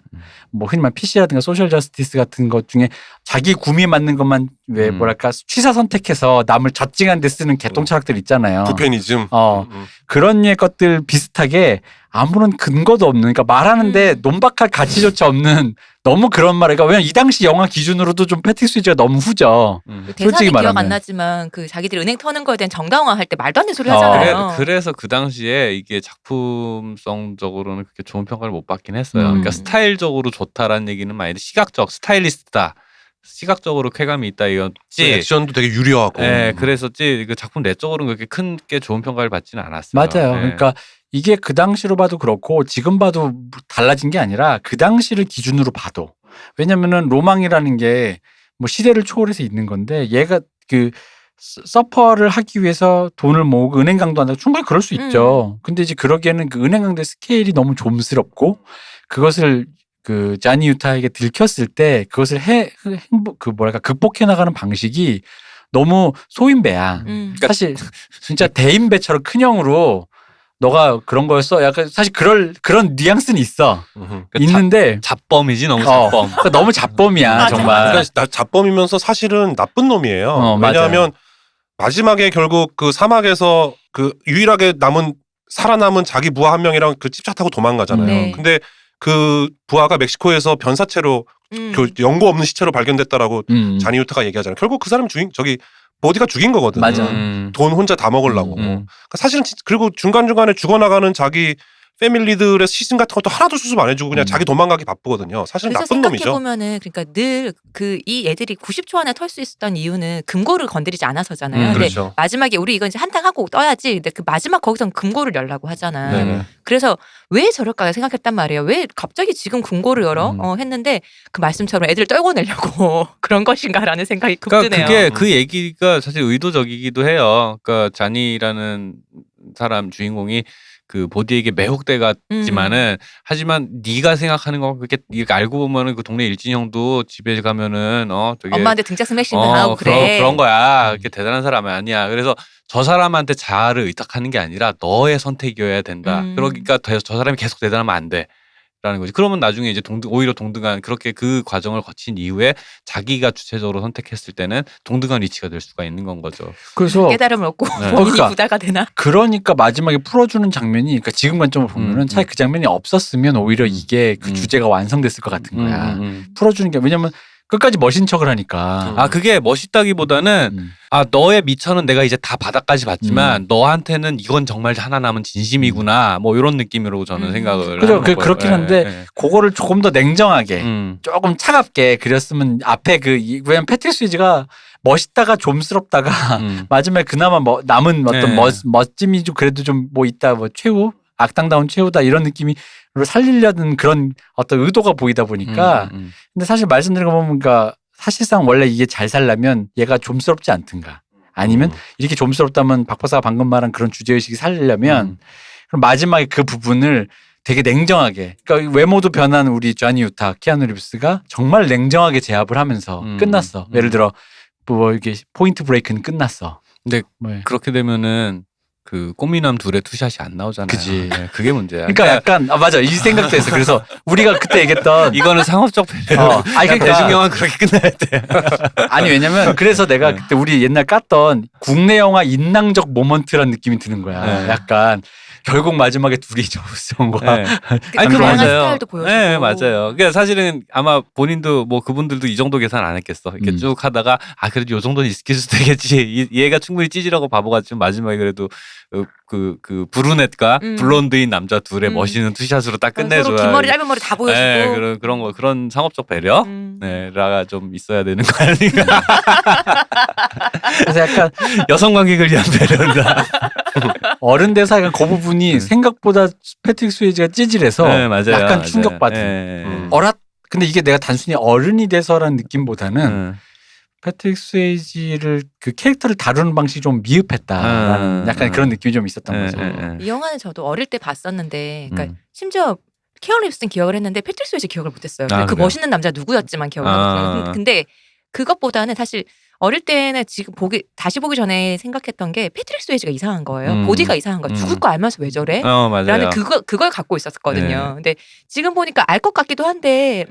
뭐 흔히 말 PC라든가 소셜 저스티스 같은 것 중에 자기 구미에 맞는 것만 왜 뭐랄까 취사 선택해서 남을 젖징한 데 쓰는 개똥 철학들 있잖아요. 부패니즘. 그런 류의 것들 비슷하게 아무런 근거도 없는 그러니까 말하는데 논박할 가치조차 없는 너무 그런 말을 그러니까 왜냐면 이 당시 영화 기준으로도 좀 패트릭 스위지가 너무 후져. 대사는 기억 말하면. 안 나지만 그 자기들이 은행 터는 거에 대한 정당화 할 때 말도 안 되는 소리 하잖아요. 그래서 그 당시에 이게 작품성적으로는 그렇게 좋은 평가를 못 받긴 했어요. 그러니까 스타일적으로 좋다라는 얘기는 많이 시각적 스타일리스트다. 시각적으로 쾌감이 있다 이거지. 액션도 되게 유려하고. 네, 그랬었지. 그 작품 내적으로는 그렇게 큰 게 좋은 평가를 받지는 않았어요. 맞아요. 네. 그러니까 이게 그 당시로 봐도 그렇고 지금 봐도 달라진 게 아니라 그 당시를 기준으로 봐도 왜냐면은 로망이라는 게 뭐 시대를 초월해서 있는 건데 얘가 그 서퍼를 하기 위해서 돈을 모으고 은행 강도한다고 충분히 그럴 수 있죠. 근데 이제 그러기에는 그 은행 강도의 스케일이 너무 좀스럽고 그것을 그 자니 유타에게 들켰을 때 그것을 극복해 나가는 방식이 너무 소인배야. 그러니까 사실 진짜 대인배처럼 큰 형으로 너가 그런 거였어. 약간 사실 그런 뉘앙스는 있어. 있는데 잡범이지 너무 잡범. 그러니까 너무 잡범이야 맞아, 정말. 그러니까 자범이면서 사실은 나쁜 놈이에요. 맞아요. 왜냐하면 마지막에 결국 그 사막에서 그 유일하게 살아남은 자기 부하 한 명이랑 그 찝차 타고 도망가잖아요. 네. 근데 그 부하가 멕시코에서 변사체로 그 연고 없는 시체로 발견됐다라고 자니 유타가 얘기하잖아요. 결국 그 사람 보디가 죽인 거거든. 맞아. 돈 혼자 다 먹으려고. 그러니까 사실은 그리고 중간중간에 죽어나가는 자기 패밀리들의 시즌 같은 것도 하나도 수습 안 해주고 그냥 자기 도망가기 바쁘거든요. 사실은 그래서 나쁜 놈이죠. 생각해보면은 그러니까 늘 이 애들이 90초 안에 털 수 있었던 이유는 금고를 건드리지 않아서잖아요. 근데 그렇죠. 마지막에 우리 이건 이제 한탕하고 떠야지. 근데 그 마지막 거기선 금고를 열라고 하잖아. 네네. 그래서 왜 저럴까 생각했단 말이에요. 왜 갑자기 지금 금고를 열어? 했는데 그 말씀처럼 애들 떨궈내려고 그런 것인가라는 생각이 급 그러니까 드네요. 그게 그 얘기가 사실 의도적이기도 해요. 그러니까 자니라는 사람 주인공이 그 보디에게 매혹돼갔지만은 하지만 네가 생각하는 거 그렇게 네가 알고 보면은 그 동네 일진 형도 집에 가면은 되게 엄마한테 등짝 스매싱도 하고 그래. 그런 거야. 그렇게 대단한 사람이 아니야. 그래서 저 사람한테 자아를 의탁하는 게 아니라 너의 선택이어야 된다. 그러니까 저 사람이 계속 대단하면 안 돼. 라는 거지. 그러면 나중에 이제 오히려 동등한 그렇게 그 과정을 거친 이후에 자기가 주체적으로 선택했을 때는 동등한 위치가 될 수가 있는 건 거죠. 그래서 깨달음을 얻고 네. 본인이 그러니까 부자가 되나? 그러니까 마지막에 풀어주는 장면이 그러니까 지금 관점으로 보면은 차라리 그 장면이 없었으면 오히려 이게 그 주제가 완성됐을 것 같은 거야. 풀어주는 게 왜냐면 끝까지 멋진 척을 하니까. 아 그게 멋있다기보다는 너의 미천은 내가 이제 다 바닥까지 봤지만 너한테는 이건 정말 하나 남은 진심이구나 뭐 이런 느낌으로 저는 생각을 그죠. 하는 거예요. 그렇긴 한데 그거를 조금 더 냉정하게 조금 차갑게 그렸으면 앞에 왜냐면 패트릭 스위지가 멋있다가 좀스럽다가 마지막에 그나마 남은 어떤 멋짐이 좀 그래도 좀 뭐 있다 뭐 최후 악당다운 최후다 이런 느낌이 살리려는 그런 어떤 의도가 보이다 보니까 근데 사실 말씀드린 거 보면 그러니까 사실상 원래 이게 잘 살려면 얘가 좀스럽지 않든가 아니면 이렇게 좀스럽다면 박 박사가 방금 말한 그런 주제의식이 살리려면 그럼 마지막에 그 부분을 되게 냉정하게 그러니까 외모도 변한 우리 쟈니 유타 키아누 리브스가 정말 냉정하게 제압을 하면서 끝났어. 예를 들어 뭐 이게 포인트 브레이크는 끝났어. 근데 그렇게 되면은 그 꽃미남 둘의 투샷이 안 나오잖아요. 그치. 네, 그게 문제야. 그러니까 약간 맞아 이 생각도 했어. 그래서 우리가 그때 얘기했던 이거는 상업적 배려. 아니 그러니까 대중영화 그렇게 끝나야 돼. 아니 왜냐면 그래서 내가 그때 우리 옛날 깠던 국내 영화 인랑적 모먼트란 느낌이 드는 거야. 약간 결국 마지막에 둘이 저온 거야. 네. 아니 그 다양한 맞아요. 스타일도 보여주고. 네 맞아요. 그러니까 사실은 아마 본인도 뭐 그분들도 이 정도 계산 안 했겠어. 이렇게 쭉 하다가 그래도 요 정도는 익스큐즈 되겠지. 얘가 충분히 찌질하고 바보 같지만 마지막에 그래도 그 브루넷과 블론드인 남자 둘의 멋있는 투샷으로 딱 끝내줘야. 서로 긴 머리 짧은 머리 다 보여주고. 네, 그런 상업적 배려, 네라가 좀 있어야 되는 거 아닌가. 그래서 약간 여성 관객을 위한 배려다. 어른 대사 약간 그 부분이 생각보다 패트릭 스웨이지가 찌질해서 네, 맞아요, 약간 맞아요. 충격받은. 네. 근데 이게 내가 단순히 어른이 돼서라는 느낌보다는 패트릭 스웨이지를 그 캐릭터를 다루는 방식이 좀 미흡했다라는 약간 그런 느낌이 좀 있었던 거죠. 이 영화는 저도 어릴 때 봤었는데, 그러니까 심지어 키아누 리브스는 기억을 했는데 패트릭 스웨이지 기억을 못했어요. 그 그래요? 멋있는 남자 누구였지만 기억을 못했어요. 근데 그것보다는 사실 어릴 때는 지금 다시 보기 전에 생각했던 게 패트릭 스웨이지가 이상한 거예요. 보디가 이상한 거예요. 죽을 거 알면서 왜 저래? 맞아요. 라는 그걸 갖고 있었거든요. 네. 근데 지금 보니까 알 것 같기도 한데,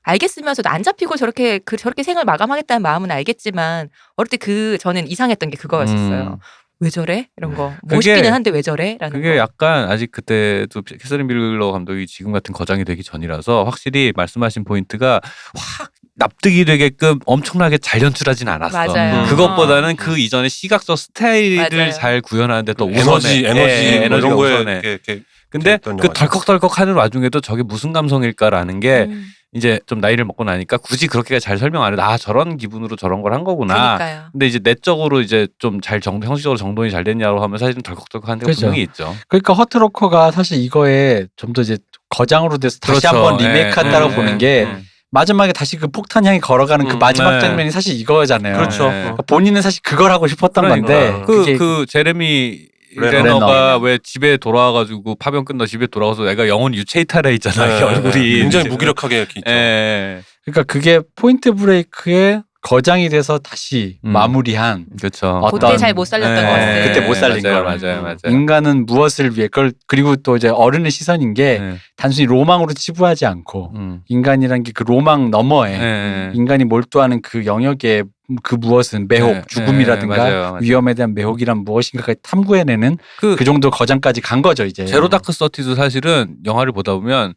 알겠으면서도 안 잡히고 저렇게 생을 마감하겠다는 마음은 알겠지만, 어릴 때 저는 이상했던 게 그거였었어요. 왜 저래? 이런 거. 멋있기는 한데 왜 저래? 라는 그게 거. 약간 아직 그때도 캐서린 빌러 감독이 지금 같은 거장이 되기 전이라서 확실히 말씀하신 포인트가 확 납득이 되게끔 엄청나게 잘 연출하진 않았어. 맞아요. 그것보다는 그 이전에 시각적 스타일을 맞아요. 잘 구현하는데 또 에너지 에너지가 이런 거에 우선해. 이렇게 근데 어떤 그 영화죠? 덜컥덜컥 하는 와중에도 저게 무슨 감성일까라는 게 이제 좀 나이를 먹고 나니까 굳이 그렇게 잘 설명 안 해도 아 저런 기분으로 저런 걸 한 거구나. 그러니까요. 근데 이제 내적으로 이제 좀 잘 형식적으로 정돈이 잘 됐냐고 하면 사실 좀 덜컥덜컥한 데가 그렇죠. 분명히 있죠. 그러니까 허트로커가 사실 이거에 좀 더 이제 거장으로 돼서 다시 그렇죠. 한번 리메이크한다고 예, 보는 예, 게 예. 마지막에 다시 그 폭탄 향이 걸어가는 그 마지막 네. 장면이 사실 이거잖아요. 그렇죠. 네. 그러니까 본인은 사실 그걸 하고 싶었던 그러니까. 건데 그게 그 제레미 레너. 레너가 왜 집에 돌아와가지고 파병 끝나 집에 돌아와서 애가 영혼 유체 이탈해 있잖아. 네, 이 얼굴이 굉장히 이제. 무기력하게 이렇게 있죠. 예. 그러니까 그게 포인트 브레이크의 거장이 돼서 다시 마무리한 그렇죠. 그때 잘 못 살렸던 예, 것 같아요. 그때 못 살린 맞아요, 거라. 맞아요. 인간은 무엇을 위해 그걸 그리고 또 이제 어른의 시선인 게 예. 단순히 로망으로 치부하지 않고 인간이란 게 그 로망 너머에 예. 인간이 몰두하는 그 영역에 그 무엇은 매혹, 네, 죽음이라든가 네, 맞아요. 위험에 대한 매혹이란 무엇인가까지 탐구해내는 그 정도 거장까지 간 거죠 이제. 제로 다크 서티도 사실은 영화를 보다 보면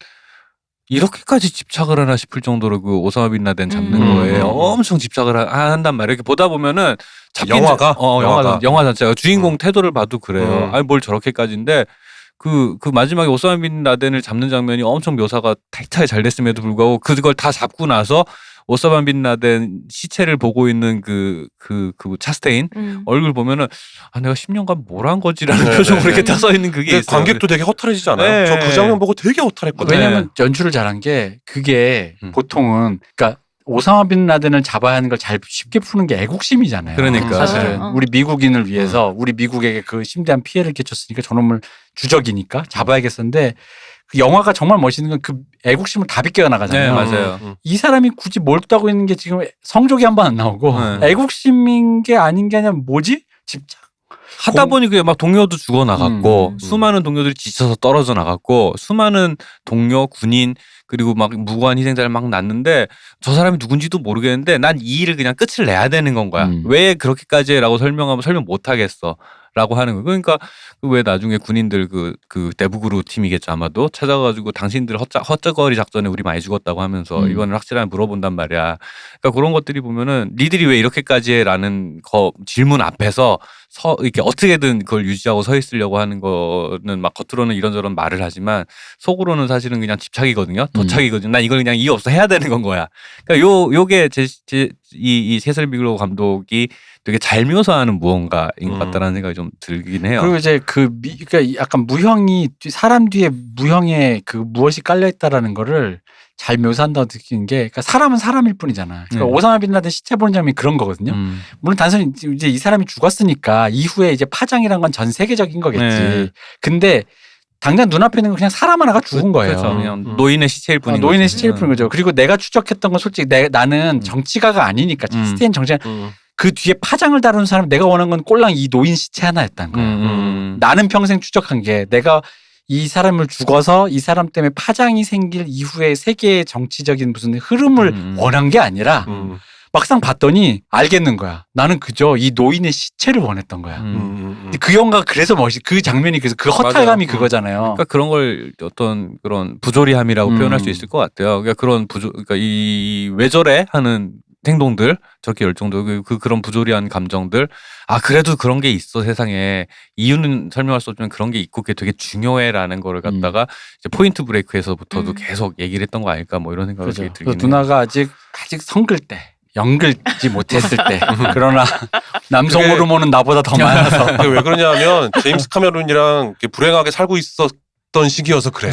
이렇게까지 집착을 하나 싶을 정도로 그 오사마 빈 라덴 잡는 거에 엄청 집착을 한단 말이에요. 이렇게 보다 보면은 영화가? 영화 자체가 주인공 태도를 봐도 그래요. 아니 뭘 저렇게까지인데 그 마지막에 오사마 빈 라덴을 잡는 장면이 엄청 묘사가 타이트하게 잘 됐음에도 불구하고 그걸 다 잡고 나서 오사마 빈 라덴 시체를 보고 있는 그 차스테인 얼굴 보면은 아 내가 10년간 뭘 한 거지라는 네, 표정으로 네. 이렇게 딱 써 있는 그게 근데 있어요. 관객도 되게 허탈해지지 않아요? 네. 저 그 장면 보고 되게 허탈했거든요. 왜냐하면 연출을 잘한 게 그게 음. 보통은 그러니까 오사마 빈 라덴을 잡아야 하는 걸 잘 쉽게 푸는 게 애국심이잖아요. 그러니까. 사실은 어. 우리 미국인을 위해서 우리 미국에게 그 심대한 피해를 끼쳤으니까 저놈을 주적이니까 잡아야겠었는데 그 영화가 정말 멋있는 건 그 애국심을 다 비껴 네, 나가잖아요. 맞아요. 이 사람이 굳이 몰두하고 있는 게 지금 성적이 한 번 안 나오고 네. 애국심인 게 아닌 게 아니라 뭐지? 집착. 하다 보니 그게 막 동료도 죽어 나갔고 음. 수많은 동료들이 지쳐서 떨어져 나갔고 수많은 동료 군인 그리고 막 무고한 희생자를 막 났는데 저 사람이 누군지도 모르겠는데 난 이 일을 그냥 끝을 내야 되는 건 거야. 왜 그렇게까지라고 설명하면 설명 못 하겠어. 라고 하는 거예요. 그러니까 왜 나중에 군인들 그 대북으로 팀이겠죠 아마도 찾아가지고 당신들 헛저거리 작전에 우리 많이 죽었다고 하면서 이거는 확실하게 물어본단 말이야. 그러니까 그런 것들이 보면은 니들이 왜 이렇게까지 해라는 질문 앞에서 이렇게 어떻게든 그걸 유지하고 서 있으려고 하는 거는 막 겉으로는 이런저런 말을 하지만 속으로는 사실은 그냥 집착이거든요. 도착이거든요. 난 이걸 그냥 이유 없어 해야 되는 건 거야. 그러니까 요게 이 세슬 비글로우 감독이 되게 잘 묘사하는 무언가인 것 같다라는 생각이 좀 들긴 해요. 그리고 이제 그러니까 약간 무형이 사람 뒤에 무형의 그 무엇이 깔려 있다라는 거를 잘 묘사한다고 느끼는 게 그러니까 사람은 사람일 뿐이잖아. 그러니까 오사마 빈 라덴 시체 보는 장면이 그런 거거든요. 물론 단순히 이제 이 사람이 죽었으니까 이후에 이제 파장이란 건 전 세계적인 거겠지. 네. 근데 당장 눈앞에 있는 건 그냥 사람 하나가 죽은 거예요. 그렇죠. 그냥 노인의 시체일 뿐인 거죠. 노인의 시체일 뿐인 거죠. 그리고 내가 추적했던 건 솔직히 나는 정치가가 아니니까 차스테인 정치가 그 뒤에 파장을 다루는 사람 내가 원한 건 꼴랑 이 노인 시체 하나였다는 거야. 나는 평생 추적한 게 내가 이 사람을 죽어서 이 사람 때문에 파장이 생길 이후에 세계의 정치적인 무슨 흐름을 원한 게 아니라 막상 봤더니 알겠는 거야. 나는 그저 이 노인의 시체를 원했던 거야. 근데 그 영화가 그래서 그 장면이 그래서 그 허탈감이 맞아요. 그거잖아요. 그러니까 그런 걸 어떤 그런 부조리함이라고 표현할 수 있을 것 같아요. 그러니까 그러니까 이 왜 저래 하는 행동들 저렇게 열정도 그런 부조리한 감정들 그래도 그런 게 있어 세상에 이유는 설명할 수 없지만 그런 게 있고 그게 되게 중요해라는 거를 갖다가 이제 포인트 브레이크에서부터도 계속 얘기를 했던 거 아닐까 뭐 이런 생각이 그렇죠. 들긴 해요. 누나가 아직 성글 때 연글지 못했을 때 그러나 남성 그게- 호르몬은 나보다 더 많아서 그게 왜 그러냐면 제임스 카메론이랑 이렇게 불행하게 살고 있었던 시기여서 그래.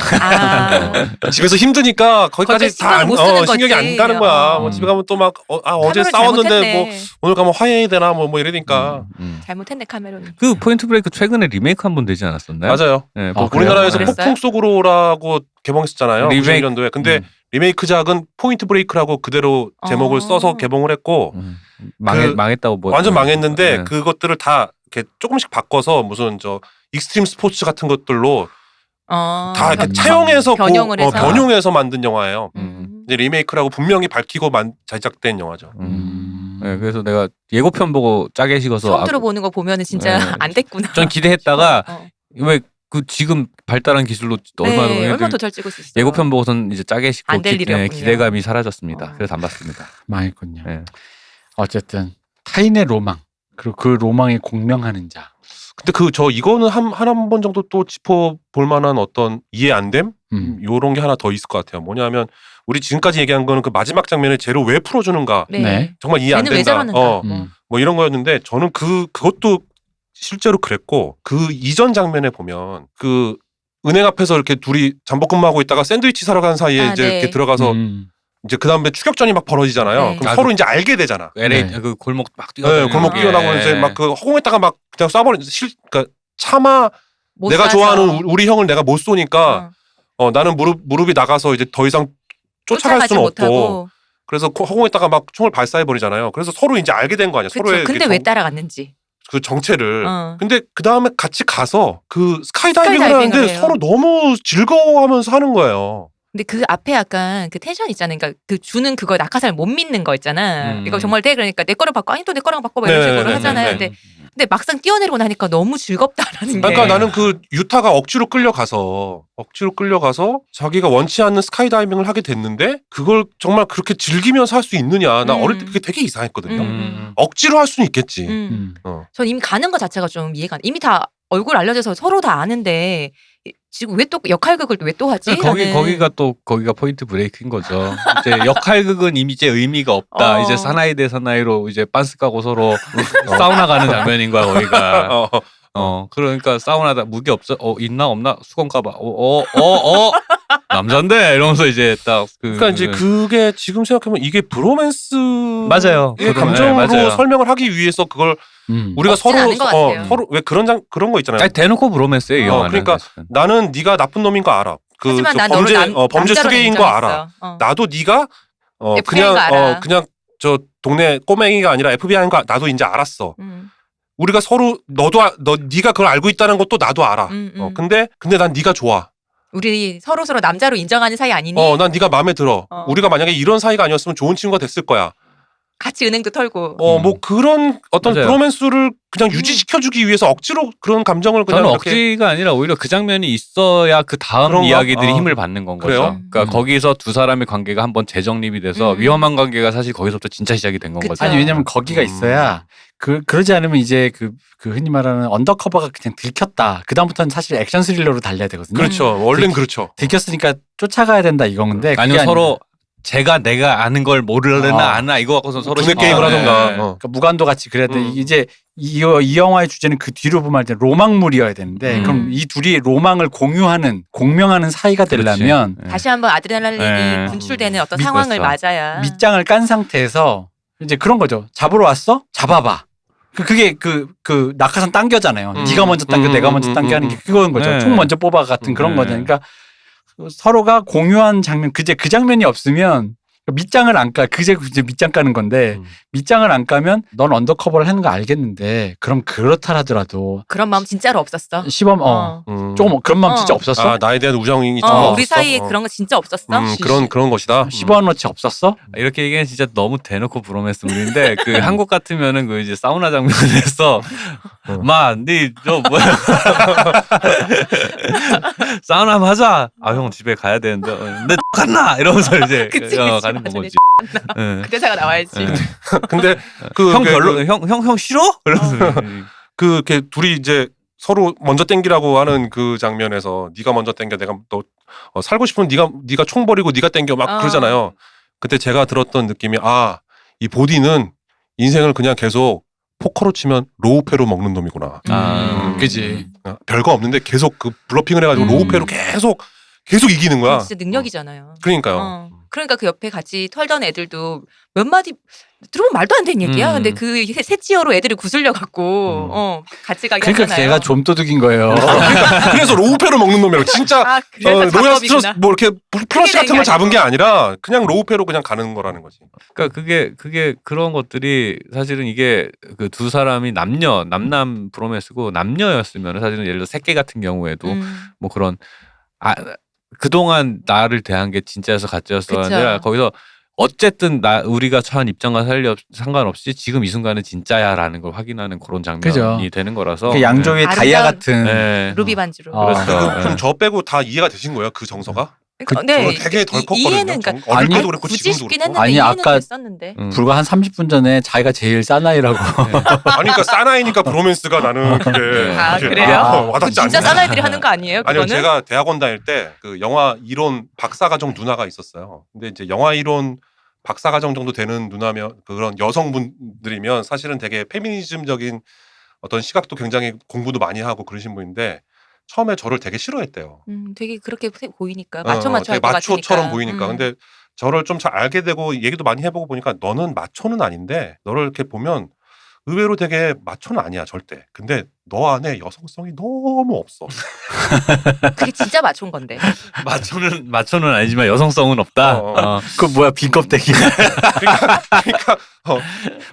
집에서 힘드니까 거기까지 거기까지 다 신경을 못 쓰는 신경이 안 거지. 가는 거야. 어. 뭐 집에 가면 또 막 어제 카메론 싸웠는데 잘못했네. 뭐 오늘 가면 화해해야 되나 뭐 이러니까. 잘못했네 카메론. 그 포인트 브레이크 최근에 리메이크 한 번 되지 않았었나요? 맞아요. 네, 아, 우리나라에서 그래요? 폭풍 속으로라고 개봉했었잖아요. 리메이크. 91년도에. 근데 리메이크작은 포인트 브레이크라고 그대로 제목을 써서 개봉을 했고 망했다고 뭐 완전 망했는데 네. 그것들을 다 이렇게 조금씩 바꿔서 무슨 익스트림 스포츠 같은 것들로 다 이렇게 차용해서 변형을 해서. 변용해서 만든 영화예요. 음. 이제 리메이크라고 분명히 밝히고 제작된 영화죠. 네, 그래서 내가 예고편 보고 짜게 식어서 처음 들어보는 거 보면은 진짜 네. 안 됐구나. 전 기대했다가 어. 왜 그 지금 발달한 기술로 얼마나 네, 보면 얼마나 더 잘 찍을 수 있어. 예고편 보고선 이제 짜게 식고 안될 일이었군요. 기대감이 사라졌습니다. 그래서 안 봤습니다. 망했군요. 네. 어쨌든 타인의 로망 그리고 그 로망에 공명하는 자. 근데 이거는 한 번 정도 또 짚어볼 만한 어떤 이해 안 됨? 요런 게 하나 더 있을 것 같아요. 뭐냐면 우리 지금까지 얘기한 거는 그 마지막 장면에 쟤를 왜 풀어주는가. 네. 네. 정말 이해 안 쟤는 왜 된다. 저러는가. 뭐 이런 거였는데 저는 그것도 실제로 그랬고 그 이전 장면에 보면 그 은행 앞에서 이렇게 둘이 잠복근무하고 있다가 샌드위치 사러 간 사이에 이제 네. 이렇게 들어가서 이제 그 다음에 추격전이 막 벌어지잖아요. 네. 그럼 서로 이제 알게 되잖아. LA 네. 그 골목 막 네, 뛰어다니는 골목 게. 뛰어나고 이제 막 그 허공에다가 막 그냥 쏴버리는 그러니까 차마 못 내가 쏴서. 좋아하는 우리 형을 내가 못 쏘니까 나는 무릎이 나가서 이제 더 이상 쫓아갈 쫓아가지 수는 없고 못하고. 그래서 허공에다가 막 총을 발사해 버리잖아요. 그래서 서로 이제 알게 된 거 아니야. 그쵸. 서로의 근데 왜 따라갔는지. 그 정체를. 어. 근데 그 다음에 같이 가서 그 스카이다이빙을 스카이다이빙을 하는데 해요. 서로 너무 즐거워하면서 하는 거예요. 근데 그 앞에 약간 그 텐션 있잖아요. 그러니까 그 주는 그거 낙하산을 못 믿는 거 있잖아. 이거 정말 돼 그러니까 내 거를 바꿔 아니 또 내 거랑 바꿔 막 이런 식으로 네네네네. 하잖아요. 근데 막상 뛰어내리고 나니까 너무 즐겁다라는 게. 그러니까 나는 그 유타가 억지로 끌려가서 자기가 원치 않는 스카이다이빙을 하게 됐는데 그걸 정말 그렇게 즐기면서 할 수 있느냐. 나 어릴 때 그게 되게 이상했거든요. 억지로 할 수는 있겠지. 전 이미 가는 거 자체가 좀 이해가 안 돼. 이미 다 얼굴 알려져서 서로 다 아는데 지금 왜 또 역할극을 왜 또 하지? 거기가 포인트 브레이크인 거죠. 이제 역할극은 이미 이제 의미가 없다. 이제 사나이 대 사나이로 이제 빤스 까고 서로 사우나 가는 장면인 거야 거기가. 그러니까 사우나다 무기 없어? 있나 없나? 수건 까봐. 남잔데 이러면서 이제 딱 그러니까 이제 그게 지금 생각하면 이게 브로맨스 맞아요. 감정으로 맞아요. 설명을 하기 위해서 그걸 우리가 없진 않은 것 같아요. 서로 왜 그런 거 있잖아요. 아니, 대놓고 브로맨스예요 이 영화는. 그러니까 사실은. 나는 네가 나쁜 놈인 거 알아. 하지만 난 범죄 너를 범죄 남자로 수괴인 거 알아. 인정했어. 나도 네가 FBI인 거 알아. 그냥 저 동네 꼬맹이가 아니라 FBI인 거 나도 이제 알았어. 우리가 서로 네가 그걸 알고 있다는 것도 나도 알아. 근데 난 네가 좋아. 우리 서로 남자로 인정하는 사이 아니니? 난 네가 마음에 들어. 우리가 만약에 이런 사이가 아니었으면 좋은 친구가 됐을 거야. 같이 은행도 털고. 뭐 그런 어떤 맞아요. 브로맨스를 그냥 유지시켜주기 위해서 억지로 그런 감정을 그냥 저는 이렇게 억지가 아니라 오히려 그 장면이 있어야 그 다음 그런가? 이야기들이 힘을 받는 건 그래요? 거죠. 그러니까 거기서 두 사람의 관계가 한번 재정립이 돼서 위험한 관계가 사실 거기서부터 진짜 시작이 된 건 그쵸. 거죠. 아니 왜냐면 거기가 있어야 그러지 않으면 이제 그 흔히 말하는 언더커버가 그냥 들켰다. 그 다음부터는 사실 액션 스릴러로 달려야 되거든요. 그렇죠. 원래는 그렇죠. 들켰으니까 쫓아가야 된다 이건데 아니면 서로 내가 아는 걸 모르나 아나 이거 갖고서 서로 두뇌 게임을 네. 하던가. 그러니까 무관도 같이 그래야 돼. 이제 이 영화의 주제는 그 뒤로 보면 이제 로망물이어야 되는데 그럼 이 둘이 로망을 공명하는 사이가 되려면 그렇지. 다시 한번 아드레날린이 네. 분출되는 어떤 상황을 그렇죠. 맞아야. 밑장을 깐 상태에서 이제 그런 거죠. 잡으러 왔어? 잡아봐. 그게 그 낙하산 당겨잖아요. 네가 먼저 당겨, 내가 먼저 당겨 하는 게 그거인 거죠. 네. 총 먼저 뽑아 같은 그런 거죠. 그러니까 서로가 공유한 장면, 그 장면이 없으면 밑장을 안 까, 이제 밑장 까는 건데 밑장을 안 까면 넌 언더커버를 하는 거 알겠는데 그럼 그렇다 하더라도 그런 마음 진짜로 없었어. 시범 조금 그런 마음 진짜 없었어? 나에 대한 우정이 좀 우리 없었어? 사이에 그런 거 진짜 없었어. 그런 것이다. 씹어넣지 없었어? 이렇게 얘기하면 진짜 너무 대놓고 브로맨스물인데 그 한국 같으면은 그 이제 사우나 장면에서 저 뭐야 사우나 한번 하자. 형 집에 가야 되는데 내 갔나 이러면서 이제 그치, 가는 맞아. 거지. 그 대사가 나와야지. 근데 형 별로 형 싫어? 이러면서 이렇게 둘이 이제 서로 먼저 땡기라고 하는 그 장면에서 네가 먼저 땡겨 내가 또 살고 싶으면 네가 총 버리고 네가 땡겨 막 그러잖아요. 그때 제가 들었던 느낌이 이 보디는 인생을 그냥 계속 포커로 치면 로우패로 먹는 놈이구나. 그지. 별거 없는데 계속 그 블러핑을 해가지고 로우패로 계속 이기는 거야. 진짜 능력이잖아요. 그러니까요. 그러니까 그 옆에 같이 털던 애들도 몇 마디 들어보면 말도 안 되는 얘기야. 근데 그 새치어로 애들이 구슬려 갖고 같이 가게 그러니까 하잖아요. 걔가 좀도둑인 거예요. 그래서 로우패로 먹는 놈이라고 진짜 그래서 노야 스트러스 작업이구나. 뭐 이렇게 플러시 같은 걸 게 잡은 게 아니라 그냥 로우패로 그냥 가는 거라는 거지. 그러니까 그게 그런 것들이 사실은 이게 그 두 사람이 남남 브로맨스고 남녀였으면 사실은 예를 들어 새끼 같은 경우에도 뭐 그런 그동안 나를 대한 게 진짜여서 가짜였어 그쵸. 아니라 거기서 어쨌든 우리가 처한 입장과 상관없이 지금 이 순간은 진짜야라는 걸 확인하는 그런 장면이 그죠. 되는 거라서 그 양쪽의 네. 다이아 아름다운- 같은 네. 루비 반지로. 그렇죠. 그럼 저 빼고 다 이해가 되신 거예요? 그 정서가? 그러니까, 저는 되게 덜 컸거든요. 이해는 어릴 아니, 때도 그랬고 굳이 지금도 싶긴 그렇고. 했는데 아니, 이해는 아까 됐었는데. 불과 한 30분 전에 자기가 제일 싸나이라고. 아니 그러니까 사나이니까 브로맨스가 나는 그게 아, 이렇게 그래요? 와닿지 진짜 않네. 사나이들이 하는 거 아니에요? 아니요, 그거는? 제가 대학원 다닐 때 그 영화 이론 박사과정 누나가 있었어요. 근데 이제 영화 이론 박사과정 정도 되는 누나면 그런 여성분들이면 사실은 되게 페미니즘적인 어떤 시각도 굉장히 공부도 많이 하고 그러신 분인데 처음에 저를 되게 싫어했대요. 되게 그렇게 보이니까 마초 되게 할 것 같으니까. 마초처럼 보이니까. 근데 저를 좀 잘 알게 되고 얘기도 많이 해보고 보니까 너는 마초는 아닌데 너를 이렇게 보면 의외로 되게 마초는 아니야 절대. 근데 너 안에 여성성이 너무 없어. 그게 진짜 마초인 건데. 마초는 아니지만 여성성은 없다. 그거 뭐야, 빈 껍데기. 그러니까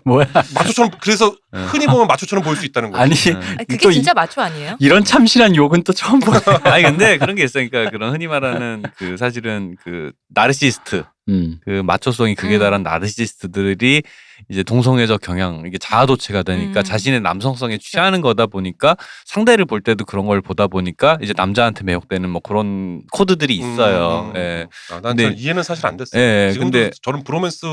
뭐야. 마초처럼 그래서 흔히 보면 마초처럼 보일 수 있다는 거지. 아니, 아니, 그게 또 진짜 마초 아니에요? 이런 참신한 욕은 또 처음 보네. 아니 근데 그런 게 있으니까 그런 흔히 말하는 그 사실은 그 나르시스트 그 마초성이 극에 달한 나르시스트들이 이제 동성애적 경향 이게 자아도취가 되니까 자신의 남성성에 취하는 거다 보니까 상대를 볼 때도 그런 걸 보다 보니까 이제 남자한테 매혹되는 뭐 그런 코드들이 있어요. 예. 난 근데- 잘 이해는 사실 안 됐어요. 예, 지금도 근데- 저는 브로맨스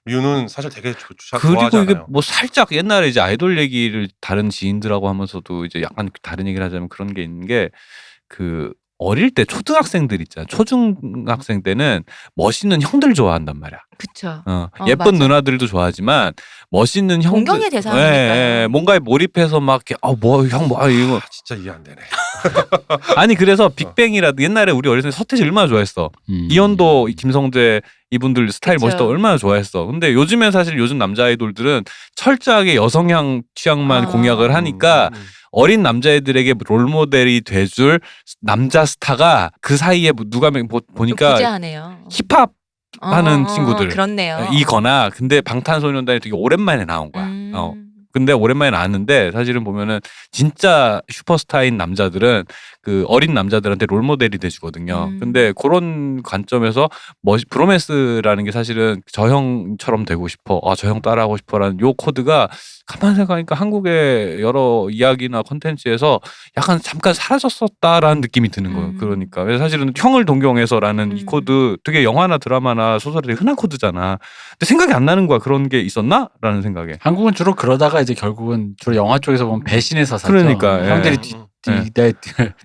류는 사실 되게 그리고 좋아하잖아요. 이게 뭐 살짝 옛날에 이제 아이돌 얘기를 다른 지인들하고 하면서도 이제 약간 다른 얘기를 하자면 그런 게 있는 게 그 어릴 때 초등학생들 있잖아. 초중학생 때는 멋있는 형들 좋아한단 말이야. 그쵸. 예쁜 맞아. 누나들도 좋아하지만 멋있는 형들 동경의 대상이니까요. 뭔가에 몰입해서 막 이렇게 이거 진짜 이해 안 되네. 아니 그래서 빅뱅이라도 옛날에 우리 어렸을 때 서태지 얼마나 좋아했어. 이현도, 김성재 이분들 스타일 그쵸. 멋있다 얼마나 좋아했어. 근데 요즘엔 사실 요즘 남자 아이돌들은 철저하게 여성향 취향만 공약을 하니까 어린 남자애들에게 롤모델이 돼줄 남자 스타가 그 사이에 누가 보니까 부재하네요. 힙합 하는 친구들 그렇네요. 이거나 근데 방탄소년단이 되게 오랜만에 나온 거야. 근데 오랜만에 나왔는데 사실은 보면은 진짜 슈퍼스타인 남자들은 그 어린 남자들한테 롤모델이 돼주거든요. 근데 그런 관점에서 브로맨스라는 게 사실은 저 형처럼 되고 싶어, 저 형 따라하고 싶어라는 요 코드가 가만 생각하니까 한국의 여러 이야기나 콘텐츠에서 약간 잠깐 사라졌었다라는 느낌이 드는 거예요. 그러니까 그래서 사실은 형을 동경해서라는 이 코드 되게 영화나 드라마나 소설에 되게 흔한 코드잖아. 근데 생각이 안 나는 거야. 그런 게 있었나라는 생각에. 한국은 주로 그러다가 이제 결국은 주로 영화 쪽에서 보면 배신해서 살죠. 그러니까, 예. 형들이 내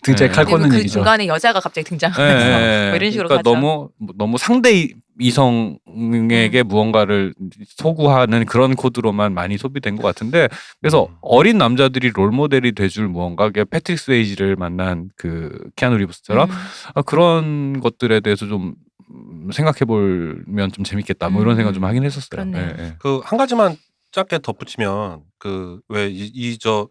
등짝에 칼 꽂는 그 얘기죠. 중간에 여자가 갑자기 등장하면서 뭐 이런 식으로 그러니까 가죠. 너무 상대 이성에게 무언가를 소구하는 그런 코드로만 많이 소비된 것 같은데 그래서 어린 남자들이 롤모델이 돼줄 무언가 패트릭 스웨이지를 만난 그 키아누 리브스처럼 그런 것들에 대해서 좀 생각해보면 좀 재밌겠다 뭐 이런 생각 좀 하긴 했었어요. 그렇네요. 그 한 가지만 짧게 덧붙이면 그 왜 저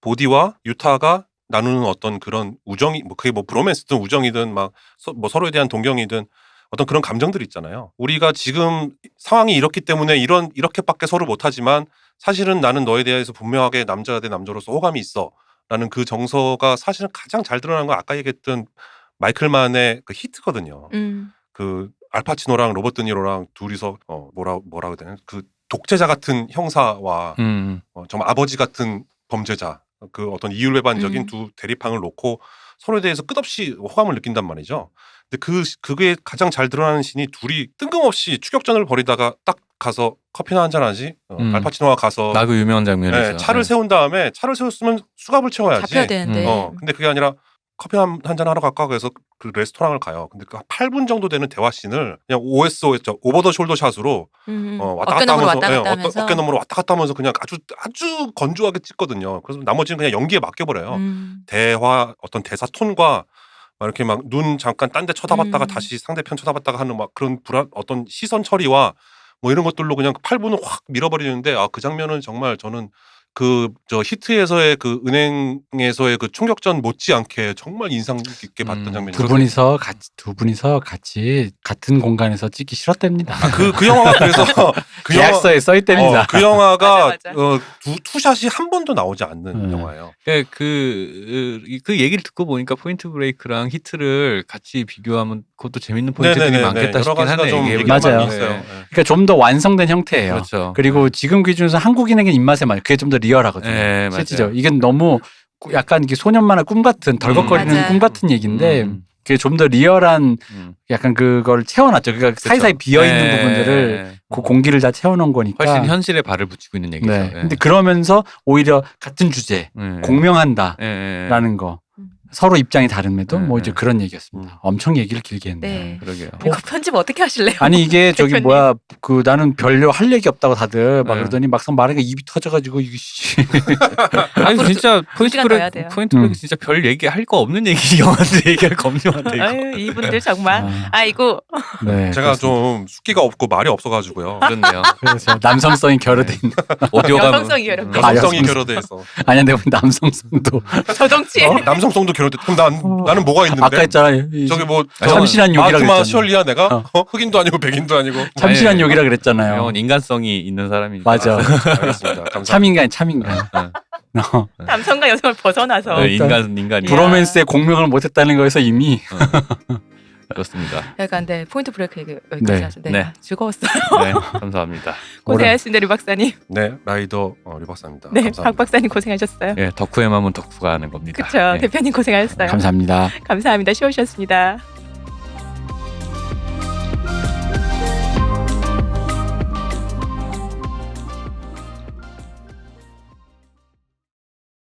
보디와 유타가 나누는 어떤 그런 우정이 뭐 그게 뭐 브로맨스든 우정이든 막 뭐 서로에 대한 동경이든 어떤 그런 감정들이 있잖아요. 우리가 지금 상황이 이렇기 때문에 이렇게밖에 서로 못하지만 사실은 나는 너에 대해서 분명하게 남자가 대 남자로서 호감이 있어라는 그 정서가 사실은 가장 잘 드러난 건 아까 얘기했던 마이클만의 그 히트거든요. 그 알파치노랑 로버트 드니로랑 둘이서 뭐라고 해야 되나 그 독재자 같은 형사와 정말 아버지 같은 범죄자 그 어떤 이율배반적인 두 대립항을 놓고 서로에 대해서 끝없이 호감을 느낀단 말이죠. 근데 그게 가장 잘 드러나는 신이 둘이 뜬금없이 추격전을 벌이다가 딱 가서 커피나 한잔 하지. 알파치노가 가서 나 그 유명한 장면이죠. 차를 세운 다음에 차를 세웠으면 수갑을 채워야지. 잡혀야 되는데. 근데 그게 아니라 커피 한잔 하러 갈까 그래서 그 레스토랑을 가요. 근데 그 8분 정도 되는 대화씬을 그냥 OSO였죠. 오버 더 숄더 샷으로 왔다 갔다 하면서 어깨 너머로 왔다 갔다 하면서 그냥 아주 건조하게 찍거든요. 그래서 나머지는 그냥 연기에 맡겨버려요. 어떤 대사 톤과 막 이렇게 막 눈 잠깐 딴 데 쳐다봤다가 다시 상대편 쳐다봤다가 하는 막 그런 어떤 시선 처리와 뭐 이런 것들로 그냥 8분을 확 밀어버리는데 그 장면은 정말 저는 저 히트에서의 그 은행에서의 그 총격전 못지않게 정말 인상 깊게 봤던 장면이에요. 두 분이서 같이 같은 공간에서 찍기 싫었답니다. 그 영화가 그래서 계약서에 써 있답니다. 그 영화가 맞아. 투샷이 한 번도 나오지 않는 영화예요. 그 얘기를 듣고 보니까 포인트 브레이크랑 히트를 같이 비교하면 그것도 재밌는 포인트들이 많겠다 여러 싶긴 가지가 하네. 좀 이게 얘기가 맞아요. 많이 있어요. 그러니까 좀 더 완성된 형태예요. 그렇죠. 그리고 지금 기준에서 한국인에게 입맛에 맞아요. 그게 좀 더 리얼하거든요. 네, 실제죠. 맞아요. 이게 너무 약간 이게 소년 만화 꿈 같은 덜컥거리는 맞아요. 꿈 같은 얘기인데 그게 좀 더 리얼한 음. 약간 그걸 채워놨죠. 그러니까 사이사이 비어 있는 네. 부분들을 그 공기를 다 채워놓은 거니까. 훨씬 현실에 발을 붙이고 있는 얘기죠. 네. 예. 근데 그러면서 오히려 같은 주제 예. 공명한다라는 예. 거. 서로 입장이 다름에도 뭐 네, 이제 네. 그런 얘기였습니다. 엄청 얘기를 길게 했네. 네. 그러게요. 이거 편집 어떻게 하실래요? 아니 이게 저기 대표님. 뭐야 그 나는 별로 할 얘기 없다고 다들 막 네. 그러더니 막상 말하니까 입이 터져가지고 이게 씨. 아니 진짜 포인트 시간 더 해야 돼요. 브레이크 포인트 브레이크 음. 진짜 별 얘기할 거 없는 얘기 영화인데 얘기할 거 없는 영화인데 이거. 아유 이분들 정말 아, 아이고 네, 제가 그렇습니다. 좀 숫기가 없고 말이 없어가지고요. 그렇네요. 그래서 남성성이 결여돼 있는. 오디오가 여성성이 결여돼. 여성성이 여성성. 결여돼 있어. 아니야 내가 본 남성성도 저정치. 남성성도 결여돼. 그럼 나는 뭐가 있는데? 아까 했잖아. 이 저기 뭐 참신한 욕이라 마트마 그랬잖아. 시얼리야 내가 어. 흑인도 아니고 백인도 아니고. 참신한 아니, 욕이라 그랬잖아요. 형은 인간성이 있는 사람이니까. 맞아. 알겠습니다. 감사합니다. 참인간. 어. 남성과 여성을 벗어나서 네, 인간이 야. 브로맨스의 공명을 못했다는 거에서 이미 그렇습니다. 약간 네 포인트 브레이크 얘기 여기까지 네. 하죠. 네. 네. 즐거웠어요. 네, 감사합니다. 고생하셨습니다, 류 박사님. 네, 라이더 류 박사입니다. 네, 감사합니다. 박 박사님 고생하셨어요. 예, 덕후의 마음은 덕후가 하는 겁니다. 그렇죠. 예. 대표님 고생하셨어요. 감사합니다. 감사합니다. 쉬우셨습니다.